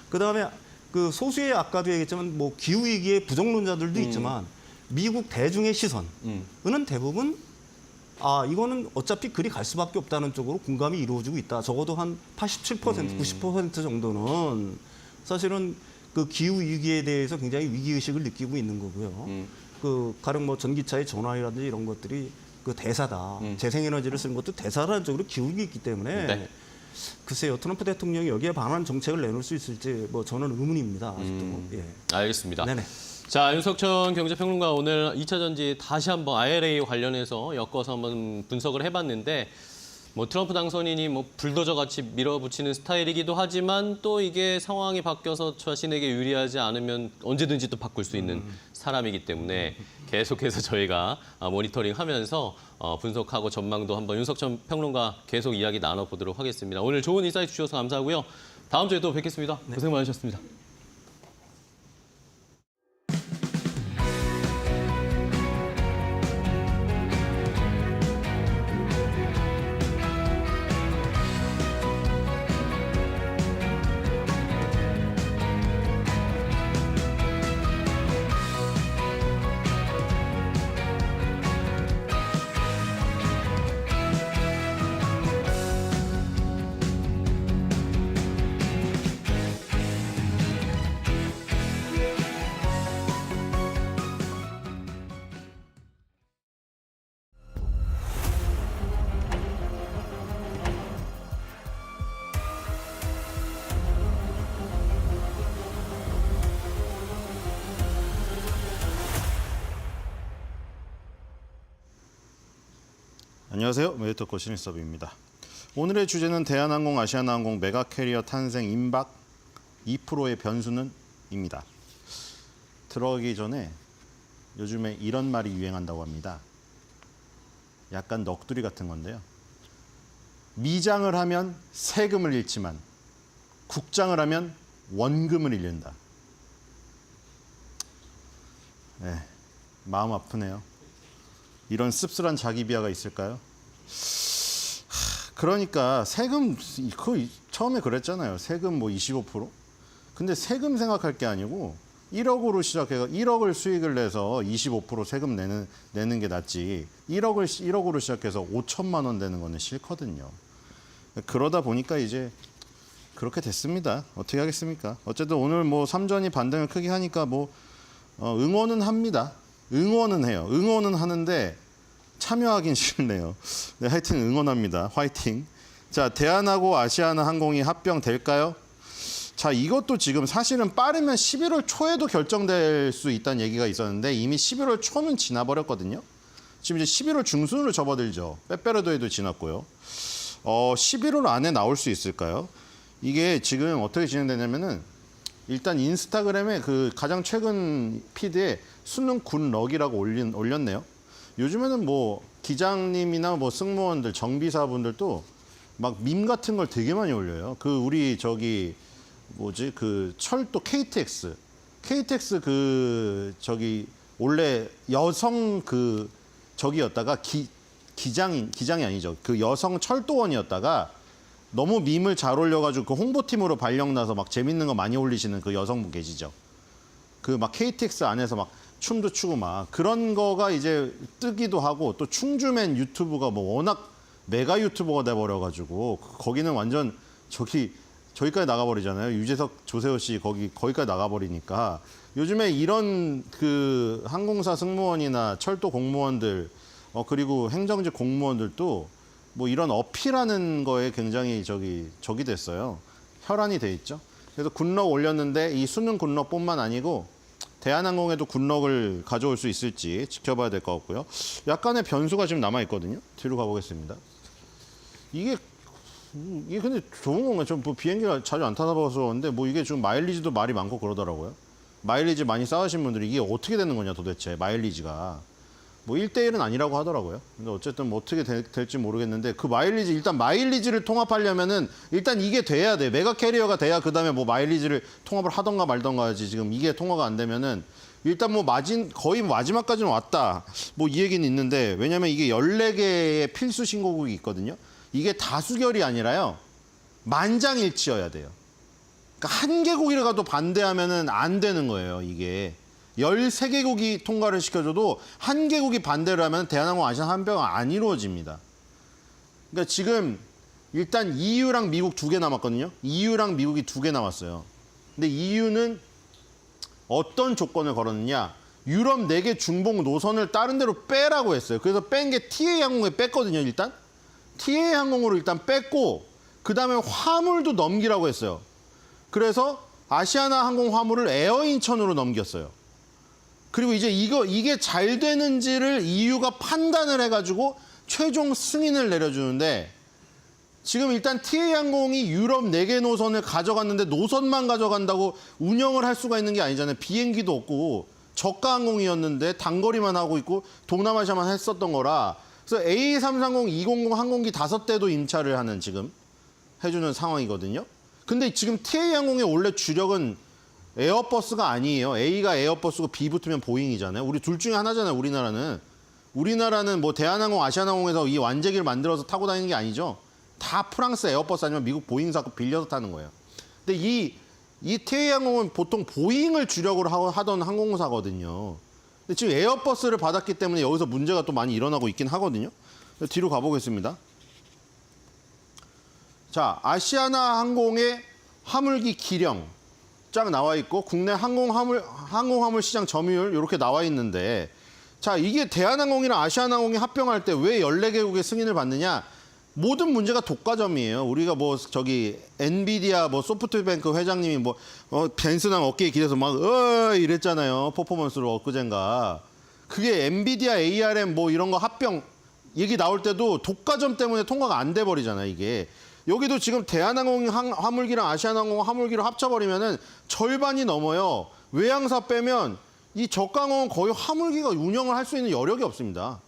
그다음에 그 소수의 아까도 얘기했지만 뭐 기후 위기의 부정론자들도 있지만 미국 대중의 시선은 대부분 이거는 어차피 그리 갈 수밖에 없다는 쪽으로 공감이 이루어지고 있다. 적어도 한 87%, 90% 정도는 사실은 그 기후 위기에 대해서 굉장히 위기 의식을 느끼고 있는 거고요. 그 가령 뭐 전기차의 전환이라든지 이런 것들이 그 대사다. 재생에너지를 쓰는 것도 대사라는 쪽으로 기울고 있기 때문에 네. 글쎄요 트럼프 대통령이 여기에 반한 정책을 내놓을 수 있을지 뭐 저는 의문입니다. 아직도. 예. 알겠습니다. 네네. 자, 윤석천 경제평론가 오늘 2차 전지 다시 한번 IRA 관련해서 엮어서 한번 분석을 해봤는데 뭐 트럼프 당선인이 뭐 불도저 같이 밀어붙이는 스타일이기도 하지만 또 이게 상황이 바뀌어서 자신에게 유리하지 않으면 언제든지 또 바꿀 수 있는 사람이기 때문에 계속해서 저희가 모니터링하면서 분석하고 전망도 한번 윤석천 평론가 계속 이야기 나눠보도록 하겠습니다. 오늘 좋은 인사이트 주셔서 감사하고요. 다음 주에 또 뵙겠습니다. 고생 많으셨습니다. 안녕하세요. 웨이터코 신일섭입니다. 오늘의 주제는 대한항공, 아시아나항공 메가캐리어 탄생 임박 2%의 변수는 입니다. 들어가기 전에 요즘에 이런 말이 유행한다고 합니다. 약간 넋두리 같은 건데요. 미장을 하면 세금을 잃지만 국장을 하면 원금을 잃는다. 네, 마음 아프네요. 이런 씁쓸한 자기 비하가 있을까요? 그러니까 세금 처음에 그랬잖아요. 세금 뭐 25%. 근데 세금 생각할 게 아니고 1억으로 시작해서 1억을 수익을 내서 25% 세금 내는 게 낫지. 1억으로 시작해서 5천만 원 되는 거는 싫거든요. 그러다 보니까 이제 그렇게 됐습니다. 어떻게 하겠습니까? 어쨌든 오늘 뭐 3전이 반등을 크게 하니까 뭐 응원은 합니다. 응원은 해요. 응원은 하는데 참여하긴 싫네요. 네, 하여튼 응원합니다. 화이팅. 자, 대한하고 아시아나항공이 합병될까요? 자, 이것도 지금 사실은 빠르면 11월 초에도 결정될 수 있다는 얘기가 있었는데 이미 11월 초는 지나버렸거든요. 지금 이제 11월 중순으로 접어들죠. 빼빼로데이도 지났고요. 11월 안에 나올 수 있을까요? 이게 지금 어떻게 진행되냐면은 일단 인스타그램에 그 가장 최근 피드에 수능 굿럭이라고 올렸네요. 요즘에는 뭐 기장님이나 뭐 승무원들, 정비사분들도 막 밈 같은 걸 되게 많이 올려요. 그 우리 저기 뭐지 그 철도 KTX 그 저기 원래 여성 그 저기였다가 기장이 아니죠. 그 여성 철도원이었다가 너무 밈을 잘 올려가지고 그 홍보팀으로 발령나서 막 재밌는 거 많이 올리시는 그 여성분 계시죠. 그 막 KTX 안에서 막 춤도 추고 막 그런 거가 이제 뜨기도 하고 또 충주맨 유튜브가 뭐 워낙 메가 유튜버가 돼버려가지고 거기는 완전 저기까지 나가버리잖아요. 유재석, 조세호 씨 거기까지 나가버리니까 요즘에 이런 그 항공사 승무원이나 철도 공무원들 그리고 행정직 공무원들도 뭐 이런 어필하는 거에 굉장히 저기 됐어요. 혈안이 돼 있죠. 그래서 굿럭 올렸는데 이 수능 굿럭뿐만 아니고 대한항공에도 굿럭을 가져올 수 있을지 지켜봐야 될 것 같고요. 약간의 변수가 지금 남아 있거든요. 뒤로 가보겠습니다. 이게 근데 좋은 건가요? 좀 뭐 비행기가 자주 안 타봐서 그런데 뭐 이게 지금 마일리지도 말이 많고 그러더라고요. 마일리지 많이 쌓으신 분들이 이게 어떻게 되는 거냐 도대체 마일리지가. 뭐 1대1은 아니라고 하더라고요. 근데 어쨌든 뭐 어떻게 될지 모르겠는데 그 마일리지 일단 마일리지를 통합하려면은 일단 이게 돼야 돼. 메가 캐리어가 돼야 그다음에 뭐 마일리지를 통합을 하던가 말던가 하지. 지금 이게 통화가 안 되면은 일단 뭐 거의 마지막까지는 왔다. 뭐 이 얘기는 있는데 왜냐면 이게 14개의 필수 신고국이 있거든요. 이게 다수결이 아니라요. 만장일치여야 돼요. 그러니까 한 개국이라도 반대하면은 안 되는 거예요, 이게. 13개국이 통과를 시켜줘도 한 개국이 반대를 하면 대한항공 아시아나항공은 안 이루어집니다. 그러니까 지금 일단 EU랑 미국 2개 남았거든요. EU랑 미국이 2개 남았어요. 근데 EU는 어떤 조건을 걸었느냐. 유럽 4개 중복 노선을 다른 데로 빼라고 했어요. 그래서 뺀 게 TA항공에 뺐거든요, 일단. TA항공으로 일단 뺐고 그다음에 화물도 넘기라고 했어요. 그래서 아시아나항공 화물을 에어인천으로 넘겼어요. 그리고 이제 이게 잘 되는지를 EU가 판단을 해가지고 최종 승인을 내려주는데 지금 일단 TA항공이 유럽 4개 노선을 가져갔는데 노선만 가져간다고 운영을 할 수가 있는 게 아니잖아요. 비행기도 없고 저가 항공이었는데 단거리만 하고 있고 동남아시아만 했었던 거라 그래서 A330, 200 항공기 5대도 임차를 하는 지금 해주는 상황이거든요. 근데 지금 TA항공의 원래 주력은 에어버스가 아니에요. A가 에어버스고 B 붙으면 보잉이잖아요. 우리 둘 중에 하나잖아요. 우리나라는 뭐 대한항공, 아시아나항공에서 이 완제기를 만들어서 타고 다니는 게 아니죠. 다 프랑스 에어버스 아니면 미국 보잉사 빌려서 타는 거예요. 근데 이 TA항공은 보통 보잉을 주력으로 하던 항공사거든요. 근데 지금 에어버스를 받았기 때문에 여기서 문제가 또 많이 일어나고 있긴 하거든요. 뒤로 가보겠습니다. 자, 아시아나항공의 화물기 기령 쫙 나와 있고 국내 항공화물 시장 점유율 이렇게 나와 있는데 자 이게 대한항공이랑 아시아나항공이 합병할 때 왜 14개국의 승인을 받느냐 모든 문제가 독과점이에요. 우리가 뭐 엔비디아 뭐 소프트뱅크 회장님이 벤슨왕 어깨에 기대서 막 이랬잖아요. 퍼포먼스로 엊그젠가. 그게 엔비디아 ARM 뭐 이런 거 합병 얘기 나올 때도 독과점 때문에 통과가 안 돼 버리잖아요, 이게. 여기도 지금 대한항공 화물기랑 아시아나항공 화물기를 합쳐버리면은 절반이 넘어요. 외항사 빼면 이 저가항공은 거의 화물기가 운영을 할 수 있는 여력이 없습니다.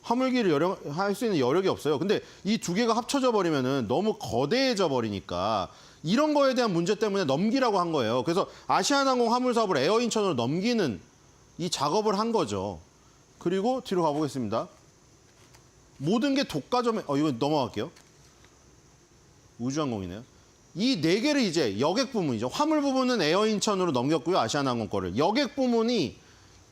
화물기를 할 수 있는 여력이 없어요. 근데 이 2개가 합쳐져 버리면은 너무 거대해져 버리니까 이런 거에 대한 문제 때문에 넘기라고 한 거예요. 그래서 아시아나항공 화물 사업을 에어인천으로 넘기는 이 작업을 한 거죠. 그리고 뒤로 가보겠습니다. 모든 게 독과점에 이거 넘어갈게요. 우주항공이네요. 이 4개를 이제 여객 부문이죠. 화물 부분은 에어인천으로 넘겼고요. 아시아나항공 거를. 여객 부문이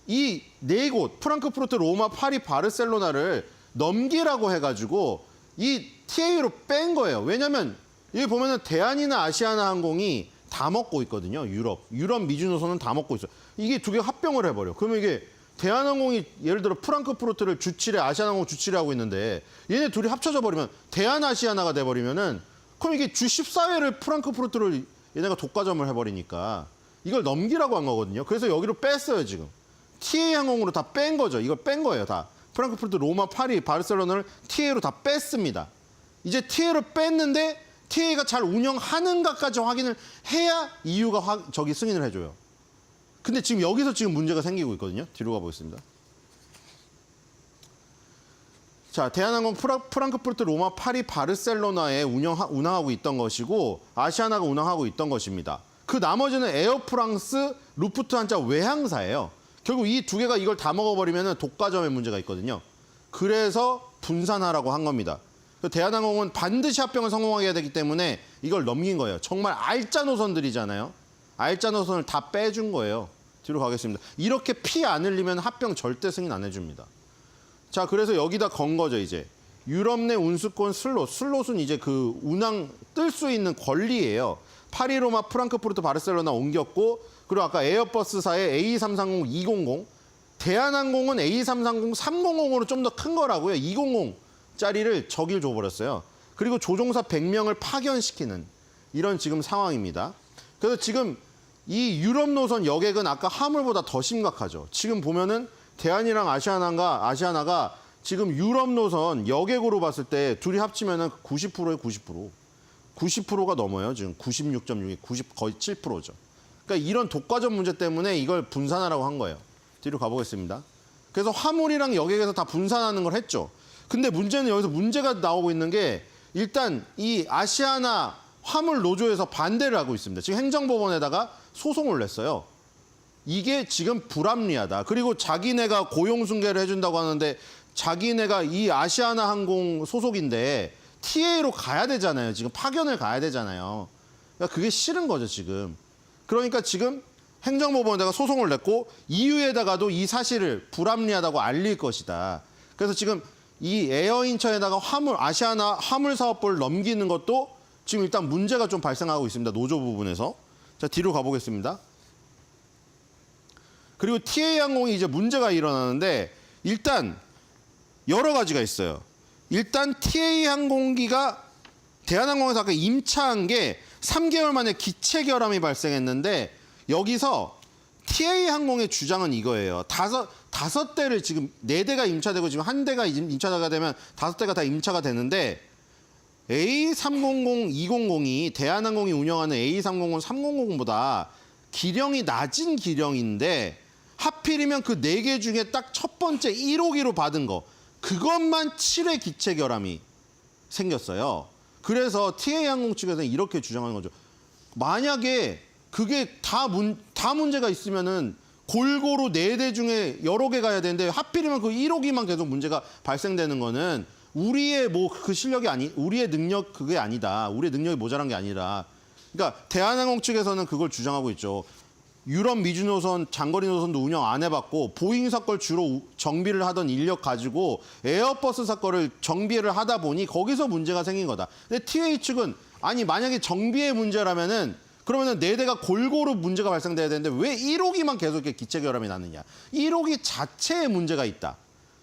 이 4곳 프랑크푸르트, 로마, 파리, 바르셀로나를 넘기라고 해가지고 이 TA로 뺀 거예요. 왜냐면 여기 보면은 대한이나 아시아나항공이 다 먹고 있거든요. 유럽 미주 노선은 다 먹고 있어요. 이게 2개 합병을 해버려. 그러면 이게 대한항공이 예를 들어 프랑크푸르트를 주치레, 아시아나항공 주치레 하고 있는데 얘네 둘이 합쳐져 버리면 대한아시아나가 돼버리면은 그럼 이게 주 14회를 프랑크푸르트를 얘네가 독과점을 해버리니까 이걸 넘기라고 한 거거든요. 그래서 여기로 뺐어요, 지금. TA항공으로 다 뺀 거죠. 이걸 뺀 거예요, 다. 프랑크푸르트, 로마, 파리, 바르셀로나를 TA로 다 뺐습니다. 이제 TA로 뺐는데 TA가 잘 운영하는가까지 확인을 해야 EU가 승인을 해줘요. 근데 지금 여기서 지금 문제가 생기고 있거든요. 뒤로 가보겠습니다. 자, 대한항공 프랑크푸르트, 로마, 파리, 바르셀로나에 운항하고 있던 것이고 아시아나가 운항하고 있던 것입니다. 그 나머지는 에어프랑스, 루프트한자 외항사예요. 결국 이 두 개가 이걸 다 먹어버리면 독과점의 문제가 있거든요. 그래서 분산하라고 한 겁니다. 대한항공은 반드시 합병을 성공하게 해야 되기 때문에 이걸 넘긴 거예요. 정말 알짜 노선들이잖아요. 알짜 노선을 다 빼준 거예요. 뒤로 가겠습니다. 이렇게 피 안 흘리면 합병 절대 승인 안 해줍니다. 자, 그래서 여기다 건 거죠, 이제. 유럽 내 운수권 슬롯은 이제 그 운항 뜰 수 있는 권리예요. 파리, 로마, 프랑크푸르트, 바르셀로나 옮겼고, 그리고 아까 에어버스사의 A330-200, 대한항공은 A330-300으로 좀 더 큰 거라고요. 200짜리를 저길 줘버렸어요. 그리고 조종사 100명을 파견시키는 이런 지금 상황입니다. 그래서 지금 이 유럽 노선 여객은 아까 화물보다 더 심각하죠. 지금 보면은 대한이랑 아시아나가 지금 유럽 노선 여객으로 봤을 때 둘이 합치면은 90%에 90%. 90%가 넘어요. 지금 96.6이 90 거의 7%죠. 그러니까 이런 독과점 문제 때문에 이걸 분산하라고 한 거예요. 뒤로 가보겠습니다. 그래서 화물이랑 여객에서 다 분산하는 걸 했죠. 근데 문제는 여기서 문제가 나오고 있는 게 일단 이 아시아나 화물 노조에서 반대를 하고 있습니다. 지금 행정법원에다가 소송을 냈어요. 이게 지금 불합리하다. 그리고 자기네가 고용승계를 해준다고 하는데 자기네가 이 아시아나 항공 소속인데 TA로 가야 되잖아요. 지금 파견을 가야 되잖아요. 그러니까 그게 싫은 거죠, 지금. 그러니까 지금 행정법원에다가 소송을 냈고 EU에다가도 이 사실을 불합리하다고 알릴 것이다. 그래서 지금 이 에어인천에다가 아시아나 화물 사업부를 넘기는 것도 지금 일단 문제가 좀 발생하고 있습니다. 노조 부분에서. 자, 뒤로 가보겠습니다. 그리고 TA항공이 이제 문제가 일어나는데 일단 여러 가지가 있어요. 일단 TA항공기가 대한항공에서 아까 임차한 게 3개월 만에 기체 결함이 발생했는데 여기서 TA항공의 주장은 이거예요. 다섯 대를 지금 4대가 임차되고 지금 1대가 임차가 되면 5대가 다 임차가 되는데 A300, 200이 대한항공이 운영하는 A300, 300보다 기령이 낮은 기령인데 하필이면 그 4개 중에 딱 첫 번째 1호기로 받은 거 그것만 7회 기체 결함이 생겼어요. 그래서 TA항공 측에서는 이렇게 주장하는 거죠. 만약에 그게 다 문제가 있으면은 골고루 4대 중에 여러 개 가야 되는데 하필이면 그 1호기만 계속 문제가 발생되는 거는 우리의 뭐 그 실력이 우리의 능력 그게 아니다. 우리의 능력이 모자란 게 아니라. 그러니까 대한항공 측에서는 그걸 주장하고 있죠. 유럽 미주 노선, 장거리 노선도 운영 안 해봤고 보잉사 걸 주로 정비를 하던 인력 가지고 에어버스 사건을 정비를 하다 보니 거기서 문제가 생긴 거다. 근데 TA 측은 아니 만약에 정비의 문제라면은 그러면은 4대가 골고루 문제가 발생돼야 되는데 왜 1호기만 계속 이렇게 기체 결함이 나느냐. 1호기 자체에 문제가 있다.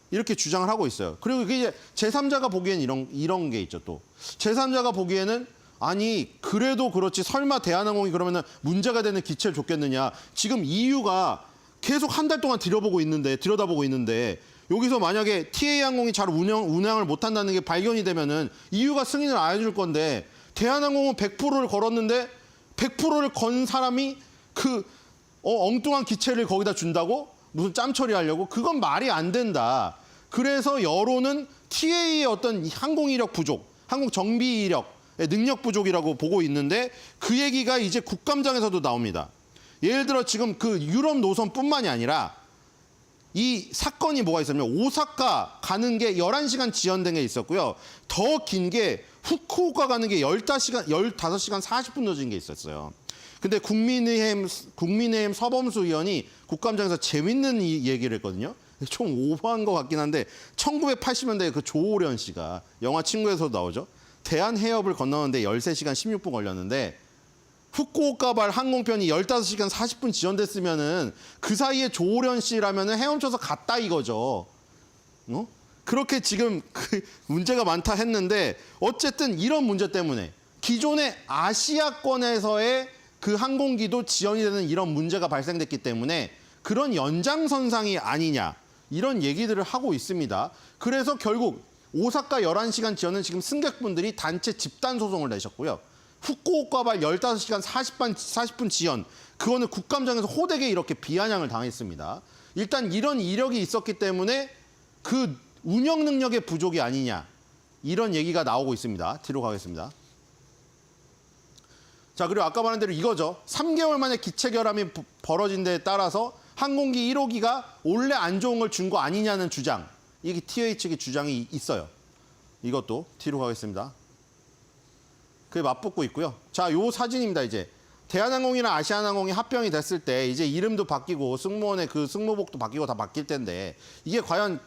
이렇게 주장을 하고 있어요. 그리고 그게 이제 제3자가 보기엔 이런 게 있죠 또. 제3자가 보기에는 아니 그래도 그렇지 설마 대한항공이 그러면은 문제가 되는 기체를 줬겠느냐. 지금 EU가 계속 한 달 동안 들여다보고 있는데 여기서 만약에 TA항공이 잘 운항을 못한다는 게 발견이 되면은 EU가 승인을 안 해줄 건데 대한항공은 100%를 걸었는데 100%를 건 사람이 그 엉뚱한 기체를 거기다 준다고? 무슨 짬 처리하려고? 그건 말이 안 된다. 그래서 여론은 TA의 어떤 항공 이력 부족, 항공 정비 이력, 능력 부족이라고 보고 있는데 그 얘기가 이제 국감장에서도 나옵니다. 예를 들어 지금 그 유럽 노선뿐만이 아니라 이 사건이 뭐가 있었냐면 오사카 가는 게 11시간 지연된 게 있었고요. 더 긴 게 후쿠오카 가는 게 15시간 40분 늦은 게 있었어요. 근데 국민의힘 서범수 의원이 국감장에서 재밌는 이 얘기를 했거든요. 좀 오버한 것 같긴 한데 1980년대에 그 조오련 씨가 영화 친구에서도 나오죠. 대한해협을 건너는데 13시간 16분 걸렸는데 후쿠오카발 항공편이 15시간 40분 지연됐으면은 그 사이에 조오련 씨라면은 헤엄쳐서 갔다 이거죠. 그렇게 지금 그 문제가 많다 했는데 어쨌든 이런 문제 때문에 기존의 아시아권에서의 그 항공기도 지연이 되는 이런 문제가 발생됐기 때문에 그런 연장선상이 아니냐 이런 얘기들을 하고 있습니다. 그래서 결국 오사카 11시간 지연은 지금 승객분들이 단체 집단 소송을 내셨고요. 후쿠오카발 15시간 40분 지연, 그거는 국감장에서 호되게 이렇게 비아냥을 당했습니다. 일단 이런 이력이 있었기 때문에 그 운영 능력의 부족이 아니냐, 이런 얘기가 나오고 있습니다. 뒤로 가겠습니다. 자, 그리고 아까 말한 대로 이거죠. 3개월 만에 기체 결함이 벌어진 데에 따라서 항공기 1호기가 원래 안 좋은 걸 준 거 아니냐는 주장. 이게 TA 측의 주장이 있어요. 이것도 뒤로 가겠습니다. 그게 맞붙고 있고요. 자, 요 사진입니다. 이제 대한항공이나 아시아나항공이 합병이 됐을 때 이제 이름도 바뀌고 승무원의 그 승무복도 바뀌고 다 바뀔 텐데 이게 과연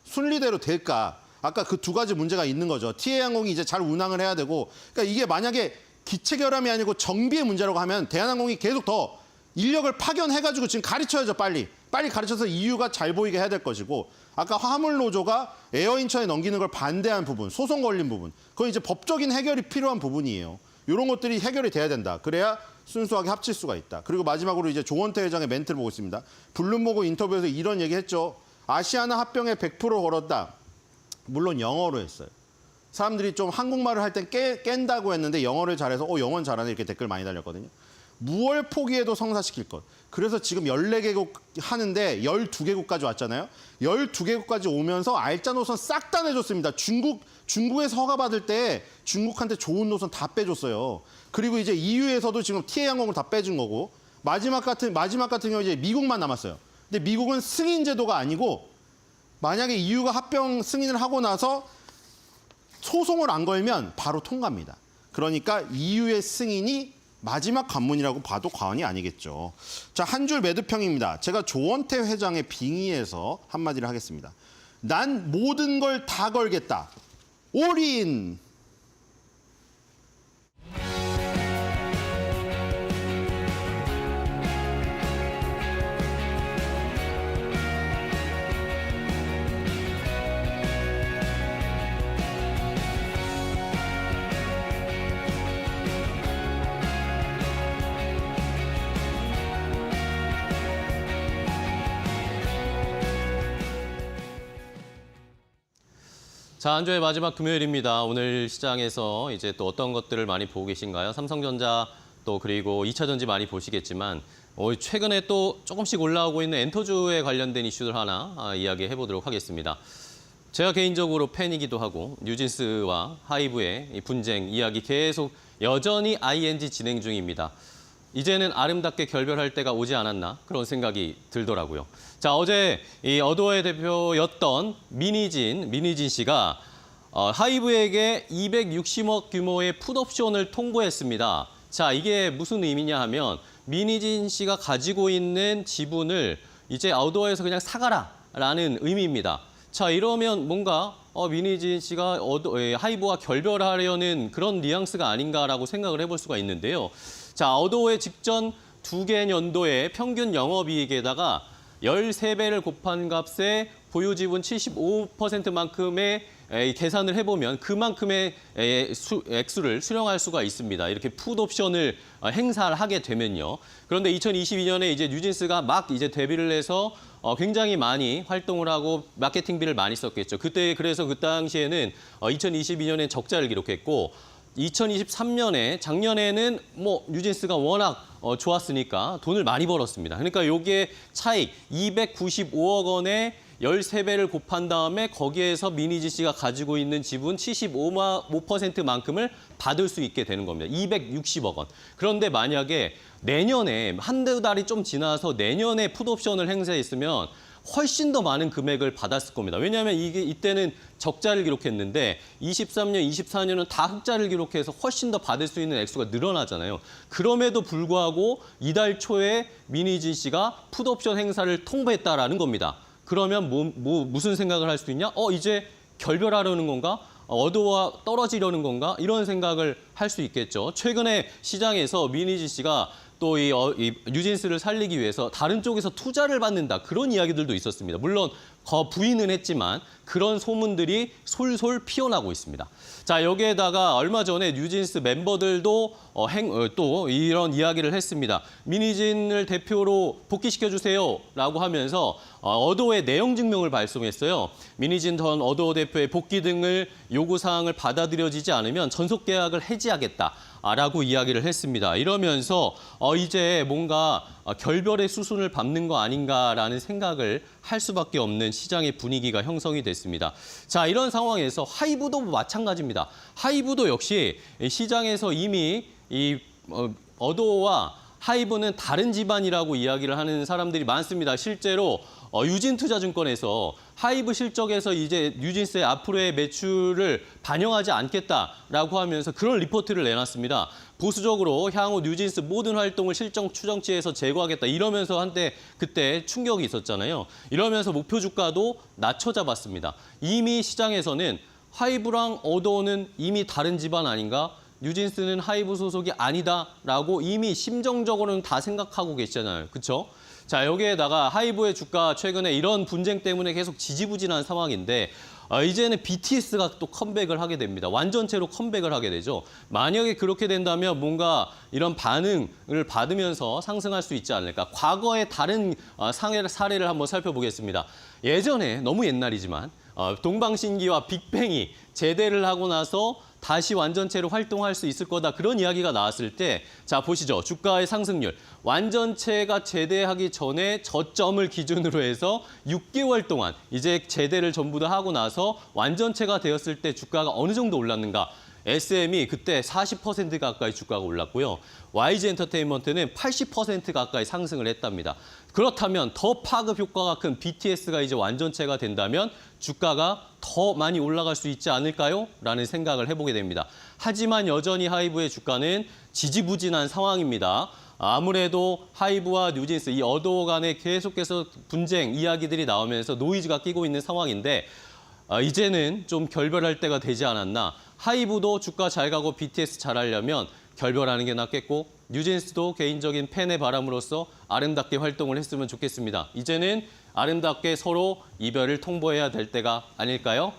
순리대로 될까? 아까 그 두 가지 문제가 있는 거죠. TA항공이 이제 잘 운항을 해야 되고, 그러니까 이게 만약에 기체 결함이 아니고 정비의 문제라고 하면 대한항공이 계속 더 인력을 파견해가지고 지금 가르쳐야죠. 빨리 가르쳐서 이유가 잘 보이게 해야 될 것이고, 아까 화물노조가 에어인천에 넘기는 걸 반대한 부분, 소송 걸린 부분, 그건 이제 법적인 해결이 필요한 부분이에요. 이런 것들이 해결이 돼야 된다. 그래야 순수하게 합칠 수가 있다. 그리고 마지막으로 이제 조원태 회장의 멘트를 보고 있습니다. 블룸버그 인터뷰에서 이런 얘기했죠. 아시아나 합병에 100% 걸었다. 물론 영어로 했어요. 사람들이 좀 한국말을 할 땐 깬다고 했는데 영어를 잘해서 영어는 잘하네 이렇게 댓글 많이 달렸거든요. 무얼 포기해도 성사시킬 것. 그래서 지금 14개국 하는데 12개국까지 왔잖아요. 12개국까지 오면서 알짜 노선 싹 다 내줬습니다. 중국에서 허가받을 때 중국한테 좋은 노선 다 빼줬어요. 그리고 이제 EU에서도 지금 TA항공을 다 빼준 거고, 마지막 같은 경우 이제 미국만 남았어요. 근데 미국은 승인 제도가 아니고 만약에 EU가 합병 승인을 하고 나서 소송을 안 걸면 바로 통과입니다. 그러니까 EU의 승인이 마지막 관문이라고 봐도 과언이 아니겠죠. 자, 한 줄 매듭평입니다. 제가 조원태 회장의 빙의에서 한마디를 하겠습니다. 난 모든 걸 다 걸겠다. 올인! 자, 한 주의 마지막 금요일입니다. 오늘 시장에서 이제 또 어떤 것들을 많이 보고 계신가요? 삼성전자 또 그리고 2차전지 많이 보시겠지만 최근에 또 조금씩 올라오고 있는 엔터주에 관련된 이슈들 하나 이야기해 보도록 하겠습니다. 제가 개인적으로 팬이기도 하고 뉴진스와 하이브의 이 분쟁 이야기 계속 여전히 ING 진행 중입니다. 이제는 아름답게 결별할 때가 오지 않았나 그런 생각이 들더라고요. 자, 어제 이 어도어의 대표였던 민희진 씨가 하이브에게 260억 규모의 풋옵션을 통보했습니다. 자, 이게 무슨 의미냐 하면 민희진 씨가 가지고 있는 지분을 이제 어도어에서 그냥 사가라라는 의미입니다. 자, 이러면 뭔가 민희진 씨가 하이브와 결별하려는 그런 뉘앙스가 아닌가라고 생각을 해볼 수가 있는데요. 자, 어도어의 직전 2개 년도의 평균 영업이익에다가 13배를 곱한 값에 보유 지분 75%만큼의 계산을 해보면 그만큼의 액수를 수령할 수가 있습니다. 이렇게 풋옵션을 행사를 하게 되면요. 그런데 2022년에 이제 뉴진스가 막 이제 데뷔를 해서 굉장히 많이 활동을 하고 마케팅비를 많이 썼겠죠. 그래서 그 당시에는 2022년에 적자를 기록했고 2023년에 작년에는 뉴진스가 워낙 좋았으니까 돈을 많이 벌었습니다. 그러니까 요게 차익 295억 원에 13배를 곱한 다음에 거기에서 민희진 씨가 가지고 있는 지분 75%만큼을 받을 수 있게 되는 겁니다. 260억 원. 그런데 만약에 내년에 한두 달이 좀 지나서 내년에 풋옵션을 행사했으면 훨씬 더 많은 금액을 받았을 겁니다. 왜냐하면 이때는 적자를 기록했는데 23년, 24년은 다 흑자를 기록해서 훨씬 더 받을 수 있는 액수가 늘어나잖아요. 그럼에도 불구하고 이달 초에 민희진 씨가 풋옵션 행사를 통보했다라는 겁니다. 그러면 무슨 생각을 할 수 있냐? 이제 결별하려는 건가? 어도어와 떨어지려는 건가? 이런 생각을 할 수 있겠죠. 최근에 시장에서 민희진 씨가 또 이 뉴진스를 살리기 위해서 다른 쪽에서 투자를 받는다. 그런 이야기들도 있었습니다. 물론 부인은 했지만 그런 소문들이 솔솔 피어나고 있습니다. 자, 여기에다가 얼마 전에 뉴진스 멤버들도 또 이런 이야기를 했습니다. 민희진을 대표로 복귀시켜주세요 라고 하면서 어도의 내용 증명을 발송했어요. 민희진 전 어도 대표의 복귀 등을 요구사항을 받아들여지지 않으면 전속 계약을 해지하겠다라고 이야기를 했습니다. 이러면서 이제 뭔가 결별의 수순을 밟는 거 아닌가라는 생각을 할 수밖에 없는 시장의 분위기가 형성이 됐습니다. 자, 이런 상황에서 하이브도 마찬가지입니다. 하이브도 역시 시장에서 이미 어도와 하이브는 다른 집안이라고 이야기를 하는 사람들이 많습니다. 실제로 유진투자증권에서 하이브 실적에서 이제 뉴진스의 앞으로의 매출을 반영하지 않겠다라고 하면서 그런 리포트를 내놨습니다. 보수적으로 향후 뉴진스 모든 활동을 실적 추정치에서 제거하겠다 이러면서 한때 그때 충격이 있었잖아요. 이러면서 목표 주가도 낮춰 잡았습니다. 이미 시장에서는 하이브랑 어도는 이미 다른 집안 아닌가? 뉴진스는 하이브 소속이 아니다라고 이미 심정적으로는 다 생각하고 계시잖아요. 그렇죠? 자, 여기에다가 하이브의 주가 최근에 이런 분쟁 때문에 계속 지지부진한 상황인데 이제는 BTS가 또 컴백을 하게 됩니다. 완전체로 컴백을 하게 되죠. 만약에 그렇게 된다면 뭔가 이런 반응을 받으면서 상승할 수 있지 않을까. 과거의 다른 사례를 한번 살펴보겠습니다. 예전에 너무 옛날이지만 동방신기와 빅뱅이 제대를 하고 나서 다시 완전체로 활동할 수 있을 거다 그런 이야기가 나왔을 때 자 보시죠. 주가의 상승률. 완전체가 제대하기 전에 저점을 기준으로 해서 6개월 동안 이제 제대를 전부 다 하고 나서 완전체가 되었을 때 주가가 어느 정도 올랐는가. SM이 그때 40% 가까이 주가가 올랐고요. YG 엔터테인먼트는 80% 가까이 상승을 했답니다. 그렇다면 더 파급 효과가 큰 BTS가 이제 완전체가 된다면 주가가 더 많이 올라갈 수 있지 않을까요? 라는 생각을 해보게 됩니다. 하지만 여전히 하이브의 주가는 지지부진한 상황입니다. 아무래도 하이브와 뉴진스, 이 어도 간에 계속해서 분쟁 이야기들이 나오면서 노이즈가 끼고 있는 상황인데 이제는 좀 결별할 때가 되지 않았나. 하이브도 주가 잘 가고 BTS 잘하려면 결별하는 게 낫겠고 뉴진스도 개인적인 팬의 바람으로서 아름답게 활동을 했으면 좋겠습니다. 이제는 아름답게 서로 이별을 통보해야 될 때가 아닐까요?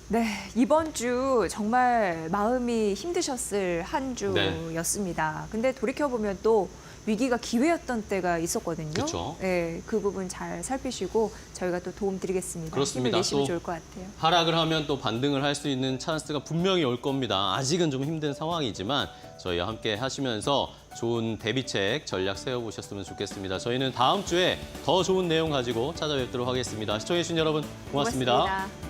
네, 이번 주 정말 마음이 힘드셨을 한 주였습니다. 근데 돌이켜보면 또 위기가 기회였던 때가 있었거든요. 그렇죠. 네, 그 부분 잘 살피시고 저희가 또 도움 드리겠습니다. 그렇습니다. 힘을 내시면 또 좋을 것 같아요. 하락을 하면 또 반등을 할 수 있는 찬스가 분명히 올 겁니다. 아직은 좀 힘든 상황이지만 저희와 함께 하시면서 좋은 대비책, 전략 세워보셨으면 좋겠습니다. 저희는 다음 주에 더 좋은 내용 가지고 찾아뵙도록 하겠습니다. 시청해주신 여러분 고맙습니다. 고맙습니다.